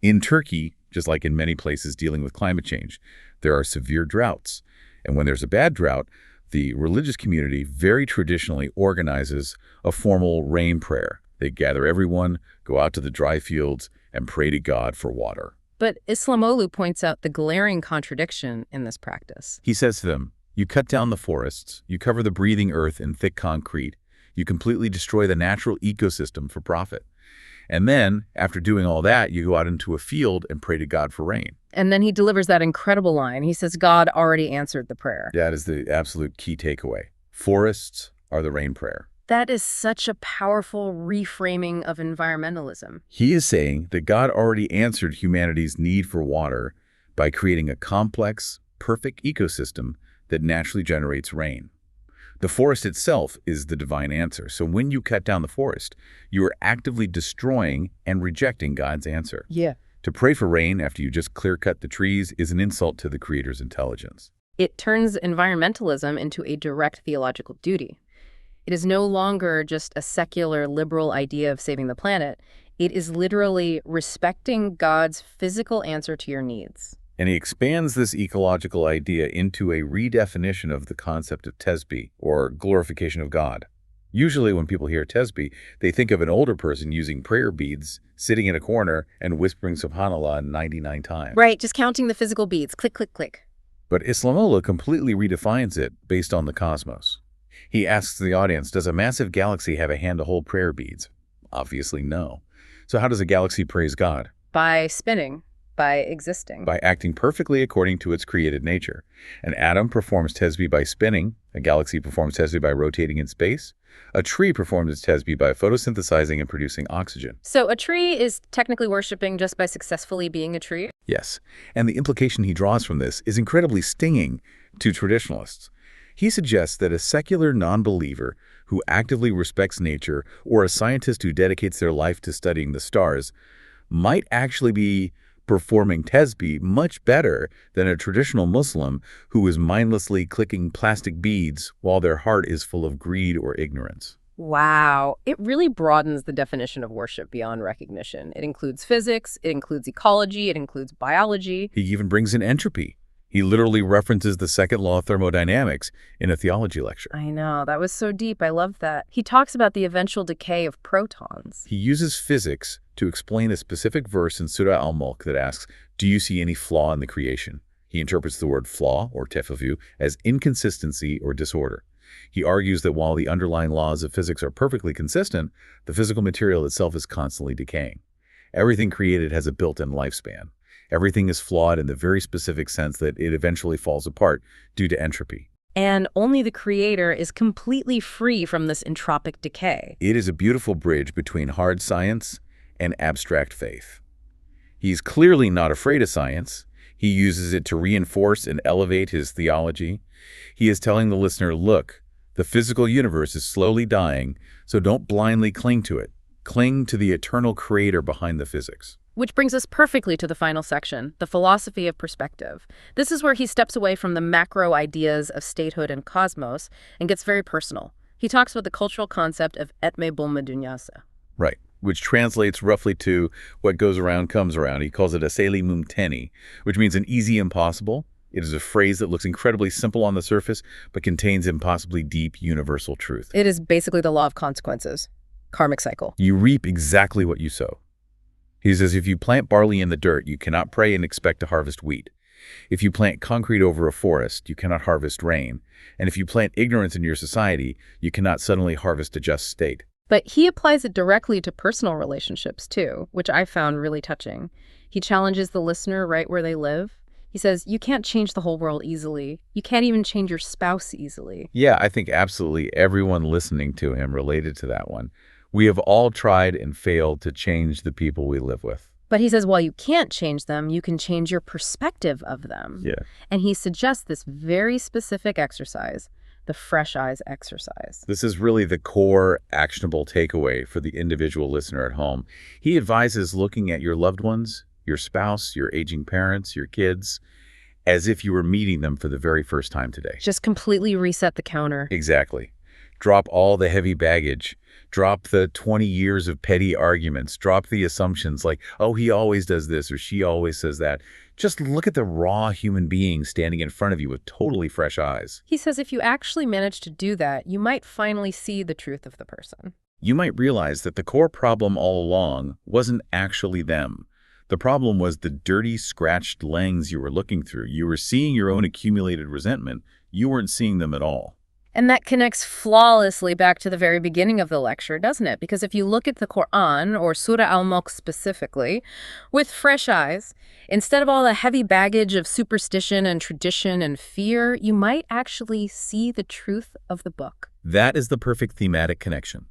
In Turkey, just like in many places dealing with climate change, there are severe droughts. And when there's a bad drought, the religious community very traditionally organizes a formal rain prayer. They gather everyone, go out to the dry fields, and pray to God for water. But Islamolu points out the glaring contradiction in this practice. He says to them, you cut down the forests, you cover the breathing earth in thick concrete, you completely destroy the natural ecosystem for profit. And then, after doing all that, you go out into a field and pray to God for rain. And then he delivers that incredible line. He says God already answered the prayer. That is the absolute key takeaway. Forests are the rain prayer. That is such a powerful reframing of environmentalism. He is saying that God already answered humanity's need for water by creating a complex, perfect ecosystem that naturally generates rain. The forest itself is the divine answer. So when you cut down the forest, you are actively destroying and rejecting God's answer. Yeah. To pray for rain after you just clear-cut the trees is an insult to the Creator's intelligence. It turns environmentalism into a direct theological duty. It is no longer just a secular liberal idea of saving the planet. It is literally respecting God's physical answer to your needs. And he expands this ecological idea into a redefinition of the concept of tesbih, or glorification of God. Usually when people hear tesbih, they think of an older person using prayer beads, sitting in a corner, and whispering subhanallah 99 times. Right, just counting the physical beads. Click, click, click. But Islamollah completely redefines it based on the cosmos. He asks the audience, does a massive galaxy have a hand to hold prayer beads? Obviously no. So how does a galaxy praise God? By spinning. By existing. By acting perfectly according to its created nature. An atom performs tesbih by spinning. A galaxy performs tesbih by rotating in space. A tree performs its tesbih by photosynthesizing and producing oxygen. So a tree is technically worshiping just by successfully being a tree? Yes. And the implication he draws from this is incredibly stinging to traditionalists. He suggests that a secular non-believer who actively respects nature, or a scientist who dedicates their life to studying the stars, might actually be performing tesbih much better than a traditional Muslim who is mindlessly clicking plastic beads while their heart is full of greed or ignorance. Wow. It really broadens the definition of worship beyond recognition. It includes physics, it includes ecology, it includes biology. He even brings in entropy. He literally references the second law of thermodynamics in a theology lecture. I know, that was so deep. I love that. He talks about the eventual decay of protons. He uses physics to explain a specific verse in Surah Al-Mulk that asks, do you see any flaw in the creation? He interprets the word flaw, or tefavu, as inconsistency or disorder. He argues that while the underlying laws of physics are perfectly consistent, the physical material itself is constantly decaying. Everything created has a built-in lifespan. Everything is flawed in the very specific sense that it eventually falls apart due to entropy. And only the creator is completely free from this entropic decay. It is a beautiful bridge between hard science and abstract faith. He's clearly not afraid of science. He uses it to reinforce and elevate his theology. He is telling the listener, look, the physical universe is slowly dying, so don't blindly cling to it. Cling to the eternal creator behind the physics. Which brings us perfectly to the final section, the philosophy of perspective. This is where he steps away from the macro ideas of statehood and cosmos and gets very personal. He talks about the cultural concept of etme bulma dunyasa. Right, which translates roughly to what goes around comes around. He calls it aseli mumteni, which means an easy impossible. It is a phrase that looks incredibly simple on the surface, but contains impossibly deep universal truth. It is basically the law of consequences, karmic cycle. You reap exactly what you sow. He says, if you plant barley in the dirt, you cannot pray and expect to harvest wheat. If you plant concrete over a forest, you cannot harvest rain. And if you plant ignorance in your society, you cannot suddenly harvest a just state. But he applies it directly to personal relationships, too, which I found really touching. He challenges the listener right where they live. He says, you can't change the whole world easily. You can't even change your spouse easily. Yeah, I think absolutely everyone listening to him related to that one. We have all tried and failed to change the people we live with. But he says, while you can't change them, you can change your perspective of them. Yeah. And he suggests this very specific exercise, the fresh eyes exercise. This is really the core actionable takeaway for the individual listener at home. He advises looking at your loved ones, your spouse, your aging parents, your kids, as if you were meeting them for the very first time today. Just completely reset the counter. Exactly. Drop all the heavy baggage. Drop the 20 years of petty arguments. Drop the assumptions like, oh, he always does this or she always says that. Just look at the raw human being standing in front of you with totally fresh eyes. He says if you actually manage to do that, you might finally see the truth of the person. You might realize that the core problem all along wasn't actually them. The problem was the dirty, scratched lens you were looking through. You were seeing your own accumulated resentment. You weren't seeing them at all. And that connects flawlessly back to the very beginning of the lecture, doesn't it? Because if you look at the Quran, or Surah Al-Mulk specifically, with fresh eyes, instead of all the heavy baggage of superstition and tradition and fear, you might actually see the truth of the book. That is the perfect thematic connection.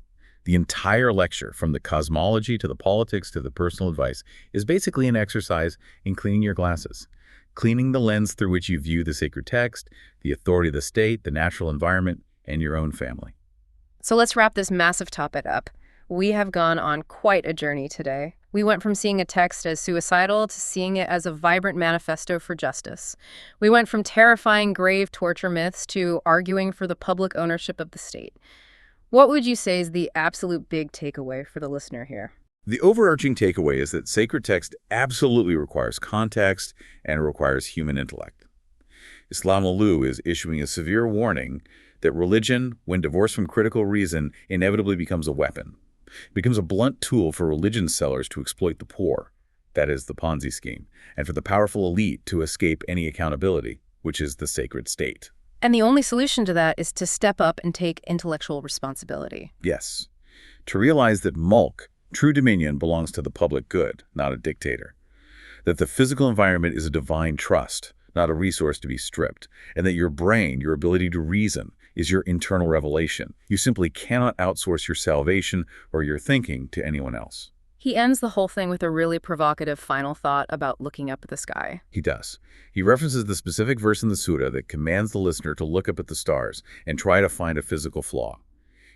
The entire lecture, from the cosmology to the politics to the personal advice, is basically an exercise in cleaning your glasses. Cleaning the lens through which you view the sacred text, the authority of the state, the natural environment, and your own family. So let's wrap this massive topic up. We have gone on quite a journey today. We went from seeing a text as suicidal to seeing it as a vibrant manifesto for justice. We went from terrifying grave torture myths to arguing for the public ownership of the state. What would you say is the absolute big takeaway for the listener here? The overarching takeaway is that sacred text absolutely requires context and it requires human intellect. Islam is issuing a severe warning that religion, when divorced from critical reason, inevitably becomes a weapon. It becomes a blunt tool for religion sellers to exploit the poor, that is the Ponzi scheme, and for the powerful elite to escape any accountability, which is the sacred state. And the only solution to that is to step up and take intellectual responsibility. Yes. To realize that mulk, true dominion, belongs to the public good, not a dictator. That the physical environment is a divine trust, not a resource to be stripped. And that your brain, your ability to reason, is your internal revelation. You simply cannot outsource your salvation or your thinking to anyone else. He ends the whole thing with a really provocative final thought about looking up at the sky. He does. He references the specific verse in the surah that commands the listener to look up at the stars and try to find a physical flaw.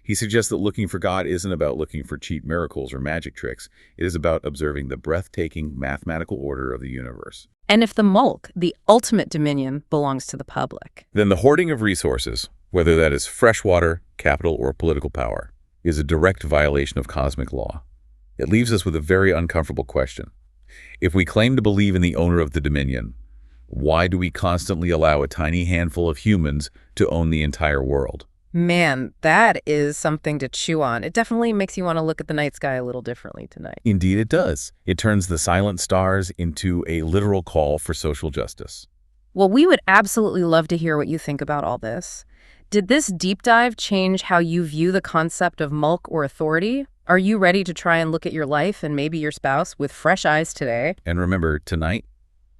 He suggests that looking for God isn't about looking for cheap miracles or magic tricks. It is about observing the breathtaking mathematical order of the universe. And if the mulk, the ultimate dominion, belongs to the public, then the hoarding of resources, whether that is fresh water, capital, or political power, is a direct violation of cosmic law. It leaves us with a very uncomfortable question. If we claim to believe in the owner of the dominion, Why do we constantly allow a tiny handful of humans to own the entire world? Man, that is something to chew on. It definitely makes you want to look at the night sky a little differently tonight. Indeed it does. It turns the silent stars into a literal call for social justice. Well, we would absolutely love to hear what you think about all this. Did this deep dive change how you view the concept of mulk or authority? Are you ready to try and look at your life and maybe your spouse with fresh eyes today? And remember, tonight,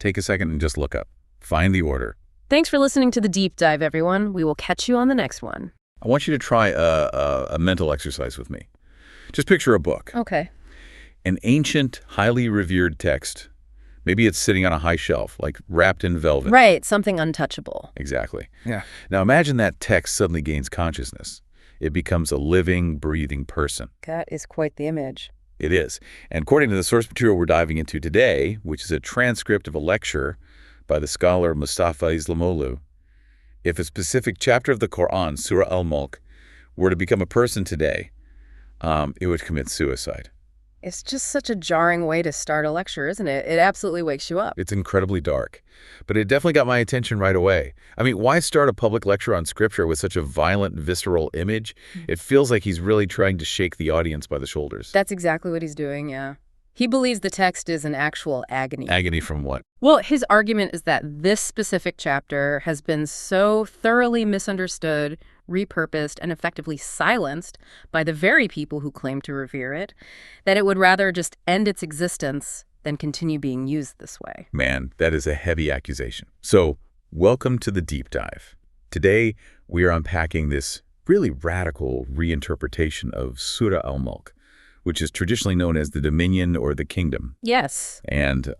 take a second and just look up. Find the order. Thanks for listening to the deep dive, everyone. We will catch you on the next one. I want you to try a mental exercise with me. Just picture a book. Okay. An ancient, highly revered text. Maybe it's sitting on a high shelf, like wrapped in velvet. Right, something untouchable. Exactly. Yeah. Now imagine that text suddenly gains consciousness. It becomes a living, breathing person. That is quite the image. It is. And according to the source material we're diving into today, which is a transcript of a lecture by the scholar Mustafa Islamoglu, if a specific chapter of the Quran, Surah Al-Mulk, were to become a person today, it would commit suicide. It's just such a jarring way to start a lecture, isn't it? It absolutely wakes you up. It's incredibly dark, but it definitely got my attention right away. I mean, why start a public lecture on scripture with such a violent, visceral image? It feels like he's really trying to shake the audience by the shoulders. That's exactly what he's doing, yeah. He believes the text is an actual agony. Agony from what? Well, his argument is that this specific chapter has been so thoroughly misunderstood, repurposed, and effectively silenced by the very people who claim to revere it, that it would rather just end its existence than continue being used this way. Man, that is a heavy accusation. So, welcome to the deep dive. Today, we are unpacking this really radical reinterpretation of Surah Al-Mulk, which is traditionally known as the dominion or the kingdom. Yes. And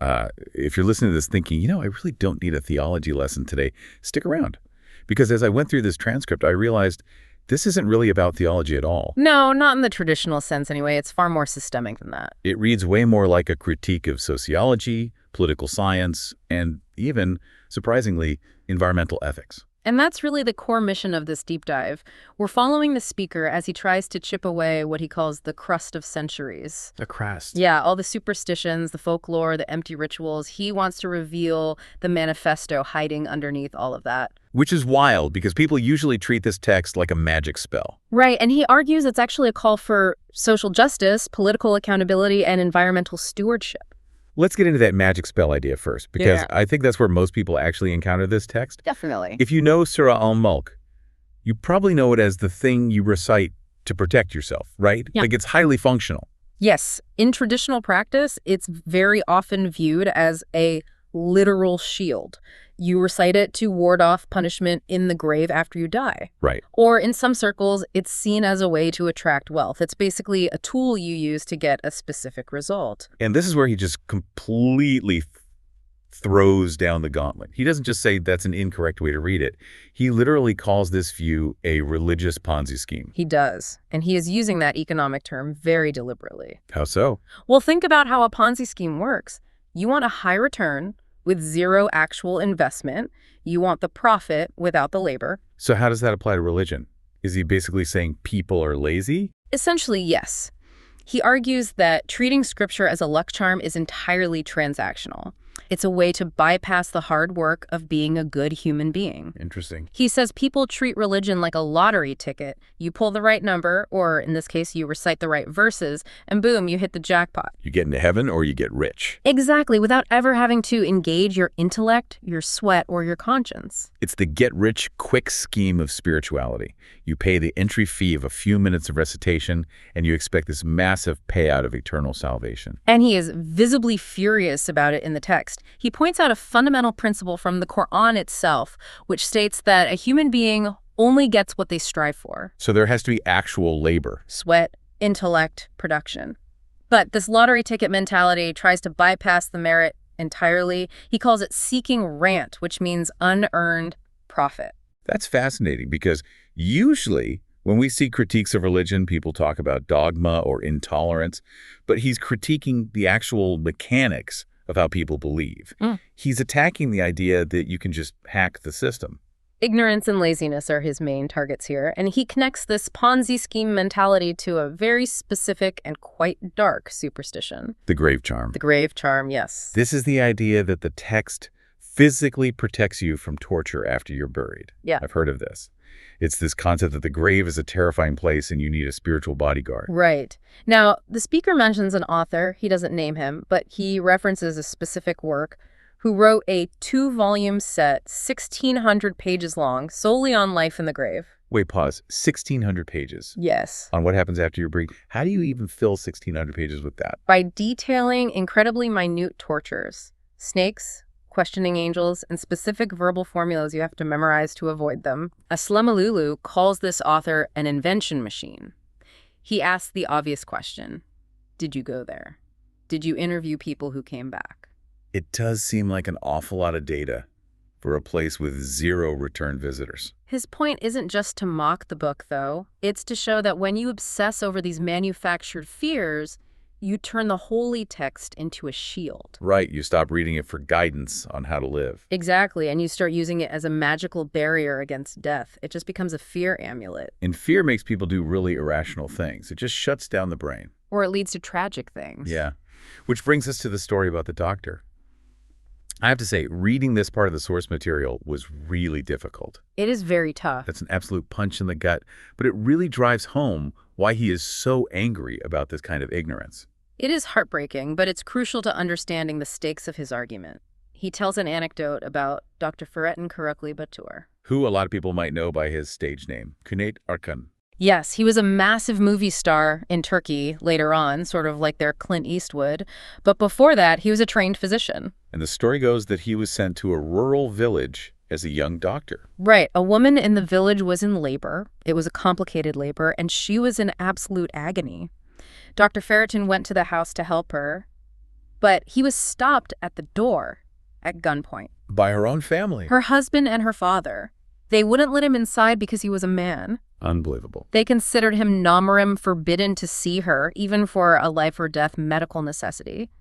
if you're listening to this thinking, you know, I really don't need a theology lesson today, stick around. Because as I went through this transcript, I realized this isn't really about theology at all. No, not in the traditional sense anyway. It's far more systemic than that. It reads way more like a critique of sociology, political science, and even, surprisingly, environmental ethics. And that's really the core mission of this deep dive. We're following the speaker as he tries to chip away what he calls the crust of centuries. The crust. Yeah, all the superstitions, the folklore, the empty rituals. He wants to reveal the manifesto hiding underneath all of that. Which is wild, because people usually treat this text like a magic spell. Right, and he argues it's actually a call for social justice, political accountability, and environmental stewardship. Let's get into that magic spell idea first, because Yeah. I think that's where most people actually encounter this text. Definitely. If you know Surah Al-Mulk, you probably know it as the thing you recite to protect yourself, right? Yeah. Like it's highly functional. Yes, in traditional practice, it's very often viewed as a literal shield. You recite it to ward off punishment in the grave after you die. Right. Or in some circles, it's seen as a way to attract wealth. It's basically a tool you use to get a specific result. And this is where he just completely throws down the gauntlet. He doesn't just say that's an incorrect way to read it. He literally calls this view a religious Ponzi scheme. He does. And he is using that economic term very deliberately. How so? Well, think about how a Ponzi scheme works. You want a high return with zero actual investment. You want the profit without the labor. So how does that apply to religion? Is he basically saying people are lazy? Essentially, yes. He argues that treating scripture as a luck charm is entirely transactional. It's a way to bypass the hard work of being a good human being. Interesting. He says people treat religion like a lottery ticket. You pull the right number, or in this case, you recite the right verses, and boom, you hit the jackpot. You get into heaven or you get rich. Exactly, without ever having to engage your intellect, your sweat, or your conscience. It's the get-rich-quick scheme of spirituality. You pay the entry fee of a few minutes of recitation, and you expect this massive payout of eternal salvation. And he is visibly furious about it in the text. He points out a fundamental principle from the Quran itself, which states that a human being only gets what they strive for. So there has to be actual labor. Sweat, intellect, production. But this lottery ticket mentality tries to bypass the merit entirely. He calls it seeking rant, which means unearned profit. That's fascinating because usually when we see critiques of religion, people talk about dogma or intolerance, but he's critiquing the actual mechanics of how people believe. He's attacking the idea that you can just hack the system. Ignorance and laziness are his main targets here, and he connects this Ponzi scheme mentality to a very specific and quite dark superstition. The grave charm. The grave charm, yes. This is the idea that the text physically protects you from torture after you're buried. Yeah. I've heard of this. It's this concept that the grave is a terrifying place and you need a spiritual bodyguard. Right. Now, the speaker mentions an author. He doesn't name him, but he references a specific work, who wrote a 2-volume set, 1,600 pages long, solely on life in the grave. Wait, pause. 1,600 pages. Yes. On what happens after you're buried. How do you even fill 1,600 pages with that? By detailing incredibly minute tortures, snakes, questioning angels, and specific verbal formulas you have to memorize to avoid them. Aslamululu calls this author an invention machine. He asks the obvious question: did you go there? Did you interview people who came back? It does seem like an awful lot of data for a place with 0 return visitors. His point isn't just to mock the book, though. It's to show that when you obsess over these manufactured fears, you turn the holy text into a shield. Right, you stop reading it for guidance on how to live. Exactly, and you start using it as a magical barrier against death. It just becomes a fear amulet. And fear makes people do really irrational things. It just shuts down the brain. Or it leads to tragic things. Yeah, which brings us to the story about the doctor. I have to say, reading this part of the source material was really difficult. It is very tough. That's an absolute punch in the gut, but it really drives home why he is so angry about this kind of ignorance. It is heartbreaking, but it's crucial to understanding the stakes of his argument. He tells an anecdote about Dr. Fahrettin Karakuli Batur, who a lot of people might know by his stage name, Cüneyt Arkın. Yes, he was a massive movie star in Turkey later on, sort of like their Clint Eastwood. But before that, he was a trained physician. And the story goes that he was sent to a rural village as a young doctor. Right. A woman in the village was in labor. It was a complicated labor, and she was in absolute agony. Dr. Fahrettin went to the house to help her, but he was stopped at the door at gunpoint. By her own family. Her husband and her father. They wouldn't let him inside because he was a man. Unbelievable. They considered him nomarim, forbidden to see her, even for a life-or-death medical necessity.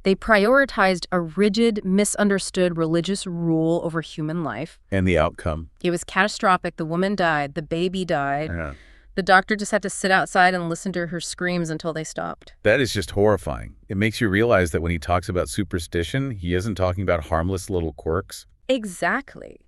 They prioritized a rigid, misunderstood religious rule over human life. And the outcome? It was catastrophic. The woman died. The baby died. Yeah. The doctor just had to sit outside and listen to her screams until they stopped. That is just horrifying. It makes you realize that when he talks about superstition, he isn't talking about harmless little quirks. Exactly.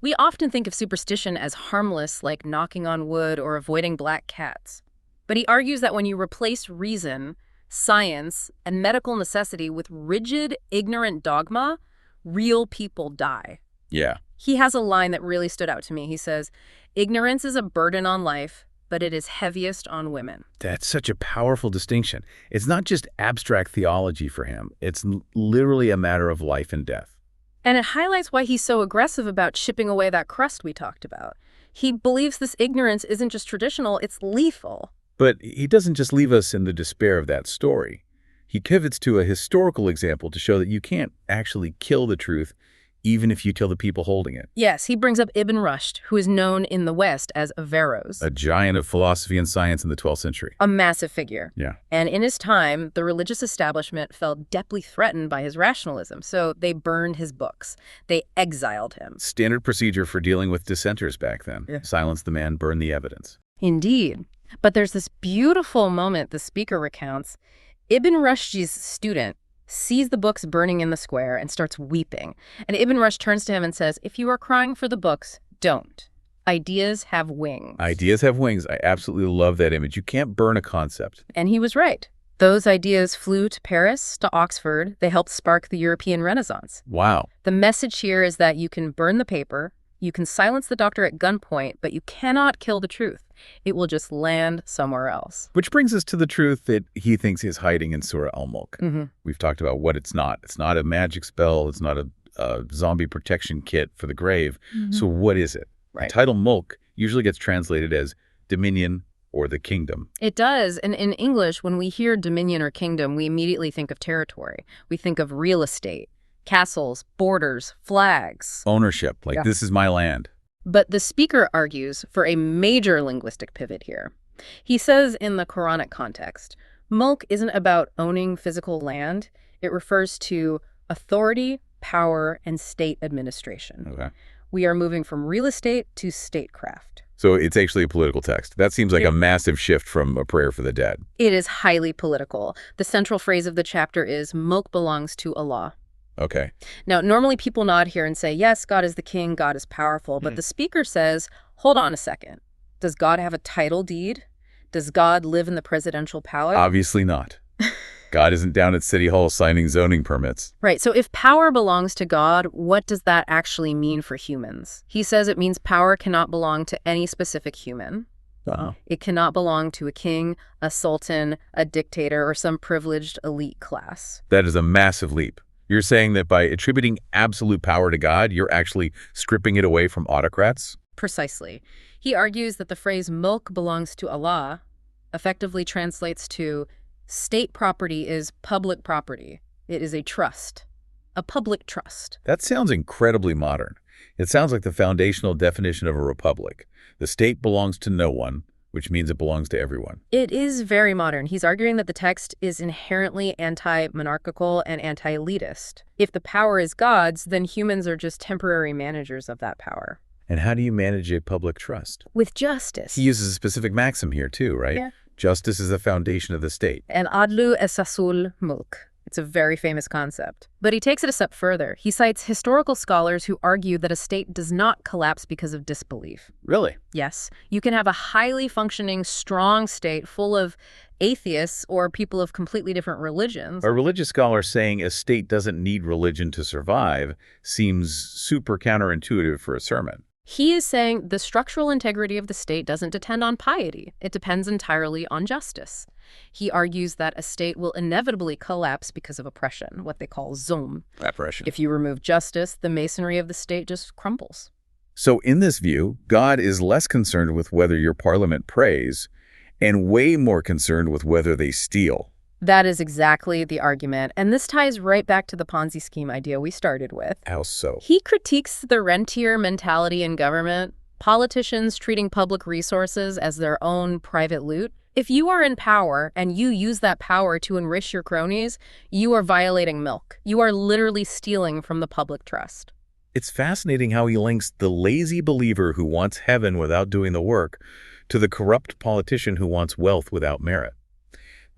We often think of superstition as harmless, like knocking on wood or avoiding black cats. But he argues that when you replace reason, science, and medical necessity with rigid, ignorant dogma, real people die. Yeah. He has a line that really stood out to me. He says, "Ignorance is a burden on life, but it is heaviest on women." That's such a powerful distinction. It's not just abstract theology for him. It's literally a matter of life and death. And it highlights why he's so aggressive about chipping away that crust we talked about. He believes this ignorance isn't just traditional, it's lethal. But he doesn't just leave us in the despair of that story. He pivots to a historical example to show that you can't actually kill the truth, even if you kill the people holding it. Yes, he brings up Ibn Rushd, who is known in the West as Averroes. A giant of philosophy and science in the 12th century. A massive figure. Yeah. And in his time, the religious establishment felt deeply threatened by his rationalism, so they burned his books. They exiled him. Standard procedure for dealing with dissenters back then. Yeah. Silence the man, burn the evidence. Indeed. But there's this beautiful moment the speaker recounts. Ibn Rushd's student sees the books burning in the square and starts weeping. And Ibn Rushd turns to him and says, "If you are crying for the books, don't. Ideas have wings." Ideas have wings. I absolutely love that image. You can't burn a concept. And he was right. Those ideas flew to Paris, to Oxford. They helped spark the European Renaissance. Wow. The message here is that you can burn the paper, you can silence the doctor at gunpoint, but you cannot kill the truth. It will just land somewhere else. Which brings us to the truth that he thinks is hiding in Surah Al-Mulk. We've talked about what it's not. It's not a magic spell. It's not a zombie protection kit for the grave. So what is it? Right. The title Mulk usually gets translated as dominion or the kingdom. It does. And in English, when we hear dominion or kingdom, we immediately think of territory. We think of real estate, castles, borders, flags. Ownership, like this is my land. But the speaker argues for a major linguistic pivot here. He says in the Quranic context, mulk isn't about owning physical land. It refers to authority, power, and state administration. Okay. We are moving from real estate to statecraft. So it's actually a political text. That seems like a massive shift from a prayer for the dead. It is highly political. The central phrase of the chapter is, mulk belongs to Allah. Okay. Now, normally people nod here and say, yes, God is the king, God is powerful, but the speaker says, hold on a second. Does God have a title deed? Does God live in the presidential palace? Obviously not. God isn't down at City Hall signing zoning permits. Right, so if power belongs to God, what does that actually mean for humans? He says it means power cannot belong to any specific human. Wow. It cannot belong to a king, a sultan, a dictator, or some privileged elite class. That is a massive leap. You're saying that by attributing absolute power to God, you're actually stripping it away from autocrats? Precisely. He argues that the phrase mulk belongs to Allah effectively translates to state property is public property. It is a trust, a public trust. That sounds incredibly modern. It sounds like the foundational definition of a republic. The state belongs to no one, which means it belongs to everyone. It is very modern. He's arguing that the text is inherently anti-monarchical and anti-elitist. If the power is God's, then humans are just temporary managers of that power. And how do you manage a public trust? With justice. He uses a specific maxim here too, right? Yeah. Justice is the foundation of the state. Al-Adlu Esasul Mulk. It's a very famous concept. But he takes it a step further. He cites historical scholars who argue that a state does not collapse because of disbelief. Really? Yes. You can have a highly functioning, strong state full of atheists or people of completely different religions. A religious scholar saying a state doesn't need religion to survive seems super counterintuitive for a sermon. He is saying the structural integrity of the state doesn't depend on piety. It depends entirely on justice. He argues that a state will inevitably collapse because of oppression, what they call zulm. Oppression. If you remove justice, the masonry of the state just crumbles. So in this view, God is less concerned with whether your parliament prays and way more concerned with whether they steal. That is exactly the argument, and this ties right back to the Ponzi scheme idea we started with. How so? He critiques the rentier mentality in government, politicians treating public resources as their own private loot. If you are in power and you use that power to enrich your cronies, you are violating milk. You are literally stealing from the public trust. It's fascinating how he links the lazy believer who wants heaven without doing the work to the corrupt politician who wants wealth without merit.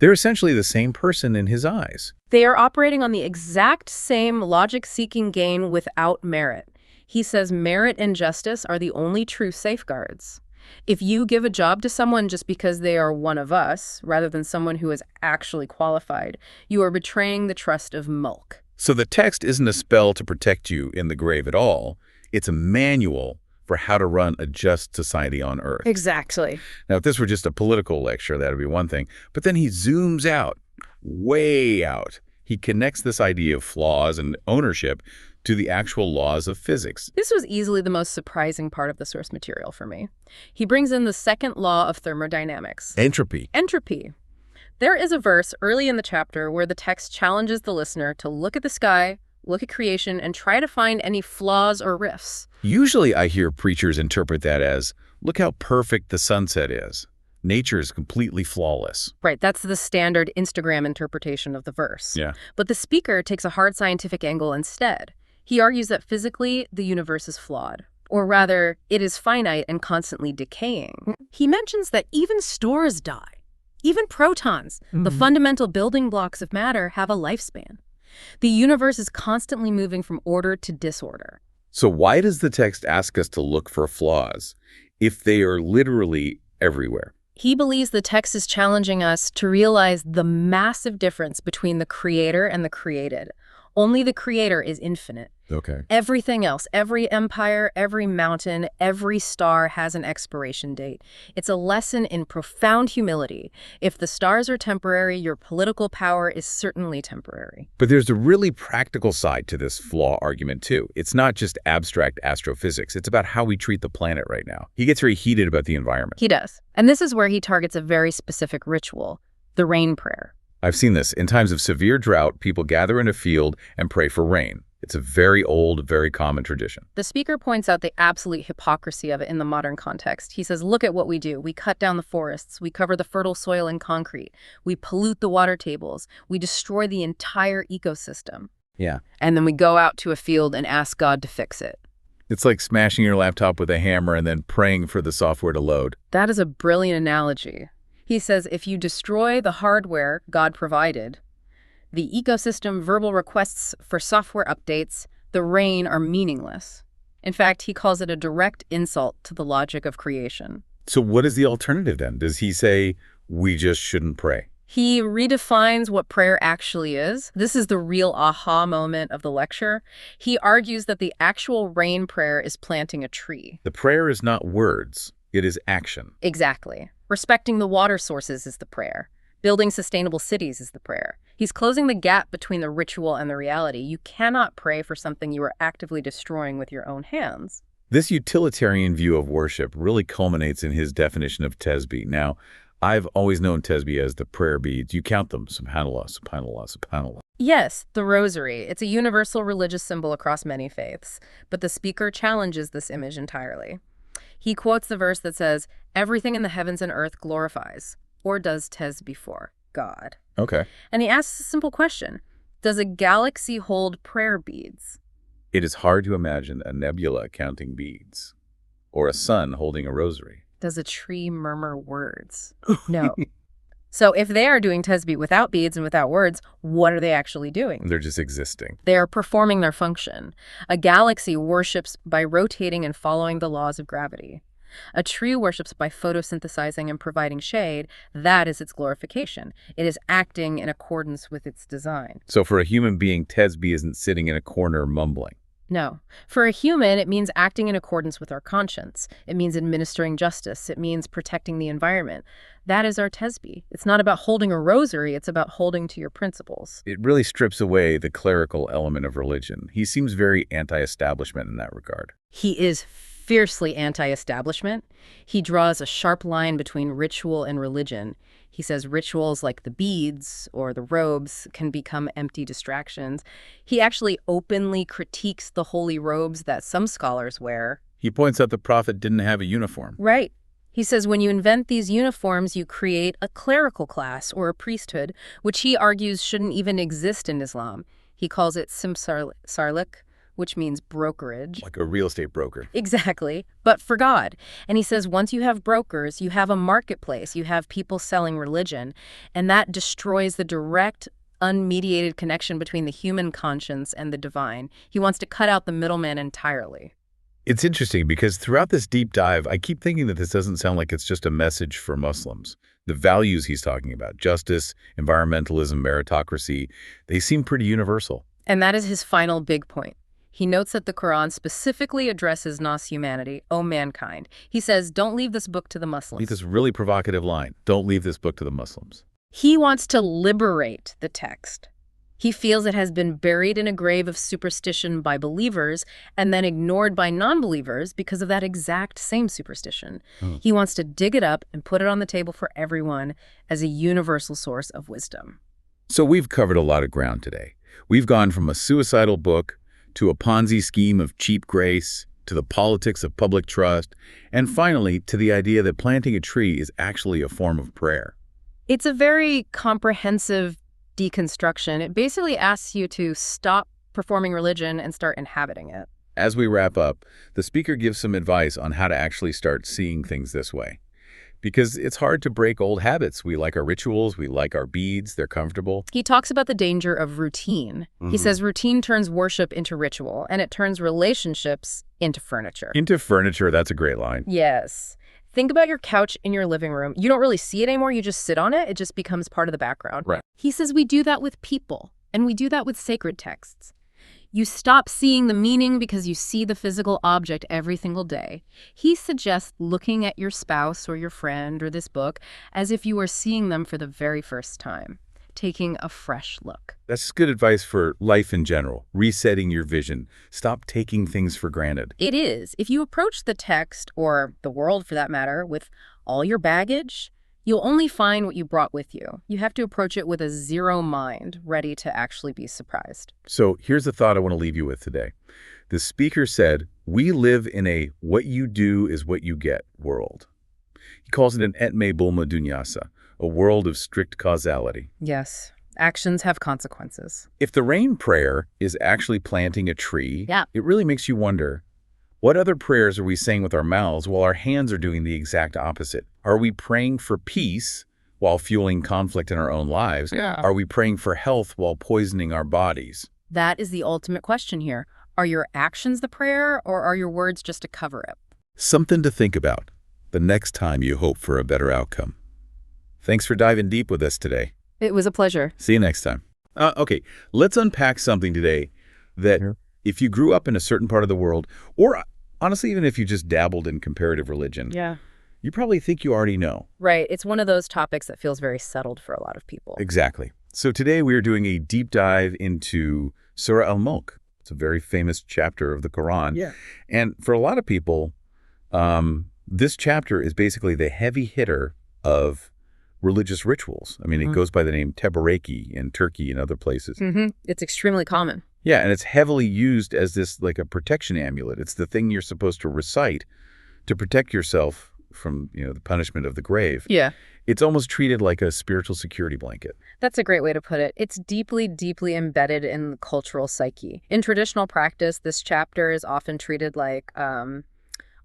They're essentially the same person in his eyes. They are operating on the exact same logic-seeking gain without merit. He says merit and justice are the only true safeguards. If you give a job to someone just because they are one of us, rather than someone who is actually qualified, you are betraying the trust of mulk. So the text isn't a spell to protect you in the grave at all. It's a manual for how to run a just society on Earth. Exactly. Now, if this were just a political lecture, that would be one thing. But then he zooms out, way out. He connects this idea of flaws and ownership to the actual laws of physics. This was easily the most surprising part of the source material for me. He brings in the second law of thermodynamics. Entropy. Entropy. There is a verse early in the chapter where the text challenges the listener to look at the sky, look at creation, and try to find any flaws or rifts. Usually I hear preachers interpret that as, look how perfect the sunset is. Nature is completely flawless. Right, that's the standard Instagram interpretation of the verse. Yeah. But the speaker takes a hard scientific angle instead. He argues that physically, the universe is flawed. Or rather, it is finite and constantly decaying. He mentions that even stars die. Even protons, the fundamental building blocks of matter, have a lifespan. The universe is constantly moving from order to disorder. So why does the text ask us to look for flaws if they are literally everywhere? He believes the text is challenging us to realize the massive difference between the creator and the created. Only the creator is infinite. Okay. Everything else, every empire, every mountain, every star has an expiration date. It's a lesson in profound humility. If the stars are temporary, your political power is certainly temporary. But there's a really practical side to this flaw argument, too. It's not just abstract astrophysics. It's about how we treat the planet right now. He gets very heated about the environment. He does. And this is where he targets a very specific ritual, the rain prayer. I've seen this. In times of severe drought, people gather in a field and pray for rain. It's a very old, very common tradition. The speaker points out the absolute hypocrisy of it in the modern context. He says, look at what we do. We cut down the forests. We cover the fertile soil in concrete. We pollute the water tables. We destroy the entire ecosystem. Yeah. And then we go out to a field and ask God to fix it. It's like smashing your laptop with a hammer and then praying for the software to load. That is a brilliant analogy. He says if you destroy the hardware God provided, The ecosystem verbal requests for software updates, the rain, are meaningless. In fact, he calls it a direct insult to the logic of creation. So what is the alternative then? Does he say we just shouldn't pray? He redefines what prayer actually is. This is the real aha moment of the lecture. He argues that the actual rain prayer is planting a tree. The prayer is not words, it is action. Exactly. Respecting the water sources is the prayer. Building sustainable cities is the prayer. He's closing the gap between the ritual and the reality. You cannot pray for something you are actively destroying with your own hands. This utilitarian view of worship really culminates in his definition of tesbih. Now, I've always known tesbih as the prayer beads. You count them, subhanallah, subhanallah, subhanallah. Yes, the rosary. It's a universal religious symbol across many faiths, but the speaker challenges this image entirely. He quotes the verse that says, "Everything in the heavens and earth glorifies," or does tesbih for God. Okay. And he asks a simple question. Does a galaxy hold prayer beads? It is hard to imagine a nebula counting beads, or a sun holding a rosary. Does a tree murmur words? No. So if they are doing tesbih without beads and without words, what are they actually doing? They're just existing. They are performing their function. A galaxy worships by rotating and following the laws of gravity. A tree worships by photosynthesizing and providing shade. That is its glorification. It is acting in accordance with its design. So for a human being, tesbih isn't sitting in a corner mumbling. No. For a human, it means acting in accordance with our conscience. It means administering justice. It means protecting the environment. That is our tesbih. It's not about holding a rosary. It's about holding to your principles. It really strips away the clerical element of religion. He seems very anti-establishment in that regard. He is fiercely anti-establishment. He draws a sharp line between ritual and religion. He says rituals like the beads or the robes can become empty distractions. He actually openly critiques the holy robes that some scholars wear. He points out the prophet didn't have a uniform. Right. He says when you invent these uniforms, you create a clerical class or a priesthood, which he argues shouldn't even exist in Islam. He calls it simsarlik, which means brokerage. Like a real estate broker. Exactly, but for God. And he says once you have brokers, you have a marketplace, you have people selling religion, and that destroys the direct, unmediated connection between the human conscience and the divine. He wants to cut out the middleman entirely. It's interesting because throughout this deep dive, I keep thinking that this doesn't sound like it's just a message for Muslims. The values he's talking about, justice, environmentalism, meritocracy, they seem pretty universal. And that is his final big point. He notes that the Quran specifically addresses Nas humanity, O mankind. He says, don't leave this book to the Muslims. This really provocative line, don't leave this book to the Muslims. He wants to liberate the text. He feels it has been buried in a grave of superstition by believers and then ignored by non-believers because of that exact same superstition. He wants to dig it up and put it on the table for everyone as a universal source of wisdom. So we've covered a lot of ground today. We've gone from a suicidal book to a Ponzi scheme of cheap grace, to the politics of public trust, and finally to the idea that planting a tree is actually a form of prayer. It's a very comprehensive deconstruction. It basically asks you to stop performing religion and start inhabiting it. As we wrap up, the speaker gives some advice on how to actually start seeing things this way. Because it's hard to break old habits. We like our rituals, we like our beads, they're comfortable. He talks about the danger of routine. He says routine turns worship into ritual, and it turns relationships into furniture. Into furniture, that's a great line. Yes. Think about your couch in your living room. You don't really see it anymore, you just sit on it. It just becomes part of the background. Right. He says we do that with people, and we do that with sacred texts. You stop seeing the meaning because you see the physical object every single day. He suggests looking at your spouse or your friend or this book as if you were seeing them for the very first time, taking a fresh look. That's good advice for life in general, resetting your vision. Stop taking things for granted. It is. If you approach the text, or the world for that matter, with all your baggage, you'll only find what you brought with you. You have to approach it with a zero mind, ready to actually be surprised. So here's the thought I want to leave you with today. The speaker said, we live in a what you do is what you get world. He calls it an etme bulma dunyasa, a world of strict causality. Yes, actions have consequences. If the rain prayer is actually planting a tree, Yeah. it really makes you wonder, what other prayers are we saying with our mouths while our hands are doing the exact opposite? Are we praying for peace while fueling conflict in our own lives? Yeah. Are we praying for health while poisoning our bodies? That is the ultimate question here. Are your actions the prayer, or are your words just a cover-up? Something to think about the next time you hope for a better outcome. Thanks for diving deep with us today. It was a pleasure. See you next time. Okay, let's unpack something today that if you grew up in a certain part of the world, or honestly, even if you just dabbled in comparative religion, you probably think you already know. Right. It's one of those topics that feels very settled for a lot of people. Exactly. So today we are doing a deep dive into Surah Al-Mulk. It's a very famous chapter of the Quran. Yeah. And for a lot of people, this chapter is basically the heavy hitter of religious rituals. I mean, it goes by the name Tebereki in Turkey and other places. It's extremely common. Yeah, and it's heavily used as this, like a protection amulet. It's the thing you're supposed to recite to protect yourself from, the punishment of the grave. Yeah. It's almost treated like a spiritual security blanket. That's a great way to put it. It's deeply, deeply embedded in the cultural psyche. In traditional practice, this chapter is often treated like,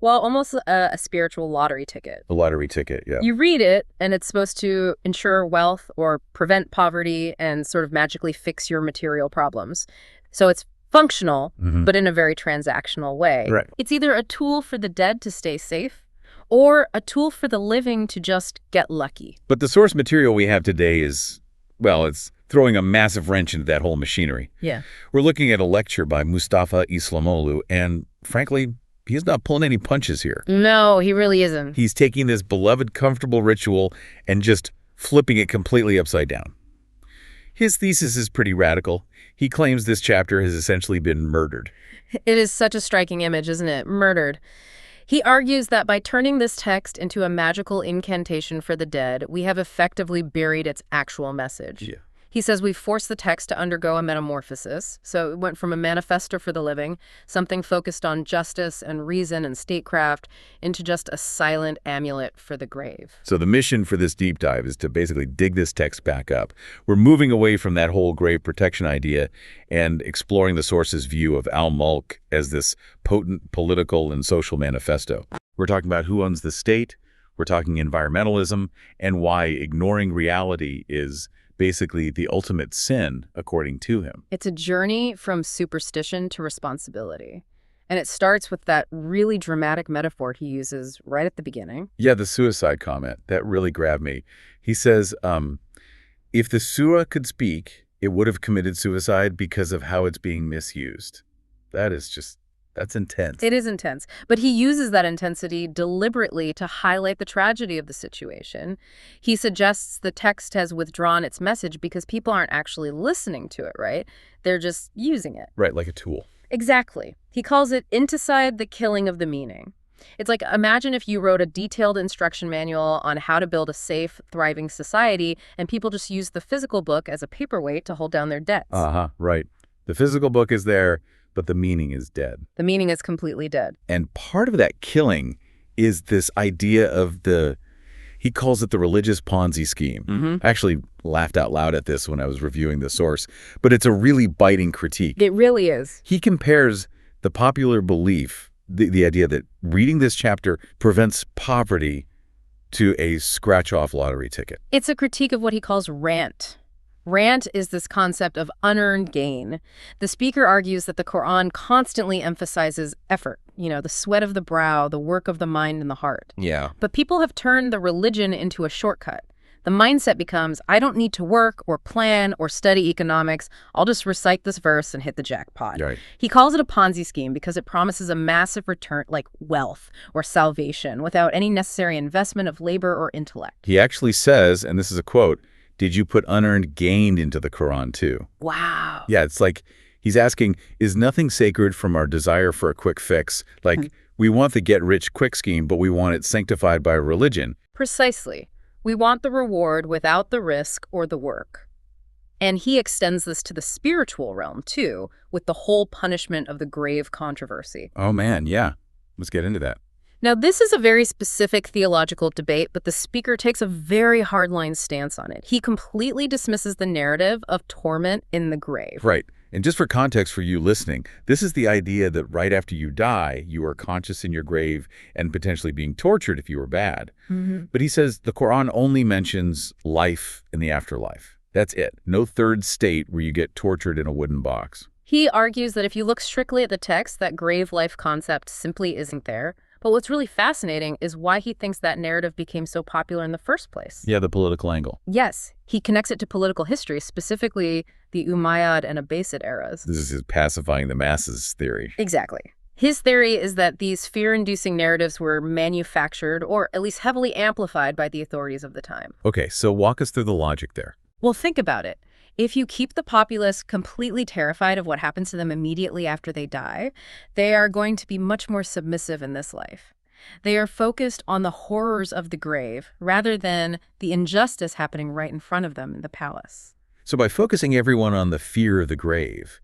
almost a spiritual lottery ticket. A lottery ticket, yeah. You read it, and it's supposed to ensure wealth or prevent poverty and sort of magically fix your material problems. So it's functional, but in a very transactional way. Right. It's either a tool for the dead to stay safe, or a tool for the living to just get lucky. But the source material we have today is, it's throwing a massive wrench into that whole machinery. Yeah. We're looking at a lecture by Mustafa Islamoglu, and frankly, he's not pulling any punches here. No, he really isn't. He's taking this beloved, comfortable ritual and just flipping it completely upside down. His thesis is pretty radical. He claims this chapter has essentially been murdered. It is such a striking image, isn't it? Murdered. He argues that by turning this text into a magical incantation for the dead, we have effectively buried its actual message. Yeah. He says we've forced the text to undergo a metamorphosis. So it went from a manifesto for the living, something focused on justice and reason and statecraft, into just a silent amulet for the grave. So the mission for this deep dive is to basically dig this text back up. We're moving away from that whole grave protection idea and exploring the source's view of Al-Mulk as this potent political and social manifesto. We're talking about who owns the state, we're talking environmentalism, and why ignoring reality is basically the ultimate sin, according to him. It's a journey from superstition to responsibility. And it starts with that really dramatic metaphor he uses right at the beginning. Yeah, the suicide comment, that really grabbed me. He says, if the surah could speak, it would have committed suicide because of how it's being misused. That's intense. It is intense. But he uses that intensity deliberately to highlight the tragedy of the situation. He suggests the text has withdrawn its message because people aren't actually listening to it, right? They're just using it. Right, like a tool. Exactly. He calls it inticide, the killing of the meaning. It's like, imagine if you wrote a detailed instruction manual on how to build a safe, thriving society, and people just use the physical book as a paperweight to hold down their debts. Right. The physical book is there, but the meaning is dead. The meaning is completely dead. And part of that killing is this idea of he calls it the religious Ponzi scheme. I actually laughed out loud at this when I was reviewing the source, but it's a really biting critique. It really is. He compares the popular belief, the idea that reading this chapter prevents poverty, to a scratch-off lottery ticket. It's a critique of what he calls rant. Rant is this concept of unearned gain. The speaker argues that the Quran constantly emphasizes effort, the sweat of the brow, the work of the mind and the heart. Yeah. But people have turned the religion into a shortcut. The mindset becomes, I don't need to work or plan or study economics. I'll just recite this verse and hit the jackpot. Right. He calls it a Ponzi scheme because it promises a massive return, like wealth or salvation, without any necessary investment of labor or intellect. He actually says, and this is a quote, "Did you put unearned gain into the Quran too?" Wow. Yeah, it's like he's asking, is nothing sacred from our desire for a quick fix? Like, we want the get-rich-quick scheme, but we want it sanctified by religion. Precisely. We want the reward without the risk or the work. And he extends this to the spiritual realm, too, with the whole punishment of the grave controversy. Oh, man, yeah. Let's get into that. Now, this is a very specific theological debate, but the speaker takes a very hardline stance on it. He completely dismisses the narrative of torment in the grave. Right. And just for context for you listening, this is the idea that right after you die, you are conscious in your grave and potentially being tortured if you were bad. But he says the Quran only mentions life in the afterlife. That's it. No third state where you get tortured in a wooden box. He argues that if you look strictly at the text, that grave life concept simply isn't there. But what's really fascinating is why he thinks that narrative became so popular in the first place. Yeah, the political angle. Yes, he connects it to political history, specifically the Umayyad and Abbasid eras. This is his pacifying the masses theory. Exactly. His theory is that these fear-inducing narratives were manufactured or at least heavily amplified by the authorities of the time. Okay, so walk us through the logic there. Well, think about it. If you keep the populace completely terrified of what happens to them immediately after they die, they are going to be much more submissive in this life. They are focused on the horrors of the grave rather than the injustice happening right in front of them in the palace. So by focusing everyone on the fear of the grave,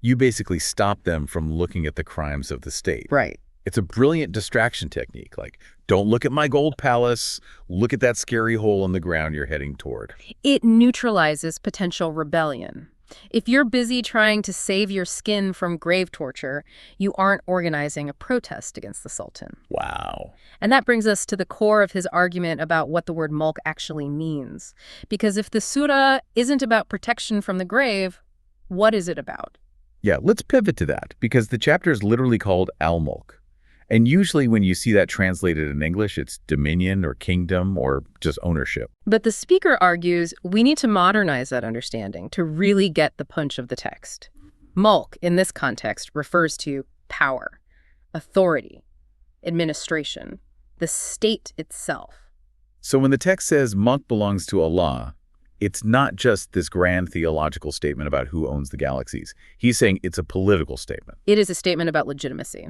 you basically stop them from looking at the crimes of the state. Right. It's a brilliant distraction technique, like, don't look at my gold palace, look at that scary hole in the ground you're heading toward. It neutralizes potential rebellion. If you're busy trying to save your skin from grave torture, you aren't organizing a protest against the Sultan. Wow. And that brings us to the core of his argument about what the word mulk actually means. Because if the surah isn't about protection from the grave, what is it about? Yeah, let's pivot to that, because the chapter is literally called Al-Mulk. And usually when you see that translated in English, it's dominion or kingdom or just ownership. But the speaker argues we need to modernize that understanding to really get the punch of the text. Mulk, in this context, refers to power, authority, administration, the state itself. So when the text says mulk belongs to Allah, it's not just this grand theological statement about who owns the galaxies. He's saying it's a political statement. It is a statement about legitimacy.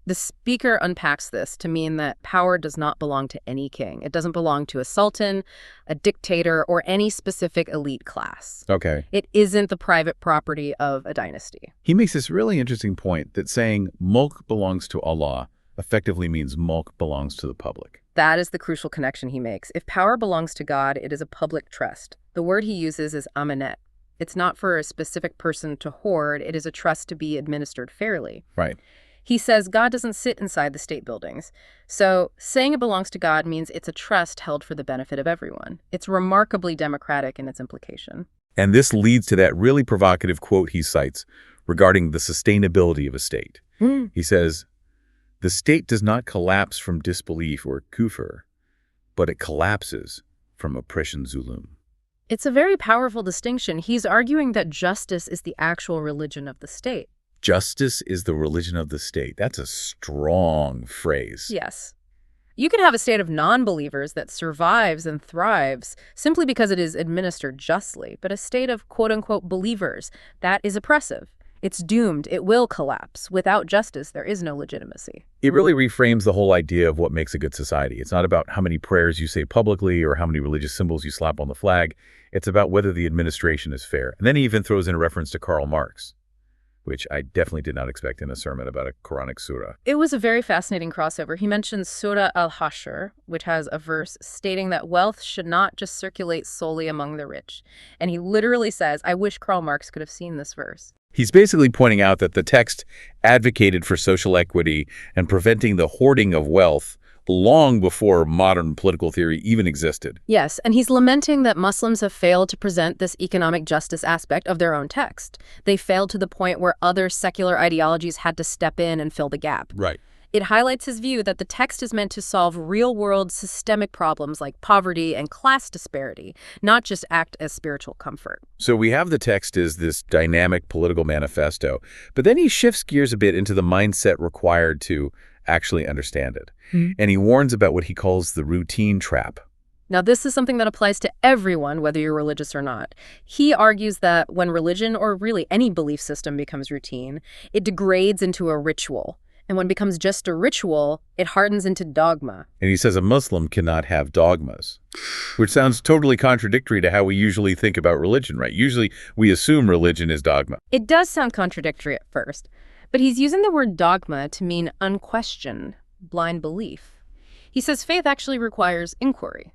The speaker unpacks this to mean that power does not belong to any king. It doesn't belong to a sultan, a dictator, or any specific elite class. Okay. It isn't the private property of a dynasty. He makes this really interesting point that saying mulk belongs to Allah effectively means mulk belongs to the public. That is the crucial connection he makes. If power belongs to God, it is a public trust. The word he uses is Amulet. It's not for a specific person to hoard. It is a trust to be administered fairly. Right. He says God doesn't sit inside the state buildings. So saying it belongs to God means it's a trust held for the benefit of everyone. It's remarkably democratic in its implication. And this leads to that really provocative quote he cites regarding the sustainability of a state. He says, "The state does not collapse from disbelief or kufr, but it collapses from oppression zulum." It's a very powerful distinction. He's arguing that justice is the actual religion of the state. Justice is the religion of the state. That's a strong phrase. Yes. You can have a state of non-believers that survives and thrives simply because it is administered justly, but a state of quote-unquote believers, that is oppressive. It's doomed. It will collapse. Without justice, there is no legitimacy. It really reframes the whole idea of what makes a good society. It's not about how many prayers you say publicly or how many religious symbols you slap on the flag. It's about whether the administration is fair. And then he even throws in a reference to Karl Marx, which I definitely did not expect in a sermon about a Quranic surah. It was a very fascinating crossover. He mentions Surah Al-Hashr, which has a verse stating that wealth should not just circulate solely among the rich. And he literally says, I wish Karl Marx could have seen this verse. He's basically pointing out that the text advocated for social equity and preventing the hoarding of wealth long before modern political theory even existed. Yes, and he's lamenting that Muslims have failed to present this economic justice aspect of their own text. They failed to the point where other secular ideologies had to step in and fill the gap. Right. It highlights his view that the text is meant to solve real-world systemic problems like poverty and class disparity, not just act as spiritual comfort. So we have the text as this dynamic political manifesto, but then he shifts gears a bit into the mindset required to actually understand it. And he warns about what he calls the routine trap. Now, this is something that applies to everyone, whether you're religious or not. He argues that when religion, or really any belief system, becomes routine, it degrades into a ritual. And when it becomes just a ritual, it hardens into dogma. And he says a Muslim cannot have dogmas, which sounds totally contradictory to how we usually think about religion, right? Usually we assume religion is dogma. It does sound contradictory at first, but he's using the word dogma to mean unquestioned, blind belief. He says faith actually requires inquiry.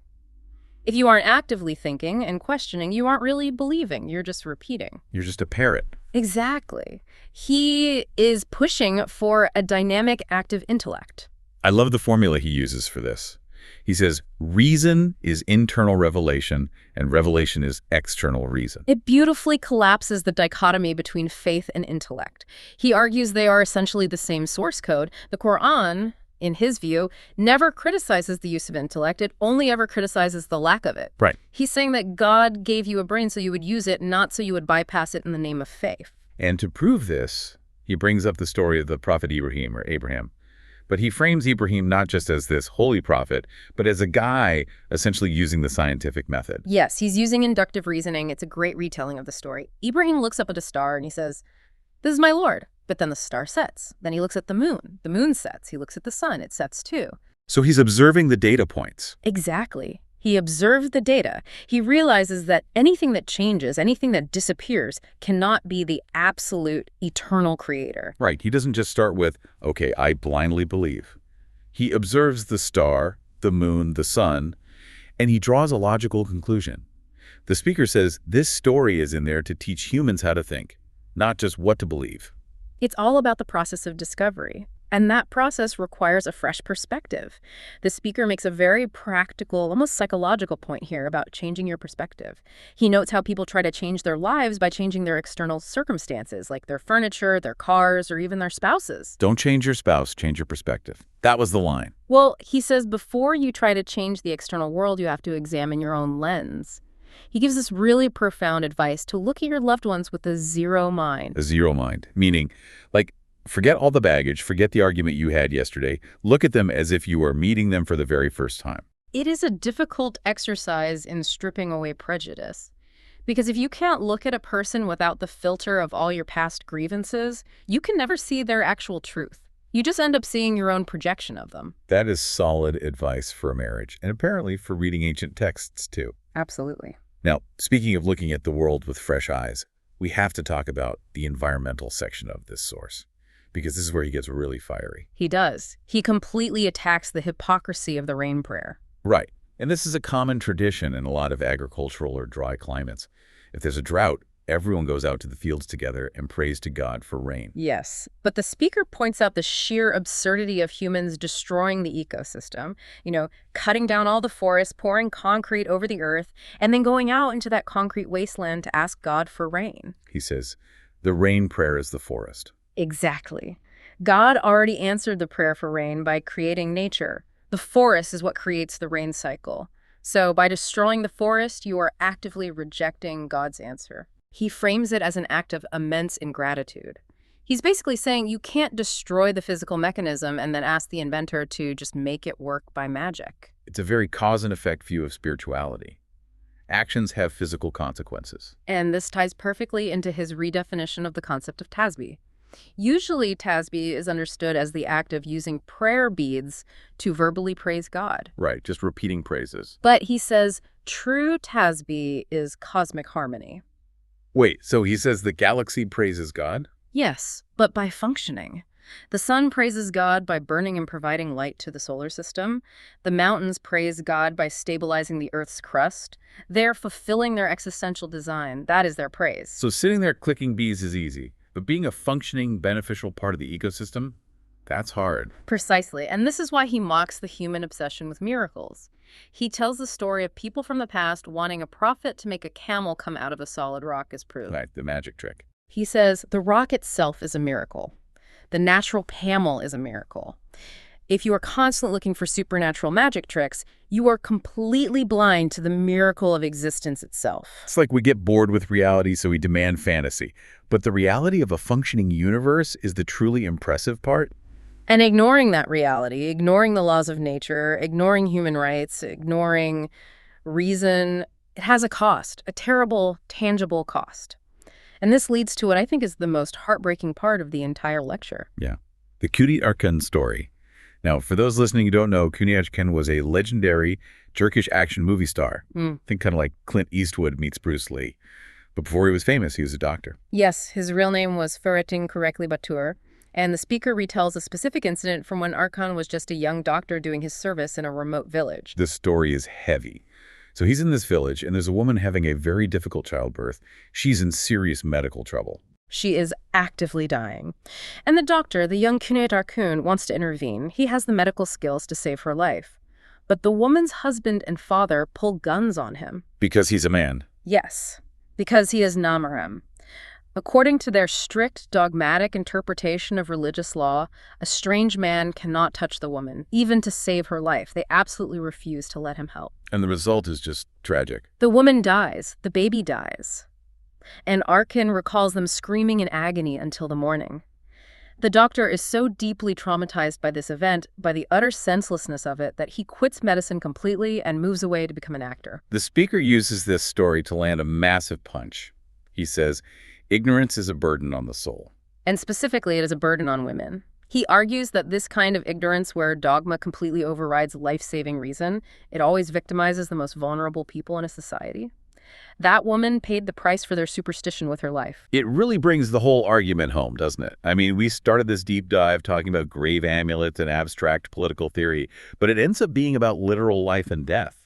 If you aren't actively thinking and questioning, you aren't really believing. You're just repeating. You're just a parrot. Exactly. He is pushing for a dynamic, active intellect. I love the formula he uses for this. He says, reason is internal revelation, and revelation is external reason. It beautifully collapses the dichotomy between faith and intellect. He argues they are essentially the same source code. The Quran, in his view, never criticizes the use of intellect. It only ever criticizes the lack of it. Right. He's saying that God gave you a brain so you would use it, not so you would bypass it in the name of faith. And to prove this, he brings up the story of the prophet Ibrahim, or Abraham. But he frames Ibrahim not just as this holy prophet, but as a guy essentially using the scientific method. Yes, he's using inductive reasoning. It's a great retelling of the story. Ibrahim looks up at a star and he says, "This is my Lord." But then the star sets. Then he looks at the moon sets. He looks at the sun, it sets too. So he's observing the data points. Exactly. He observes the data. He realizes that anything that changes, anything that disappears, cannot be the absolute eternal creator. Right. He doesn't just start with, okay, I blindly believe. He observes the star, the moon, the sun, and he draws a logical conclusion. The speaker says this story is in there to teach humans how to think, not just what to believe. It's all about the process of discovery. And that process requires a fresh perspective. The speaker makes a very practical, almost psychological point here about changing your perspective. He notes how people try to change their lives by changing their external circumstances, like their furniture, their cars, or even their spouses. Don't change your spouse, change your perspective. That was the line. Well, he says before you try to change the external world, you have to examine your own lens. He gives this really profound advice to look at your loved ones with a zero mind. A zero mind, meaning, like, forget all the baggage, forget the argument you had yesterday. Look at them as if you are meeting them for the very first time. It is a difficult exercise in stripping away prejudice. Because if you can't look at a person without the filter of all your past grievances, you can never see their actual truth. You just end up seeing your own projection of them. That is solid advice for a marriage, and apparently for reading ancient texts, too. Absolutely. Now, speaking of looking at the world with fresh eyes, we have to talk about the environmental section of this source, because this is where he gets really fiery. He does. He completely attacks the hypocrisy of the rain prayer. Right. And this is a common tradition in a lot of agricultural or dry climates. If there's a drought, everyone goes out to the fields together and prays to God for rain. Yes, but the speaker points out the sheer absurdity of humans destroying the ecosystem, cutting down all the forests, pouring concrete over the earth, and then going out into that concrete wasteland to ask God for rain. He says, the rain prayer is the forest. Exactly. God already answered the prayer for rain by creating nature. The forest is what creates the rain cycle. So by destroying the forest, you are actively rejecting God's answer. He frames it as an act of immense ingratitude. He's basically saying you can't destroy the physical mechanism and then ask the inventor to just make it work by magic. It's a very cause and effect view of spirituality. Actions have physical consequences. And this ties perfectly into his redefinition of the concept of tasbih. Usually, tasbih is understood as the act of using prayer beads to verbally praise God. Right, just repeating praises. But he says true tasbih is cosmic harmony. Wait, so he says the galaxy praises God? Yes, but by functioning. The sun praises God by burning and providing light to the solar system. The mountains praise God by stabilizing the Earth's crust. They're fulfilling their existential design. That is their praise. So sitting there clicking bees is easy, but being a functioning, beneficial part of the ecosystem, that's hard. Precisely, and this is why he mocks the human obsession with miracles. He tells the story of people from the past wanting a prophet to make a camel come out of a solid rock as proof. Right, the magic trick. He says the rock itself is a miracle. The natural camel is a miracle. If you are constantly looking for supernatural magic tricks, you are completely blind to the miracle of existence itself. It's like we get bored with reality, so we demand fantasy. But the reality of a functioning universe is the truly impressive part. And ignoring that reality, ignoring the laws of nature, ignoring human rights, ignoring reason, it has a cost, a terrible, tangible cost. And this leads to what I think is the most heartbreaking part of the entire lecture. Yeah, the Quranic Arkan story. Now, for those listening who don't know, Quranic Arkan was a legendary Turkish action movie star. Think kind of like Clint Eastwood meets Bruce Lee. But before he was famous, he was a doctor. Yes, his real name was Fahrettin Correctly Batur. And the speaker retells a specific incident from when Arkan was just a young doctor doing his service in a remote village. This story is heavy. So he's in this village, and there's a woman having a very difficult childbirth. She's in serious medical trouble. She is actively dying. And the doctor, the young Cüneyt Arkun, wants to intervene. He has the medical skills to save her life. But the woman's husband and father pull guns on him. Because he's a man. Yes, because he is Namarem. According to their strict, dogmatic interpretation of religious law, a strange man cannot touch the woman, even to save her life. They absolutely refuse to let him help. And the result is just tragic. The woman dies. The baby dies. And Arkin recalls them screaming in agony until the morning. The doctor is so deeply traumatized by this event, by the utter senselessness of it, that he quits medicine completely and moves away to become an actor. The speaker uses this story to land a massive punch. He says, ignorance is a burden on the soul. And specifically, it is a burden on women. He argues that this kind of ignorance where dogma completely overrides life-saving reason, it always victimizes the most vulnerable people in a society. That woman paid the price for their superstition with her life. It really brings the whole argument home, doesn't it? I mean, we started this deep dive talking about grave amulets and abstract political theory, but it ends up being about literal life and death.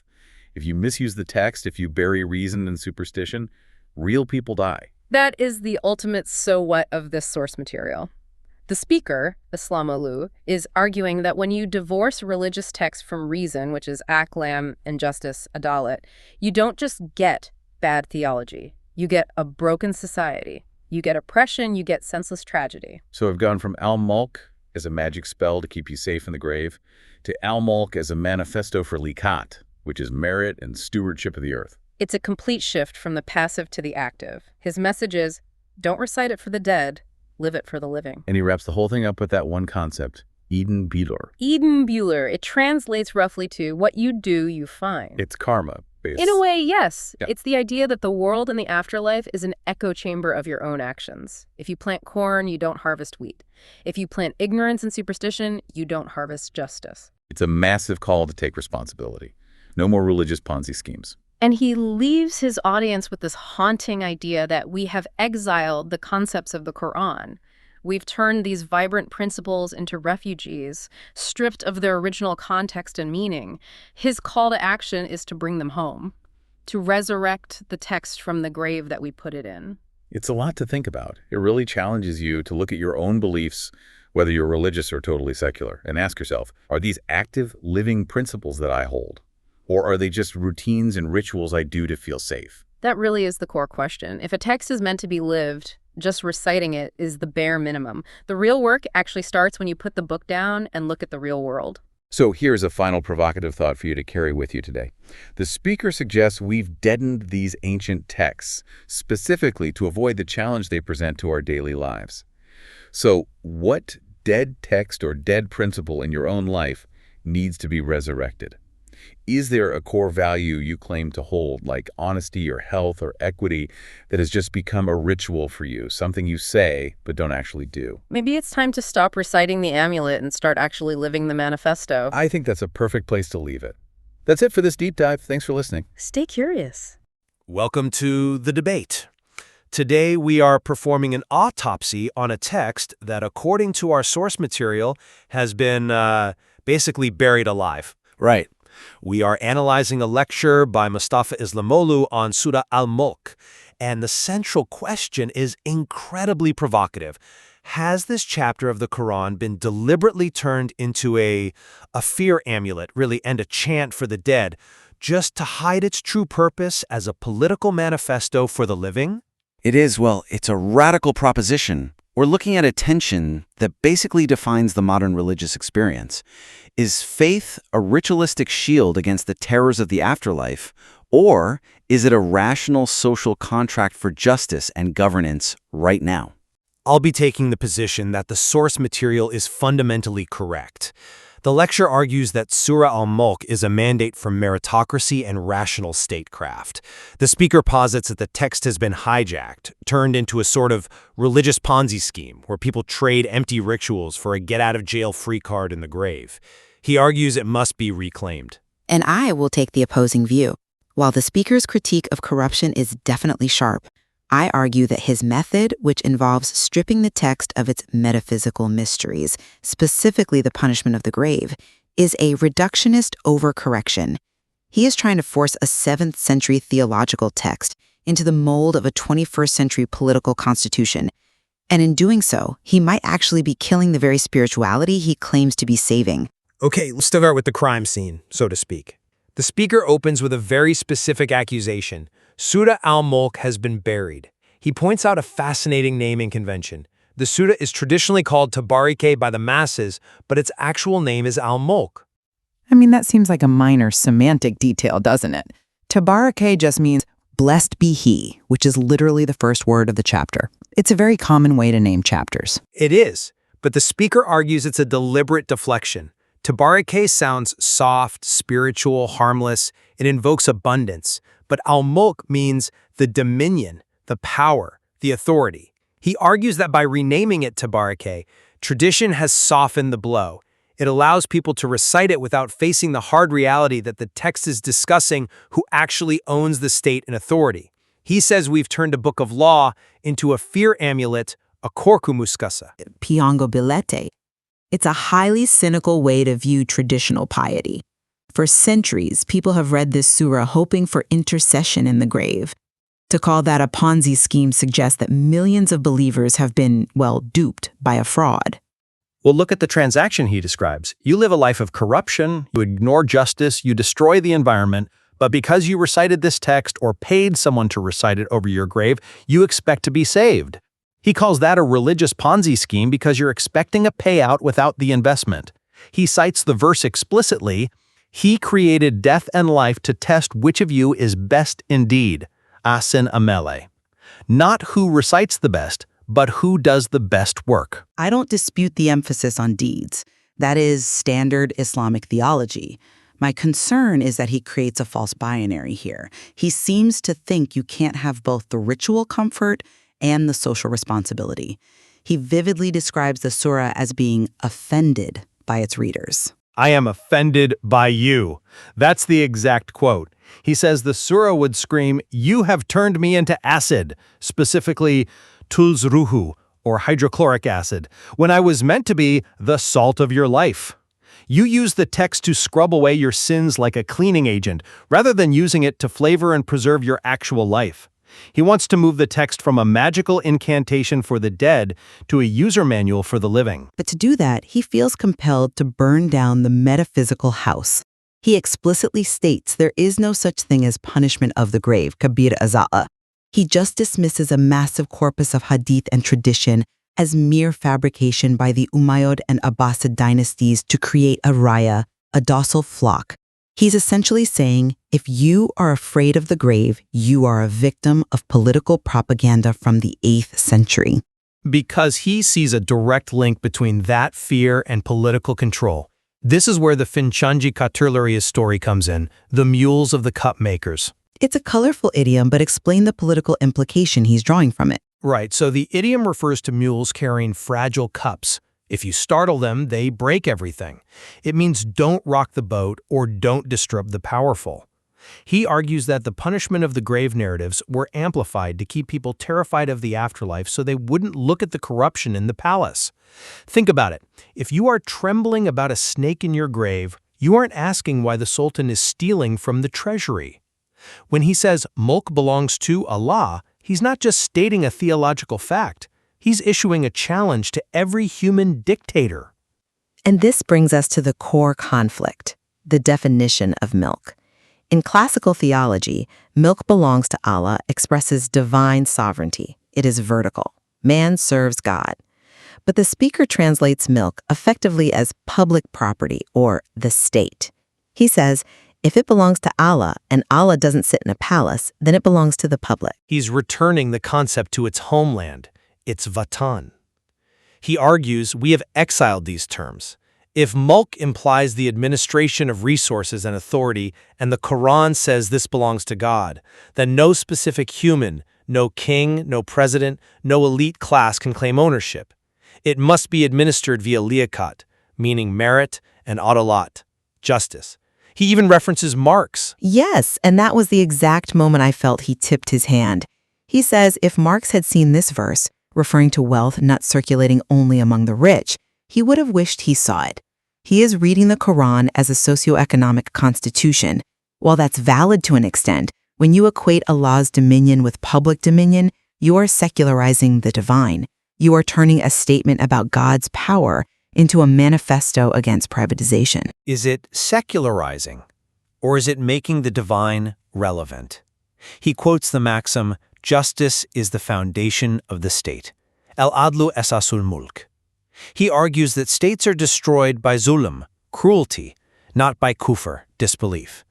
If you misuse the text, if you bury reason and superstition, real people die. That is the ultimate so what of this source material. The speaker, Islam, is arguing that when you divorce religious text from reason, which is aklam and justice, adalat, you don't just get bad theology. You get a broken society. You get oppression, you get senseless tragedy. So I've gone from Al-Mulk as a magic spell to keep you safe in the grave, to Al-Mulk as a manifesto for likat, which is merit and stewardship of the earth. It's a complete shift from the passive to the active. His message is, don't recite it for the dead, live it for the living. And he wraps the whole thing up with that one concept, Eden Bueller. Eden Bueller. It translates roughly to what you do, you find. It's karma based. In a way, yes. Yeah. It's the idea that the world and the afterlife is an echo chamber of your own actions. If you plant corn, you don't harvest wheat. If you plant ignorance and superstition, you don't harvest justice. It's a massive call to take responsibility. No more religious Ponzi schemes. And he leaves his audience with this haunting idea that we have exiled the concepts of the Quran. We've turned these vibrant principles into refugees, stripped of their original context and meaning. His call to action is to bring them home, to resurrect the text from the grave that we put it in. It's a lot to think about. It really challenges you to look at your own beliefs, whether you're religious or totally secular, and ask yourself, are these active, living principles that I hold? Or are they just routines and rituals I do to feel safe? That really is the core question. If a text is meant to be lived, just reciting it is the bare minimum. The real work actually starts when you put the book down and look at the real world. So here's a final provocative thought for you to carry with you today. The speaker suggests we've deadened these ancient texts, specifically to avoid the challenge they present to our daily lives. So what dead text or dead principle in your own life needs to be resurrected? Is there a core value you claim to hold, like honesty or health or equity, that has just become a ritual for you, something you say but don't actually do? Maybe it's time to stop reciting the amulet and start actually living the manifesto. I think that's a perfect place to leave it. That's it for this deep dive. Thanks for listening. Stay curious. Welcome to the debate. Today we are performing an autopsy on a text that, according to our source material, has been basically buried alive. Right. We are analyzing a lecture by Mustafa Islamoglu on Surah Al-Mulk, and the central question is incredibly provocative. Has this chapter of the Quran been deliberately turned into a fear amulet, really, and a chant for the dead, just to hide its true purpose as a political manifesto for the living? It is, well, it's a radical proposition. We're looking at a tension that basically defines the modern religious experience. Is faith a ritualistic shield against the terrors of the afterlife, or is it a rational social contract for justice and governance right now? I'll be taking the position that the source material is fundamentally correct. The lecture argues that Surah Al-Mulk is a mandate for meritocracy and rational statecraft. The speaker posits that the text has been hijacked, turned into a sort of religious Ponzi scheme where people trade empty rituals for a get-out-of-jail-free card in the grave. He argues it must be reclaimed. And I will take the opposing view. While the speaker's critique of corruption is definitely sharp, I argue that his method, which involves stripping the text of its metaphysical mysteries, specifically the punishment of the grave, is a reductionist overcorrection. He is trying to force a 7th century theological text into the mold of a 21st century political constitution, And in doing so, he might actually be killing the very spirituality he claims to be saving. Okay, let's start with the crime scene, so to speak. The speaker opens with a very specific accusation. Surah Al-Mulk has been buried. He points out a fascinating naming convention. The surah is traditionally called Tabarike by the masses, but its actual name is Al-Mulk. I mean, that seems like a minor semantic detail, doesn't it? Tabarake just means blessed be he, which is literally the first word of the chapter. It's a very common way to name chapters. It is, but the speaker argues it's a deliberate deflection. Tabarake sounds soft, spiritual, harmless. It invokes abundance. But Al-Mulk means the dominion, the power, the authority. He argues that by renaming it Tabarake, tradition has softened the blow. It allows people to recite it without facing the hard reality that the text is discussing who actually owns the state and authority. He says we've turned a book of law into a fear amulet, a korkumuskasa. Piongo bilete. It's a highly cynical way to view traditional piety. For centuries, people have read this surah hoping for intercession in the grave. To call that a Ponzi scheme suggests that millions of believers have been, well, duped by a fraud. Well, look at the transaction he describes. You live a life of corruption, you ignore justice, you destroy the environment, but because you recited this text or paid someone to recite it over your grave, you expect to be saved. He calls that a religious Ponzi scheme because you're expecting a payout without the investment. He cites the verse explicitly, "He created death and life to test which of you is best indeed, asin amele." Not who recites the best, but who does the best work. I don't dispute the emphasis on deeds. That is standard Islamic theology. My concern is that he creates a false binary here. He seems to think you can't have both the ritual comfort and the social responsibility. He vividly describes the surah as being offended by its readers. I am offended by you. That's the exact quote. He says the surah would scream, "You have turned me into acid," specifically tulzruhu, or hydrochloric acid, when I was meant to be the salt of your life. You use the text to scrub away your sins like a cleaning agent, rather than using it to flavor and preserve your actual life. He wants to move the text from a magical incantation for the dead to a user manual for the living. But to do that, he feels compelled to burn down the metaphysical house. He explicitly states there is no such thing as punishment of the grave, kabir aza'a. He just dismisses a massive corpus of hadith and tradition as mere fabrication by the Umayyad and Abbasid dynasties to create a raya, a docile flock. He's essentially saying, if you are afraid of the grave, you are a victim of political propaganda from the 8th century. Because he sees a direct link between that fear and political control. This is where the Finchanji Katurlaria's story comes in, the mules of the cup makers. It's a colorful idiom, but explain the political implication he's drawing from it. Right, so the idiom refers to mules carrying fragile cups. If you startle them, they break everything. It means don't rock the boat or don't disturb the powerful. He argues that the punishment of the grave narratives were amplified to keep people terrified of the afterlife so they wouldn't look at the corruption in the palace. Think about it. If you are trembling about a snake in your grave, you aren't asking why the Sultan is stealing from the treasury. When he says mulk belongs to Allah, he's not just stating a theological fact. He's issuing a challenge to every human dictator. And this brings us to the core conflict, the definition of milk. In classical theology, milk belongs to Allah expresses divine sovereignty. It is vertical. Man serves God. But the speaker translates milk effectively as public property or the state. He says, if it belongs to Allah and Allah doesn't sit in a palace, then it belongs to the public. He's returning the concept to its homeland, its vatan. He argues we have exiled these terms. If mulk implies the administration of resources and authority, and the Quran says this belongs to God, then no specific human, no king, no president, no elite class can claim ownership. It must be administered via liaquat, meaning merit, and adalat, justice. He even references Marx. Yes, and that was the exact moment I felt he tipped his hand. He says if Marx had seen this verse, referring to wealth not circulating only among the rich, he would have wished he saw it. He is reading the Quran as a socioeconomic constitution. While that's valid to an extent, when you equate Allah's dominion with public dominion, you are secularizing the divine. You are turning a statement about God's power into a manifesto against privatization. Is it secularizing, or is it making the divine relevant? He quotes the maxim, "Justice is the foundation of the state." Al-Adlu Asasul Mulk. He argues that states are destroyed by zulm, cruelty, not by kufr, disbelief.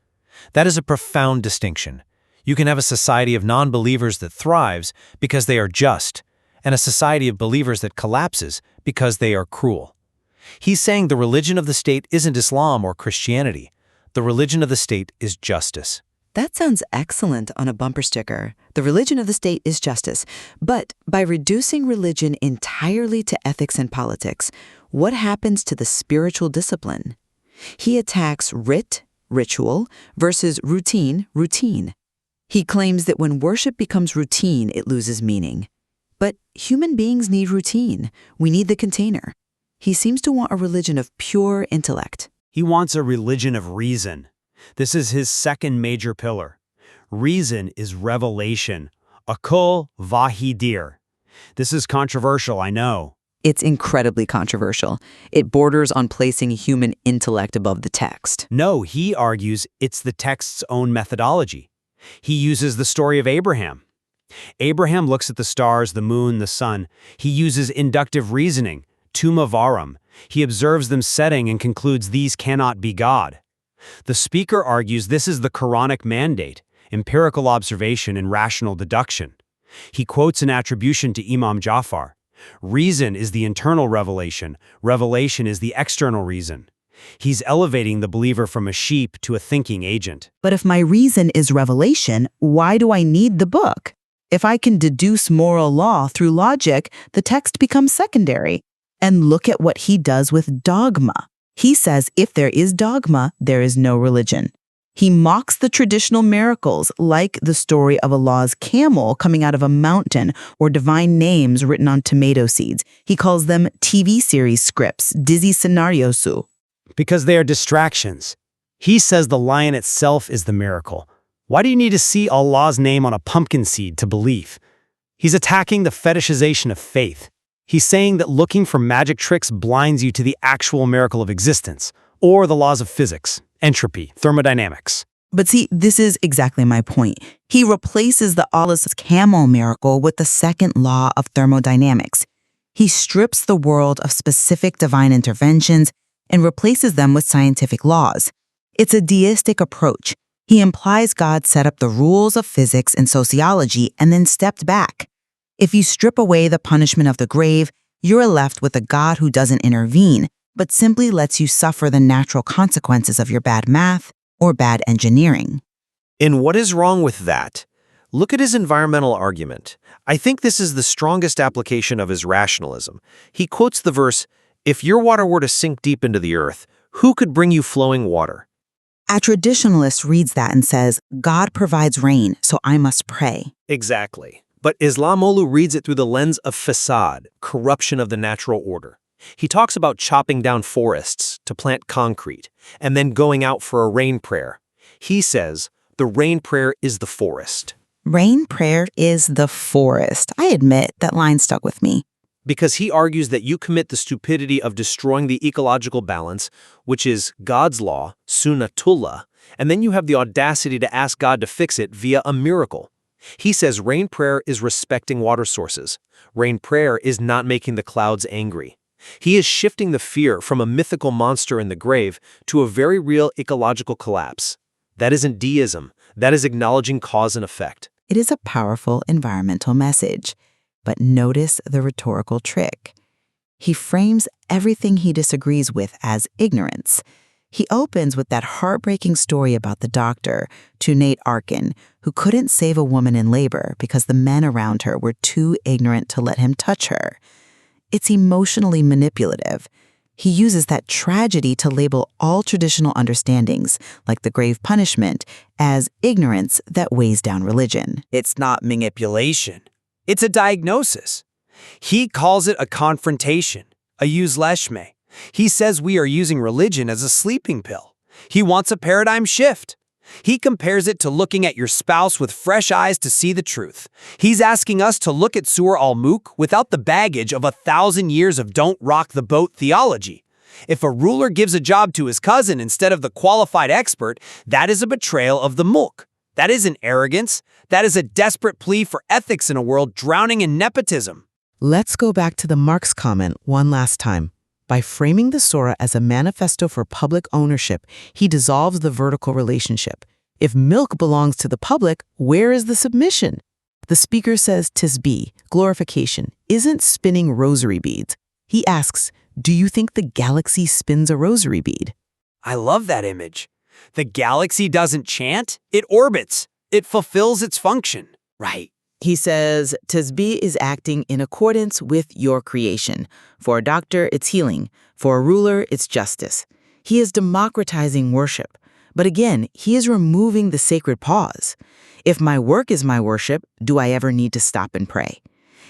That is a profound distinction. You can have a society of non-believers that thrives because they are just, and a society of believers that collapses because they are cruel. He's saying the religion of the state isn't Islam or Christianity. The religion of the state is justice. That sounds excellent on a bumper sticker. The religion of the state is justice. But by reducing religion entirely to ethics and politics, what happens to the spiritual discipline? He attacks ritual, versus routine. He claims that when worship becomes routine, it loses meaning. But human beings need routine. We need the container. He seems to want a religion of pure intellect. He wants a religion of reason. This is his second major pillar. Reason is revelation. Akol vahidir. This is controversial, I know. It's incredibly controversial. It borders on placing human intellect above the text. No, he argues it's the text's own methodology. He uses the story of Abraham. Abraham looks at the stars, the moon, the sun. He uses inductive reasoning, tuma varam. He observes them setting and concludes these cannot be God. The speaker argues this is the Quranic mandate, empirical observation and rational deduction. He quotes an attribution to Imam Jafar. Reason is the internal revelation. Revelation is the external reason. He's elevating the believer from a sheep to a thinking agent. But if my reason is revelation, why do I need the book? If I can deduce moral law through logic, the text becomes secondary. And look at what he does with dogma. He says if there is dogma, there is no religion. He mocks the traditional miracles, like the story of Allah's camel coming out of a mountain or divine names written on tomato seeds. He calls them TV series scripts, dizzy scenarios. Because they are distractions. He says the lion itself is the miracle. Why do you need to see Allah's name on a pumpkin seed to believe? He's attacking the fetishization of faith. He's saying that looking for magic tricks blinds you to the actual miracle of existence, or the laws of physics, entropy, thermodynamics. But see, this is exactly my point. He replaces the Allah's camel miracle with the second law of thermodynamics. He strips the world of specific divine interventions and replaces them with scientific laws. It's a deistic approach. He implies God set up the rules of physics and sociology and then stepped back. If you strip away the punishment of the grave, you're left with a God who doesn't intervene, but simply lets you suffer the natural consequences of your bad math or bad engineering. And what is wrong with that? Look at his environmental argument. I think this is the strongest application of his rationalism. He quotes the verse, "If your water were to sink deep into the earth, who could bring you flowing water?" A traditionalist reads that and says, God provides rain, so I must pray. Exactly. But Islamolu reads it through the lens of fasad, corruption of the natural order. He talks about chopping down forests to plant concrete, and then going out for a rain prayer. He says the rain prayer is the forest. Rain prayer is the forest. I admit that line stuck with me. Because he argues that you commit the stupidity of destroying the ecological balance, which is God's law, sunnatullah, and then you have the audacity to ask God to fix it via a miracle. He says rain prayer is respecting water sources. Rain prayer is not making the clouds angry. He is shifting the fear from a mythical monster in the grave to a very real ecological collapse. That isn't deism. That is acknowledging cause and effect. It is a powerful environmental message. But notice the rhetorical trick. He frames everything he disagrees with as ignorance. He opens with that heartbreaking story about the doctor, Tunate Arkin, who couldn't save a woman in labor because the men around her were too ignorant to let him touch her. It's emotionally manipulative. He uses that tragedy to label all traditional understandings, like the grave punishment, as ignorance that weighs down religion. It's not manipulation. It's a diagnosis. He calls it a confrontation, a yuzleshme. He says we are using religion as a sleeping pill. He wants a paradigm shift. He compares it to looking at your spouse with fresh eyes to see the truth. He's asking us to look at Surah Al-Mulk without the baggage of 1,000 years of don't rock the boat theology. If a ruler gives a job to his cousin instead of the qualified expert, that is a betrayal of the mulk. That isn't arrogance. That is a desperate plea for ethics in a world drowning in nepotism. Let's go back to the Marx comment one last time. By framing the surah as a manifesto for public ownership, he dissolves the vertical relationship. If milk belongs to the public, where is the submission? The speaker says tisbih, glorification, isn't spinning rosary beads. He asks, do you think the galaxy spins a rosary bead? I love that image. The galaxy doesn't chant, it orbits. It fulfills its function. Right. He says, tisbih is acting in accordance with your creation. For a doctor, it's healing. For a ruler, it's justice. He is democratizing worship. But again, he is removing the sacred pause. If my work is my worship, do I ever need to stop and pray?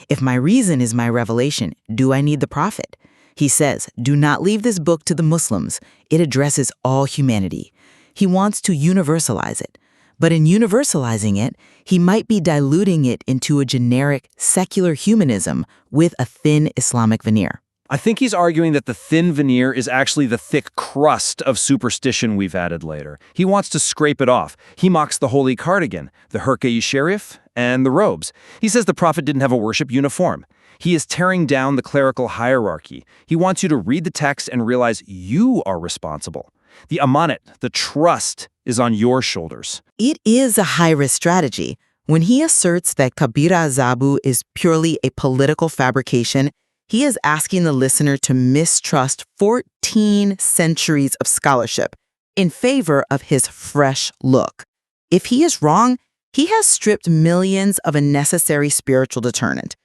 If my reason is my revelation, do I need the prophet? He says, do not leave this book to the Muslims. It addresses all humanity. He wants to universalize it. But in universalizing it, he might be diluting it into a generic secular humanism with a thin Islamic veneer. I think he's arguing that the thin veneer is actually the thick crust of superstition we've added later. He wants to scrape it off. He mocks the holy cardigan, the Herkei Sharif, and the robes. He says the prophet didn't have a worship uniform. He is tearing down the clerical hierarchy. He wants you to read the text and realize you are responsible. The Amulet, the trust, is on your shoulders. It is a high-risk strategy. When he asserts that Kabira Azabu is purely a political fabrication, he is asking the listener to mistrust 14 centuries of scholarship in favor of his fresh look. If he is wrong, he has stripped millions of a necessary spiritual deterrent.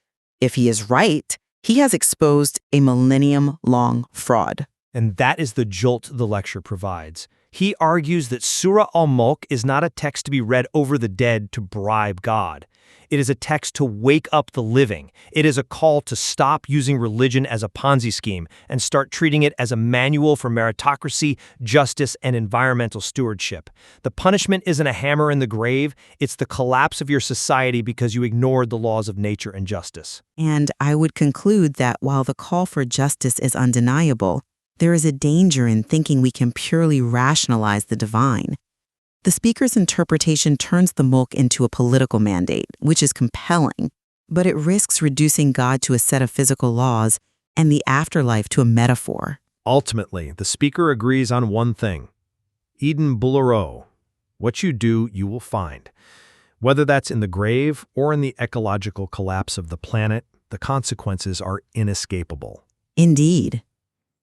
If he is right, he has exposed a millennium-long fraud. And that is the jolt the lecture provides. He argues that Surah Al-Mulk is not a text to be read over the dead to bribe God. It is a text to wake up the living. It is a call to stop using religion as a Ponzi scheme and start treating it as a manual for meritocracy, justice, and environmental stewardship. The punishment isn't a hammer in the grave. It's the collapse of your society because you ignored the laws of nature and justice. And I would conclude that while the call for justice is undeniable, there is a danger in thinking we can purely rationalize the divine. The speaker's interpretation turns the mulk into a political mandate, which is compelling, but it risks reducing God to a set of physical laws and the afterlife to a metaphor. Ultimately, the speaker agrees on one thing. Eden Boulero, what you do, you will find. Whether that's in the grave or in the ecological collapse of the planet, the consequences are inescapable. Indeed.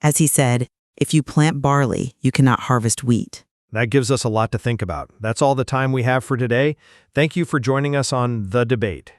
As he said, if you plant barley, you cannot harvest wheat. That gives us a lot to think about. That's all the time we have for today. Thank you for joining us on The Debate.